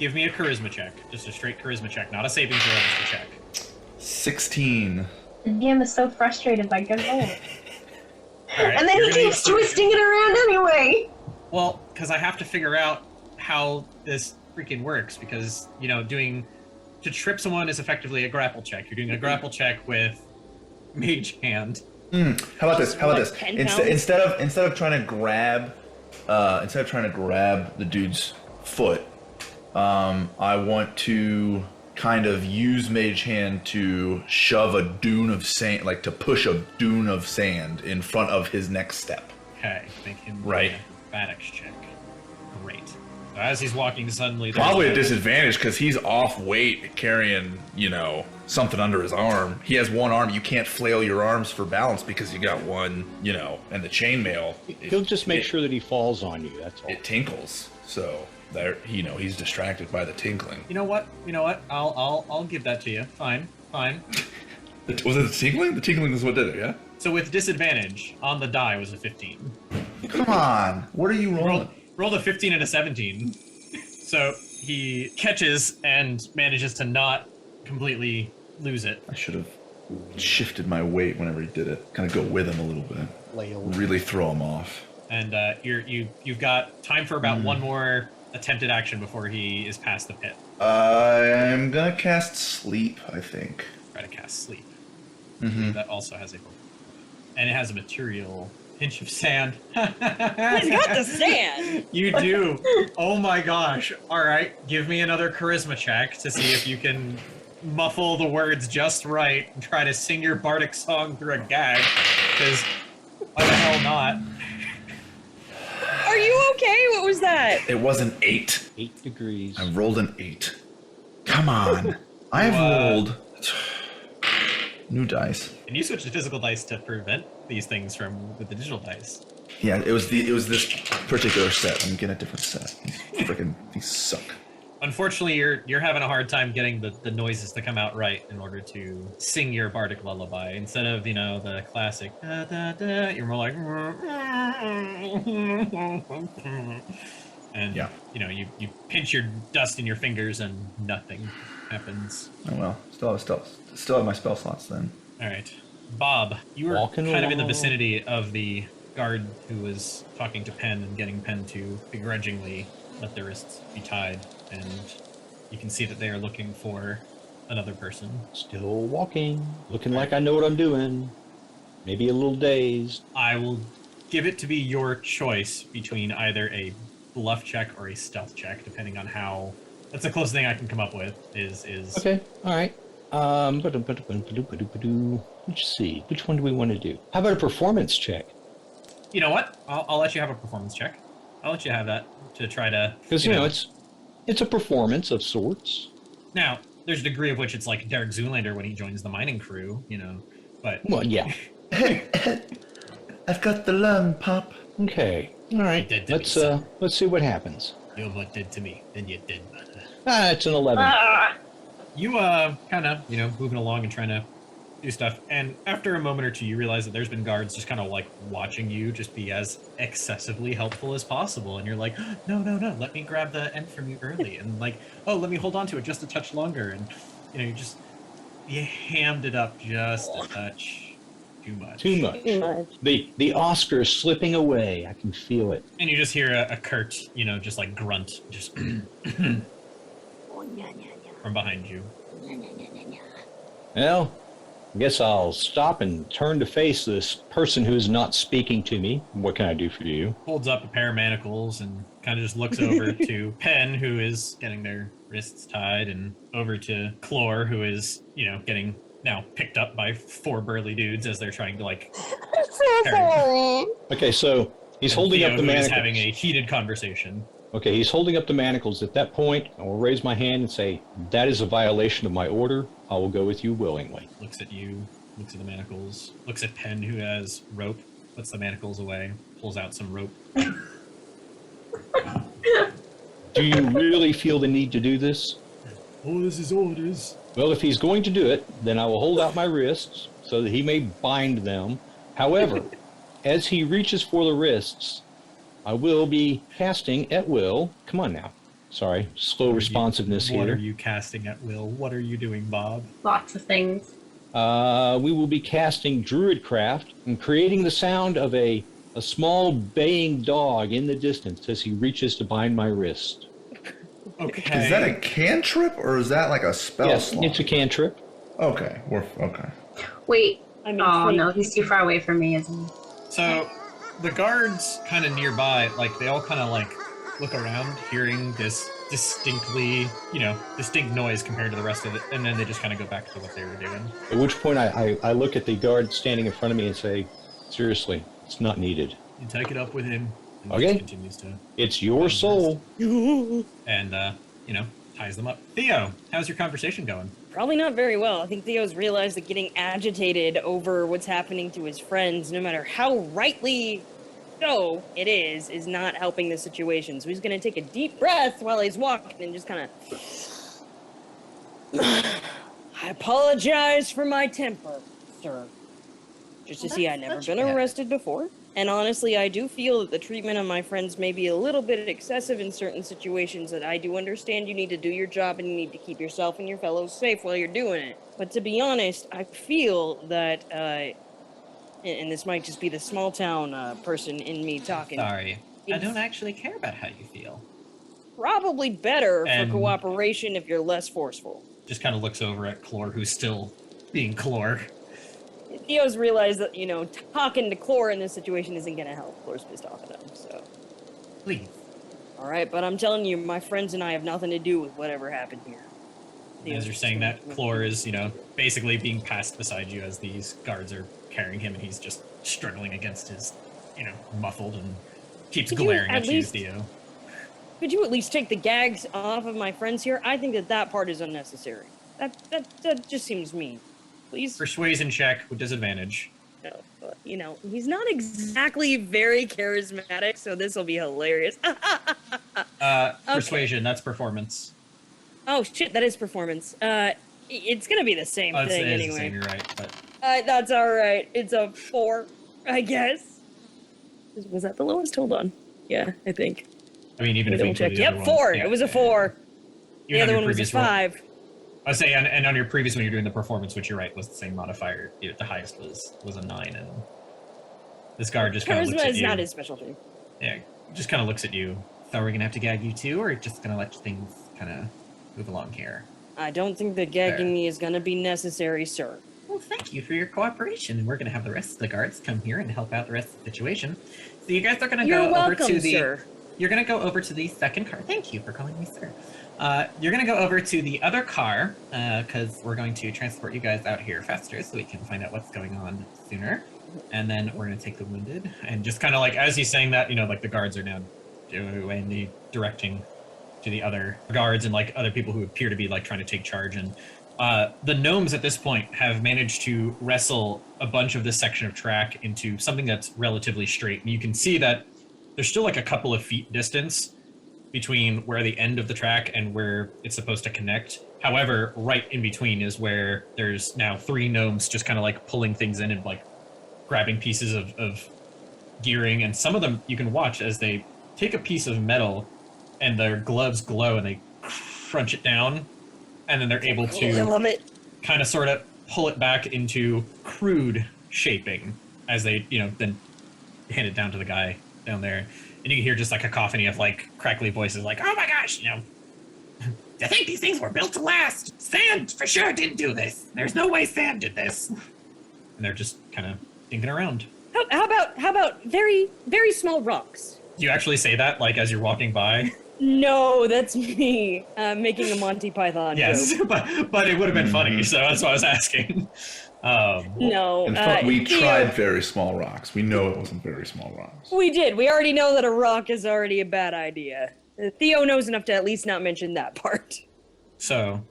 Give me a charisma check. Just a straight charisma check, not a saving throw, just a check. 16. The DM is so frustrated by good roll. Right, And then he keeps twisting it around anyway. Well, because I have to figure out how this freaking works, because, you know, to trip someone is effectively a grapple check. You're doing a grapple check with Mage Hand. How about this? Like Instead of trying to grab the dude's foot, I want to kind of use Mage Hand to shove a dune of sand, like to push a dune of sand in front of his next step. Okay, make him Right. acrobatics check. Great. So as he's walking, suddenly there's Probably a disadvantage because he's off weight carrying, you know, something under his arm. He has one arm. You can't flail your arms for balance because you got one, you know, and the chainmail. He'll just make sure that he falls on you. That's all. It tinkles. So there, you know, he's distracted by the tinkling. You know what? I'll give that to you. Fine. Was it the tinkling? The tinkling is what did it, yeah? So with disadvantage on the die was a 15. Come on. What are you rolling? Rolled a 15 and a 17. So he catches and manages to not completely lose it. I should have shifted my weight whenever he did it. Kind of go with him a little bit. Really throw him off. And you've got time for about one more attempted action before he is past the pit. I'm gonna cast Sleep, I think. Try to cast Sleep. Mm-hmm. That also has a... And it has a material pinch of sand. He's got the sand. You do. Oh my gosh. All right. Give me another charisma check to see if you can muffle the words just right and try to sing your bardic song through a gag. Because why the hell not? Are you okay? What was that? It was an 8. 8 degrees. I rolled an 8. Come on. I've rolled new dice. And you switch to physical dice to prevent these things with the digital dice. Yeah, it was this particular set. I'm getting a different set. These suck. Unfortunately, you're having a hard time getting the noises to come out right in order to sing your bardic lullaby. Instead of, you know, the classic da da da, you're more like and yeah. You know, you pinch your dust in your fingers and nothing happens. Oh well, still have my spell slots then. All right, Bob, you were Walking kind of in the along. vicinity of the guard who was talking to Penn and getting Penn to begrudgingly let their wrists be tied, and you can see that they are looking for another person. Still walking, looking like I know what I'm doing. Maybe a little dazed. I will give it to be your choice between either a bluff check or a stealth check, depending on how. That's the closest thing I can come up with. Is Okay, all right. Let's see. Which one do we want to do? How about a performance check? You know what? I'll let you have a performance check. I'll let you have that to try to. Because you know it's a performance of sorts. Now, there's a degree of which it's like Derek Zoolander when he joins the mining crew, you know. But Well, yeah. I've got the lung, Pop. Okay. All right. Did to me, Let's see what happens. you know what did to me, then you did. It's an 11. You kind of, you know, moving along and trying to do stuff, and after a moment or two, you realize that there's been guards just kind of like watching you just be as excessively helpful as possible, and you're like, no, let me grab the end from you early, and like, oh, let me hold on to it just a touch longer, and you know, you hammed it up just a touch too much. Too much. The Oscar is slipping away. I can feel it. And you just hear a curt, you know, just like grunt, just from behind you. Well, I guess I'll stop and turn to face this person who is not speaking to me. What can I do for you? Holds up a pair of manacles and kind of just looks over to Penn, who is getting their wrists tied, and over to Clore, who is, you know, getting now picked up by 4 burly dudes as they're trying to like. Okay, so he's holding Theo, up the who is manacles. having a heated conversation. Okay, he's holding up the manacles. At that point, I will raise my hand and say, that is a violation of my order. I will go with you willingly. Looks at you looks at the manacles, looks at Penn, who has rope, puts the manacles away, pulls out some rope. Do you really feel the need to do this? Oh, this is orders. Well, if he's going to do it, then I will hold out my wrists so that he may bind them. However, as he reaches for the wrists, I will be casting at will. Come on now. Sorry, slow responsiveness What here. are you casting at will? What are you doing, Bob? Lots of things. We will be casting Druidcraft and creating the sound of a small baying dog in the distance as he reaches to bind my wrist. Okay. Is that a cantrip or is that like a spell Yes, slot? it's a cantrip. Okay, okay. Wait. I mean, Oh no, he's too far away from me, isn't he? So the guards kind of nearby, like they all kind of like look around, hearing this distinctly, distinct noise compared to the rest of it, and then they just kind of go back to what they were doing. At which point I look at the guard standing in front of me and say, seriously, it's not needed. You take it up with him. And Okay. he just continues to, It's your soul. and ties them up. Theo, how's your conversation going? Probably not very well. I think Theo's realized that getting agitated over what's happening to his friends, no matter how rightly so it is not helping the situation. So he's going to take a deep breath while he's walking and just kind of... I apologize for my temper, sir. Just to see, I've never been arrested before. And honestly, I do feel that the treatment of my friends may be a little bit excessive in certain situations, that I do understand you need to do your job and you need to keep yourself and your fellows safe while you're doing it. But to be honest, I feel that, and this might just be the small town person in me talking. Sorry. I It's don't actually care about how you feel. probably better And- for cooperation if you're less forceful. Just kind of looks over at Clor, who's still being Clor. Theo's realized that, talking to Clor in this situation isn't going to help. Clor's pissed off at him, so. Please. Alright, but I'm telling you, my friends and I have nothing to do with whatever happened here. As you're saying that, Clor is, basically being passed beside you as these guards are carrying him, and he's just struggling against his, muffled and keeps Could you glaring at at you, least- Theo. Could you at least take the gags off of my friends here? I think that part is unnecessary. That just seems mean. Please? Persuasion check with disadvantage. No, but, he's not exactly very charismatic, so this will be hilarious. Persuasion, that's performance. Oh shit, that is performance. It's gonna be the same Oh, thing it is the anyway. same, you're right. But That's alright. It's a 4, I guess. Was that the lowest? Hold on. Yeah, I think. I mean, even if we Double check. include the other Yep, ones, 4. yeah, It was a yeah. 4. The Even on other your one was a previous roll. 5. I say, and on your previous one, you're doing the performance, which you're right was the same modifier. The highest was a 9, and this guard just kind of looks Charisma at is you. not his specialty. Yeah, just kind of looks at you. So are we gonna have to gag you too, or just gonna let things kind of move along here? I don't think that gagging me is gonna be necessary, sir. Well, thank you for your cooperation, and we're gonna have the rest of the guards come here and help out the rest of the situation. So you guys are gonna You're go welcome, over to the. sir. You're gonna go over to the second car. Thank you for calling me sir. You're gonna go over to the other car because we're going to transport you guys out here faster, so we can find out what's going on sooner. And then we're gonna take the wounded, and just kind of like as he's saying that, like the guards are now doing the directing to the other guards and like other people who appear to be like trying to take charge. And the gnomes at this point have managed to wrestle a bunch of this section of track into something that's relatively straight, and you can see that there's still like a couple of feet distance between where the end of the track and where it's supposed to connect. However, right in between is where there's now 3 gnomes just kind of like pulling things in and like grabbing pieces of gearing, and some of them you can watch as they take a piece of metal and their gloves glow and they crunch it down, and then they're able I to love it. kind of sort of pull it back into crude shaping as they then hand it down to the guy down there. And you can hear just like a cacophony of like crackly voices like, oh my gosh, I think these things were built to last. Sand for sure didn't do this. There's no way Sand did this. and they're just kind of dinking around. How about very, very small rocks? Do you actually say that like as you're walking by? No, that's me making a Monty Python Yes, joke. but it would have been funny, so that's why I was asking. No, In fact, we Theo- tried very small rocks. We know it wasn't very small rocks. We did. We already know that a rock is already a bad idea. Theo knows enough to at least not mention that part. So,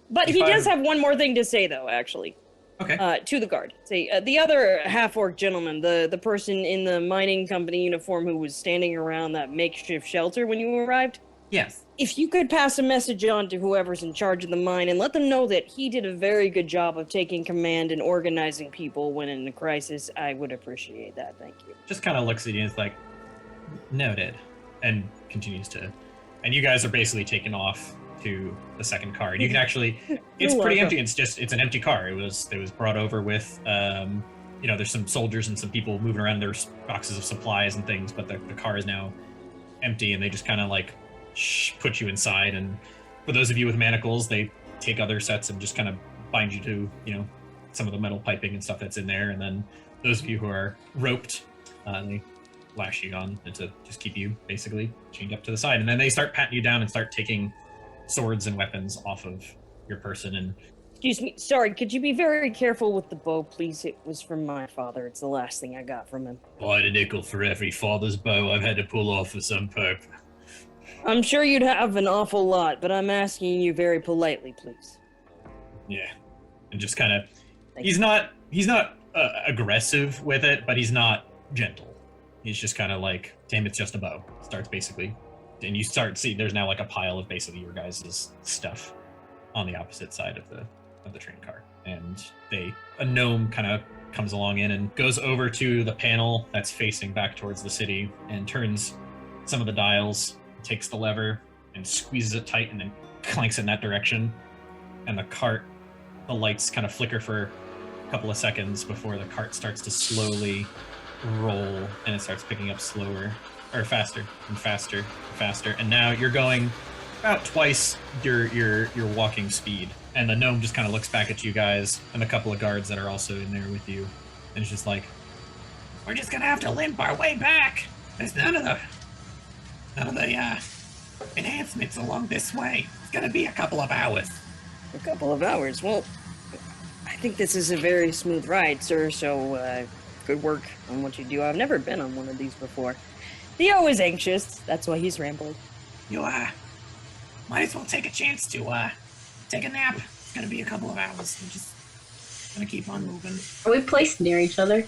But If he does I'm- have one more thing to say, though, actually. Okay. To the guard. Say, the other half-orc gentleman, the person in the mining company uniform who was standing around that makeshift shelter when you arrived. Yes. If you could pass a message on to whoever's in charge of the mine and let them know that he did a very good job of taking command and organizing people when in a crisis, I would appreciate that. Thank you. Just kind of looks at you and is like, noted, and continues to. And you guys are basically taken off to the second car. And you can actually, it's pretty empty. It's an empty car. It was brought over with, there's some soldiers and some people moving around. There's boxes of supplies and things, but the car is now empty, and they just kind of like put you inside. And for those of you with manacles, they take other sets and just kind of bind you to, some of the metal piping and stuff that's in there. And then those of you who are roped, they lash you on to just keep you basically chained up to the side. And then they start patting you down and start taking swords and weapons off of your person. And excuse me, sorry, could you be very careful with the bow, please? It was from my father. It's the last thing I got from him. Buy a nickel for every father's bow I've had to pull off for some purpose. I'm sure you'd have an awful lot, but I'm asking you very politely, please. Yeah. And just kind of, he's not aggressive with it, but he's not gentle. He's just kind of like, damn, it's just a bow. Starts basically, and you start see there's now like a pile of basically your guys' stuff on the opposite side of the train car. And a gnome kind of comes along in and goes over to the panel that's facing back towards the city and turns some of the dials, takes the lever and squeezes it tight and then clanks in that direction. And the lights kind of flicker for a couple of seconds before the cart starts to slowly roll, and it starts picking up slower or faster and faster and faster. And now you're going about twice your walking speed. And the gnome just kind of looks back at you guys and a couple of guards that are also in there with you, and it's just like, we're just gonna have to limp our way back. There's none of the enhancements along this way. It's gonna be a couple of hours. A couple of hours? Well, I think this is a very smooth ride, sir, so good work on what you do. I've never been on one of these before. Theo is anxious. That's why he's rambling. You might as well take a chance to take a nap. It's gonna be a couple of hours. I'm just gonna keep on moving. Are we placed near each other?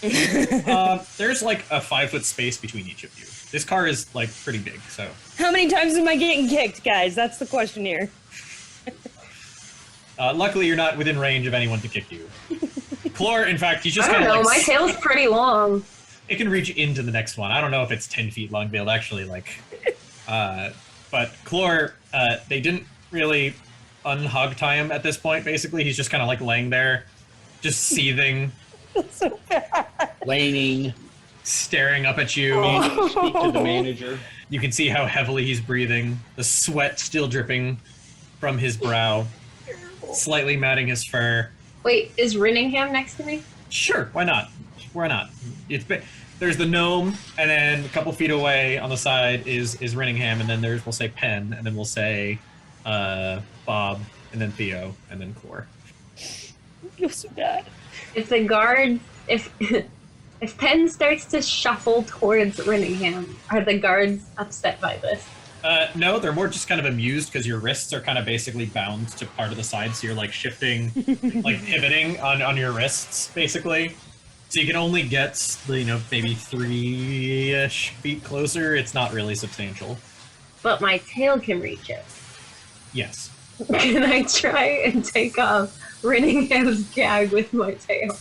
There's like a 5-foot space between each of you. This car is like pretty big, so. How many times am I getting kicked, guys? That's the question here. Luckily, you're not within range of anyone to kick you. Chlor, in fact, he's just kind of like... my tail's pretty long. It can reach into the next one. I don't know if it's 10 feet long, they'll actually, like... but Chlor, they didn't really unhug tie him at this point, basically. He's just kind of, like, laying there, just seething. So bad. Laning. Staring up at you. Speak to the manager. You can see how heavily he's breathing. The sweat still dripping from his brow. Slightly matting his fur. Wait, is Rinningham next to me? Sure, why not? Why not? There's the gnome, and then a couple feet away on the side is Rinningham, and then we'll say Penn, and then we'll say Bob, and then Theo, and then Chlor. I feel so bad. If the guard, if Penn starts to shuffle towards Rinningham, are the guards upset by this? No, they're more just kind of amused because your wrists are kind of basically bound to part of the side, so you're like shifting, like pivoting on your wrists, basically. So you can only get, maybe 3-ish feet closer. It's not really substantial. But my tail can reach it. Yes. Can I try and take off Rinningham's gag with my tail?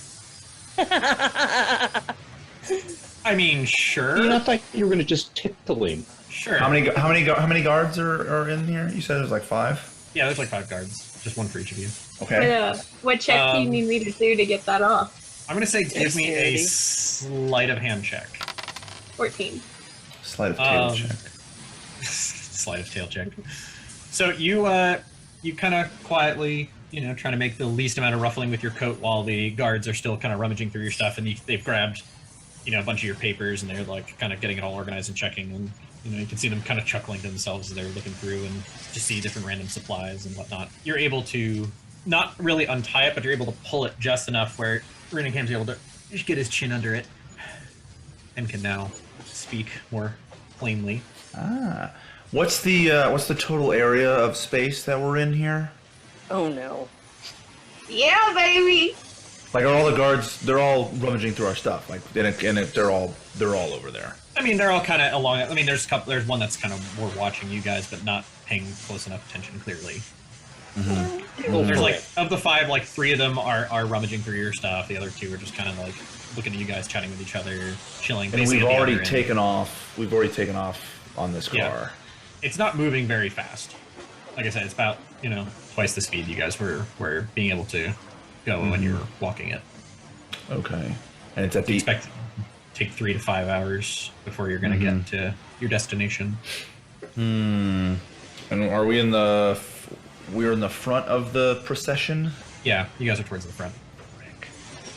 I mean, sure. You not like you were gonna just tickle him. Sure. How many guards are in here? You said there's like 5? Yeah, there's like 5 guards. Just one for each of you. Okay. What check do you need me to do to get that off? I'm gonna say give me a sleight of hand check. 14. Sleight of tail check. Sleight of tail check. So you kind of quietly, trying to make the least amount of ruffling with your coat while the guards are still kind of rummaging through your stuff, and they've grabbed, a bunch of your papers, and they're like kind of getting it all organized and checking, and you can see them kind of chuckling to themselves as they're looking through and just see different random supplies and whatnot. You're able to not really untie it, but you're able to pull it just enough where Rinningham's able to just get his chin under it and can now speak more plainly. What's the total area of space that we're in here? Oh no. Yeah, baby! Like, are all the guards? They're all rummaging through our stuff. Like, and they're all over there. I mean, they're all kind of along. I mean, there's one that's kind of more watching you guys, but not paying close enough attention. Clearly, there's like of the 5, like 3 of them are rummaging through your stuff. The other 2 are just kind of like looking at you guys, chatting with each other, chilling. And we've already taken off. We've already taken off on this car. Yeah. It's not moving very fast. Like I said, it's about twice the speed you guys were being able to go when you were walking it. Okay, and it's at the expect take 3 to 5 hours before you're going to get to your destination. And are we in the? We're in the front of the procession. Yeah, you guys are towards the front.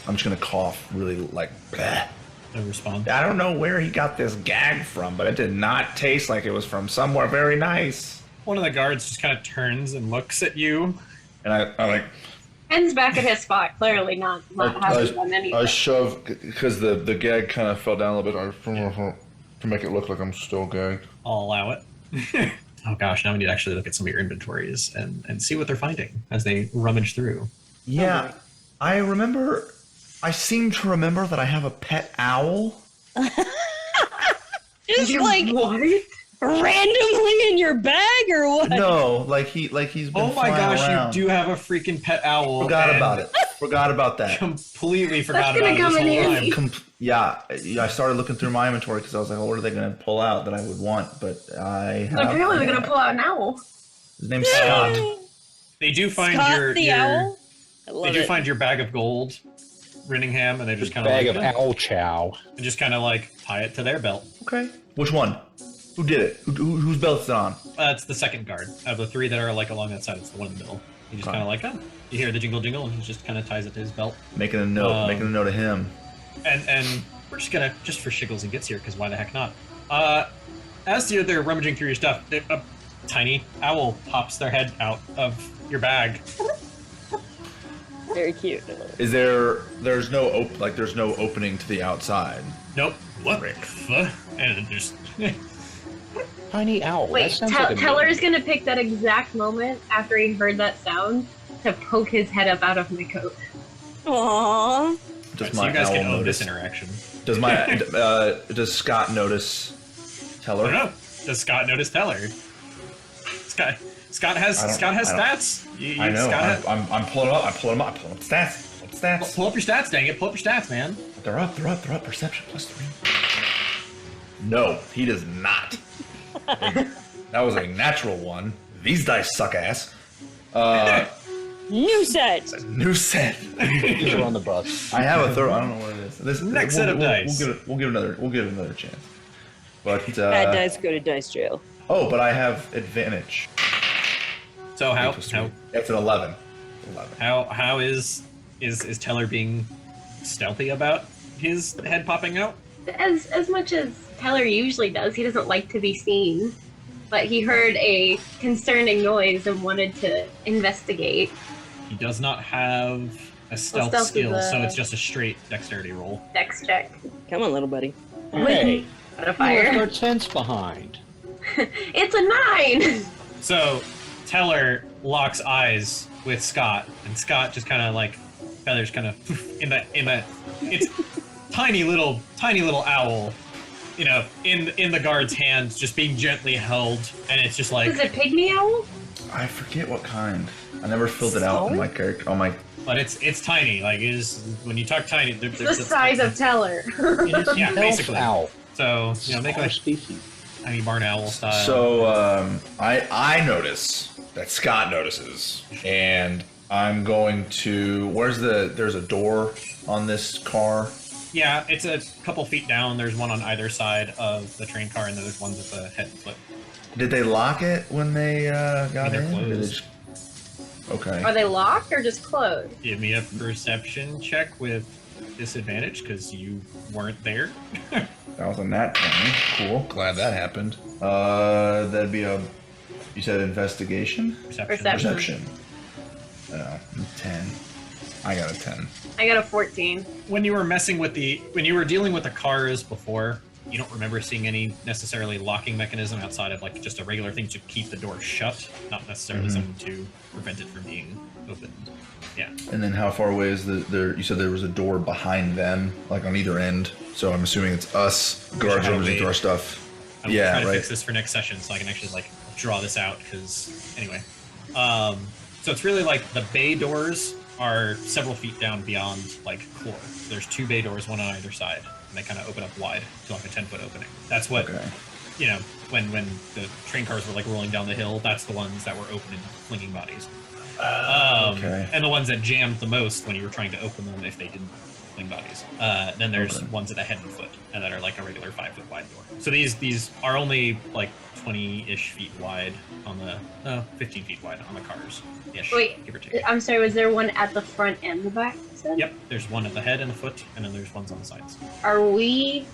I'm just gonna cough really like. Bleh. No response. I don't know where he got this gag from, but it did not taste like it was from somewhere very nice. One of the guards just kind of turns and looks at you, and I like. Penn's back at his spot, clearly not having done anything. I shove because the gag kind of fell down a little bit to make it look like I'm still gagged. I'll allow it. Oh gosh, now we need to actually look at some of your inventories and see what they're finding as they rummage through. Yeah, I seem to remember that I have a pet owl. Just like what? Randomly in your bag or what? No, he's been oh my gosh, around. You do have a freaking pet owl. Forgot about it. Forgot about that. Completely forgot about it this whole time. Yeah, I started looking through my inventory because I was like, what are they going to pull out that I would want? But I have... Apparently they're going to pull out an owl. His name's Scott. They do find Scott the owl? They do find your bag of gold, Rinningham, and they just kind of bag of owl chow. And just kind of like tie it to their belt. Okay. Which one? Who did it? Whose belt's it on? It's the second guard. Of the 3 that are like along that side, it's the one in the middle. He just kind of like, you hear the jingle jingle, and he just kind of ties it to his belt. Making a note of him. And we're just gonna, just for shiggles and gets here, because why the heck not? As they're rummaging through your stuff, a tiny owl pops their head out of your bag. Very cute. Is there's no opening to the outside? Nope. What? And just tiny owl. Wait, Teller's gonna pick that exact moment after he heard that sound to poke his head up out of my coat. Aww. Does so you guys can own this interaction. Does Scott notice Teller? I don't know. Does Scott notice Teller? Scott has stats. I know. I'm pulling up. I'm pulling up stats. Pull up your stats, dang it. Pull up your stats, man. They're up. Perception +3. No, he does not. That was a natural one. These dice suck ass. New set. New set. These are on the bus. I have a third. I don't know what it is. This next set of dice. We'll give another chance. But bad dice go to dice jail. Oh, but I have advantage. So how? It's an 11. How is Teller being stealthy about his head popping out? As much as Teller usually does, he doesn't like to be seen. But he heard a concerning noise and wanted to investigate. He does not have a stealth skill, so it's just a straight dexterity roll. Dex check. Come on, little buddy. Hey, modifier. left our tents behind. It's a 9. So Teller locks eyes with Scott, and Scott just kind of like feathers kind of in that it's tiny little owl, in the guard's hands, just being gently held, and it's just like. Is it pygmy owl? I forget what kind. I never filled it out on my character. But it's tiny. Like when you talk tiny, it's the size of Teller. Yeah, basically. Owl. So make like species. Tiny barn owl style. So I notice that Scott notices, and I'm going to. There's a door on this car. Yeah, it's a couple feet down. There's one on either side of the train car, and then there's ones at the head and foot. Did they lock it when they got in? Closed. Okay. Are they locked or just closed? Give me a perception check with disadvantage because you weren't there. That was a nat 20. Cool. Glad that happened. That'd be a. You said investigation? Perception. 10. I got a 10. I got a 14. When you were dealing with the cars before, you don't remember seeing any necessarily locking mechanism outside of like just a regular thing to keep the door shut, not necessarily something to prevent it from being opened. Yeah. And then how far away is there? You said there was a door behind them, like on either end. So I'm assuming it's us, guards rummaging through our stuff. I'm trying to fix this for next session so I can actually like draw this out because anyway. So it's really like the bay doors are several feet down beyond like floor. So there's 2 bay doors, one on either side, and they kind of open up wide to like a 10-foot opening. That's what you know when the train cars were like rolling down the hill. That's the ones that were open and flinging bodies. And the ones that jammed the most when you were trying to open them if they didn't fling bodies. Then there's ones at a head and foot, and that are like a regular 5-foot wide door. So these are only like 20-ish feet wide on the 15 feet wide on the cars. Wait, give or take. I'm sorry, was there one at the front and the back? Yep, there's one at the head and the foot, and then there's ones on the sides. Are we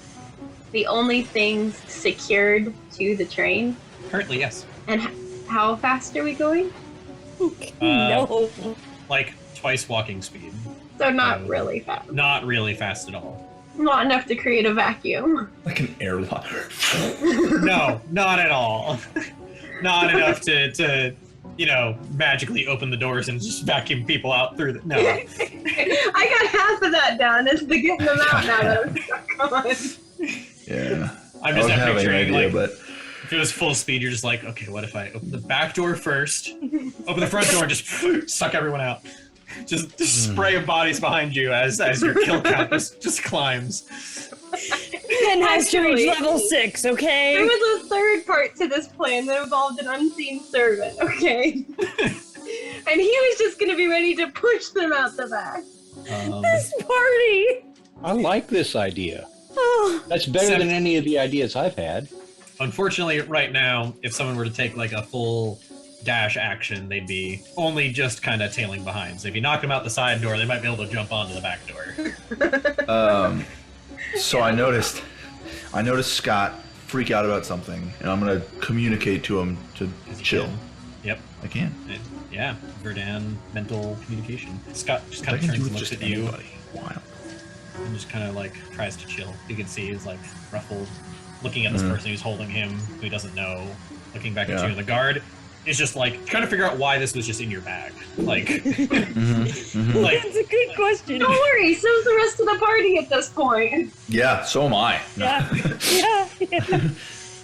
the only things secured to the train? Currently, yes. And how fast are we going? No. Like twice walking speed. So not really fast. Not really fast at all. Not enough to create a vacuum. Like an airlock. No, not at all. Not enough to magically open the doors and just vacuum people out through the... No. I got half of that down. It's the getting them out now that I'm stuck on. Yeah. I'm just having an picturing, idea, like, but if it was full speed, you're just like, okay, what if I open the back door first, open the front door, and just suck everyone out? Just spray of bodies behind you as your kill count just climbs. Penn has to reach level 6, okay? There was a third part to this plan that involved an unseen servant, okay? And he was just going to be ready to push them out the back. This party! I like this idea. Oh. That's better than any of the ideas I've had. Unfortunately, right now, if someone were to take like a full dash action, they'd be only just kind of tailing behind. So if you knock them out the side door, they might be able to jump onto the back door. So I noticed Scott freak out about something, and I'm gonna communicate to him to chill. Yep. I can. Yeah, Verdan mental communication. Scott just kind I of can turns do and with looks just at you anybody. Wow. and just kind of like tries to chill. You can see he's like ruffled, looking at this person who's holding him, who he doesn't know, looking back at you. And the guard is just like trying to figure out why this was just in your bag. Like, like That's a good question. Don't worry, so's the rest of the party at this point. Yeah, so am I. No. Yeah.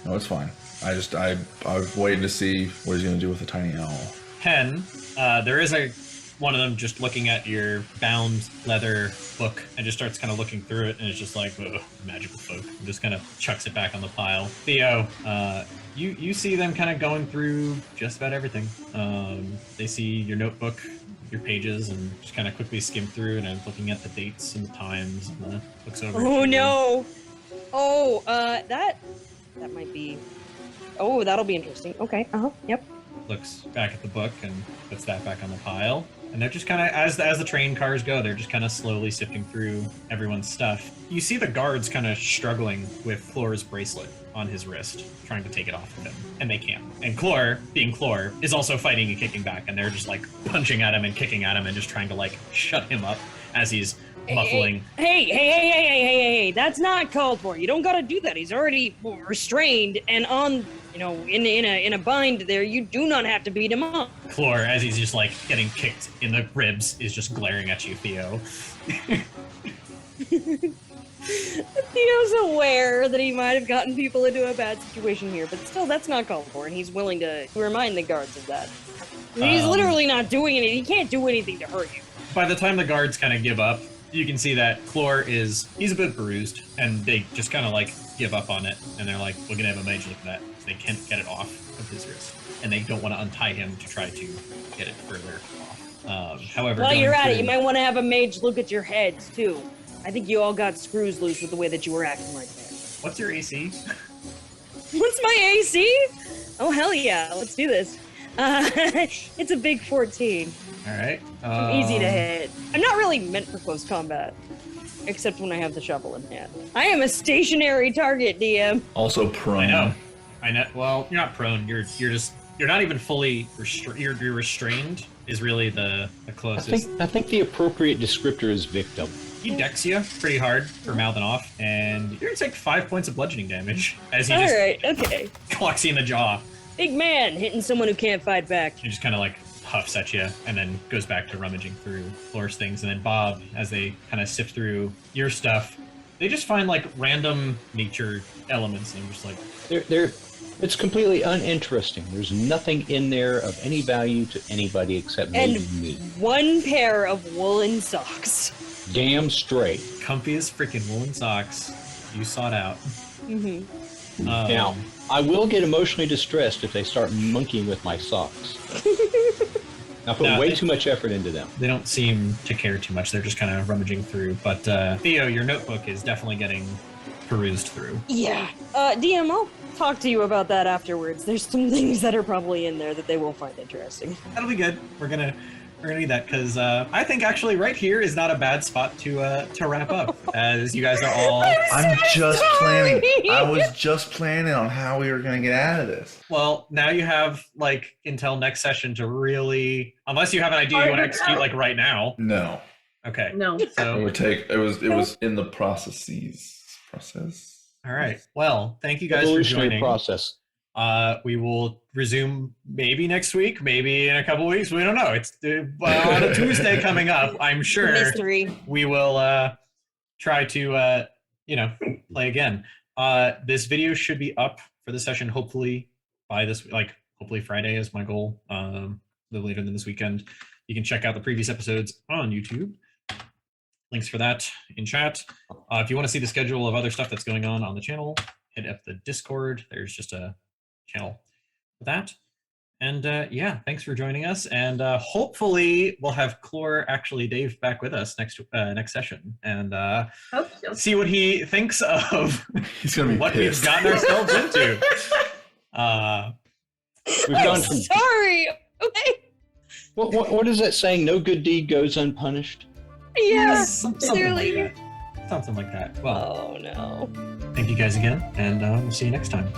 No, it's fine. I was waiting to see what he's gonna do with the tiny owl. Penn, there is one of them just looking at your bound leather book and just starts kind of looking through it, and it's just like, ugh, magical folk, and just kind of chucks it back on the pile. Theo, you see them kind of going through just about everything. They see your notebook, your pages, and just kind of quickly skim through and looking at the dates and the times, and looks over. Oh no! Oh, that might be. Oh, that'll be interesting. Okay. Yep. Looks back at the book and puts that back on the pile. And they're just kind of, as the train cars go, they're just kind of slowly sifting through everyone's stuff. You see the guards kind of struggling with Chlor's bracelet on his wrist, trying to take it off of him, and they can't. And Chlor, being Chlor, is also fighting and kicking back, and they're just like punching at him and kicking at him and just trying to like shut him up as he's muffling. Hey, that's not called for. You don't gotta do that. He's already restrained and on, in a bind there. You do not have to beat him up. Chlor, as he's just like getting kicked in the ribs, is just glaring at you, Theo. Theo's aware that he might have gotten people into a bad situation here, but still, that's not called for, and he's willing to remind the guards of that. He's literally not doing anything. He can't do anything to hurt you. By the time the guards kind of give up, you can see that Chlor he's a bit bruised, and they just kind of like give up on it, and they're like, we're gonna have a mage look at that. So they can't get it off of his wrist, and they don't want to untie him to try to get it further off. However, while you're at it, you might want to have a mage look at your heads too. I think you all got screws loose with the way that you were acting right there. What's your AC? What's my AC? Oh hell yeah, let's do this. It's a big 14. All right. Easy to hit. I'm not really meant for close combat, except when I have the shovel in hand. I am a stationary target, DM. Also prone. I know. Well, you're not prone. You're not even fully restrained. You're restrained is really the closest. I think the appropriate descriptor is victim. He decks you pretty hard for mouthing off, and you're gonna take 5 points of bludgeoning damage as he All just right, okay. clocks you in the jaw. Big man hitting someone who can't fight back. He just kind of like huffs at you and then goes back to rummaging through Flora's things. And then Bob, as they kind of sift through your stuff, they just find like random nature elements, and I'm just like, It's completely uninteresting. There's nothing in there of any value to anybody except maybe me. One pair of woolen socks. Damn straight. comfiest freaking woolen socks you sought out. Mm-hmm. Now, I will get emotionally distressed if they start monkeying with my socks. I put way too much effort into them. They don't seem to care too much. They're just kind of rummaging through. But Theo, your notebook is definitely getting perused through. Yeah. DM, I'll talk to you about that afterwards. There's some things that are probably in there that they will find interesting. That'll be good. We're gonna need that because I think actually right here is not a bad spot to wrap up, as you guys are all. I'm just planning. I was just planning on how we were going to get out of this. Well, now you have like until next session to really, unless you have an idea you want to execute like right now. No. Okay. No. So It would take. It was in the process. all right. Well, thank you guys for Evolutionary joining. process. We will resume maybe next week, maybe in a couple weeks. We don't know. It's on a Tuesday coming up. I'm sure Mystery. we will try to play again. This video should be up for the session hopefully by this, like hopefully Friday is my goal. A little later than this weekend. You can check out the previous episodes on YouTube. Links for that in chat. If you want to see the schedule of other stuff that's going on the channel, hit up the Discord. There's just a channel for that. And yeah, thanks for joining us. And hopefully we'll have Clore, actually Dave, back with us next session, and Hope so. see what he thinks of He's gonna be what pissed. we've gotten ourselves into. We've I'm gone from sorry. Okay. what is that saying? No good deed goes unpunished. Yeah. Something Clearly. like that. Something like that. Well, Oh no. thank you guys again, and we'll see you next time.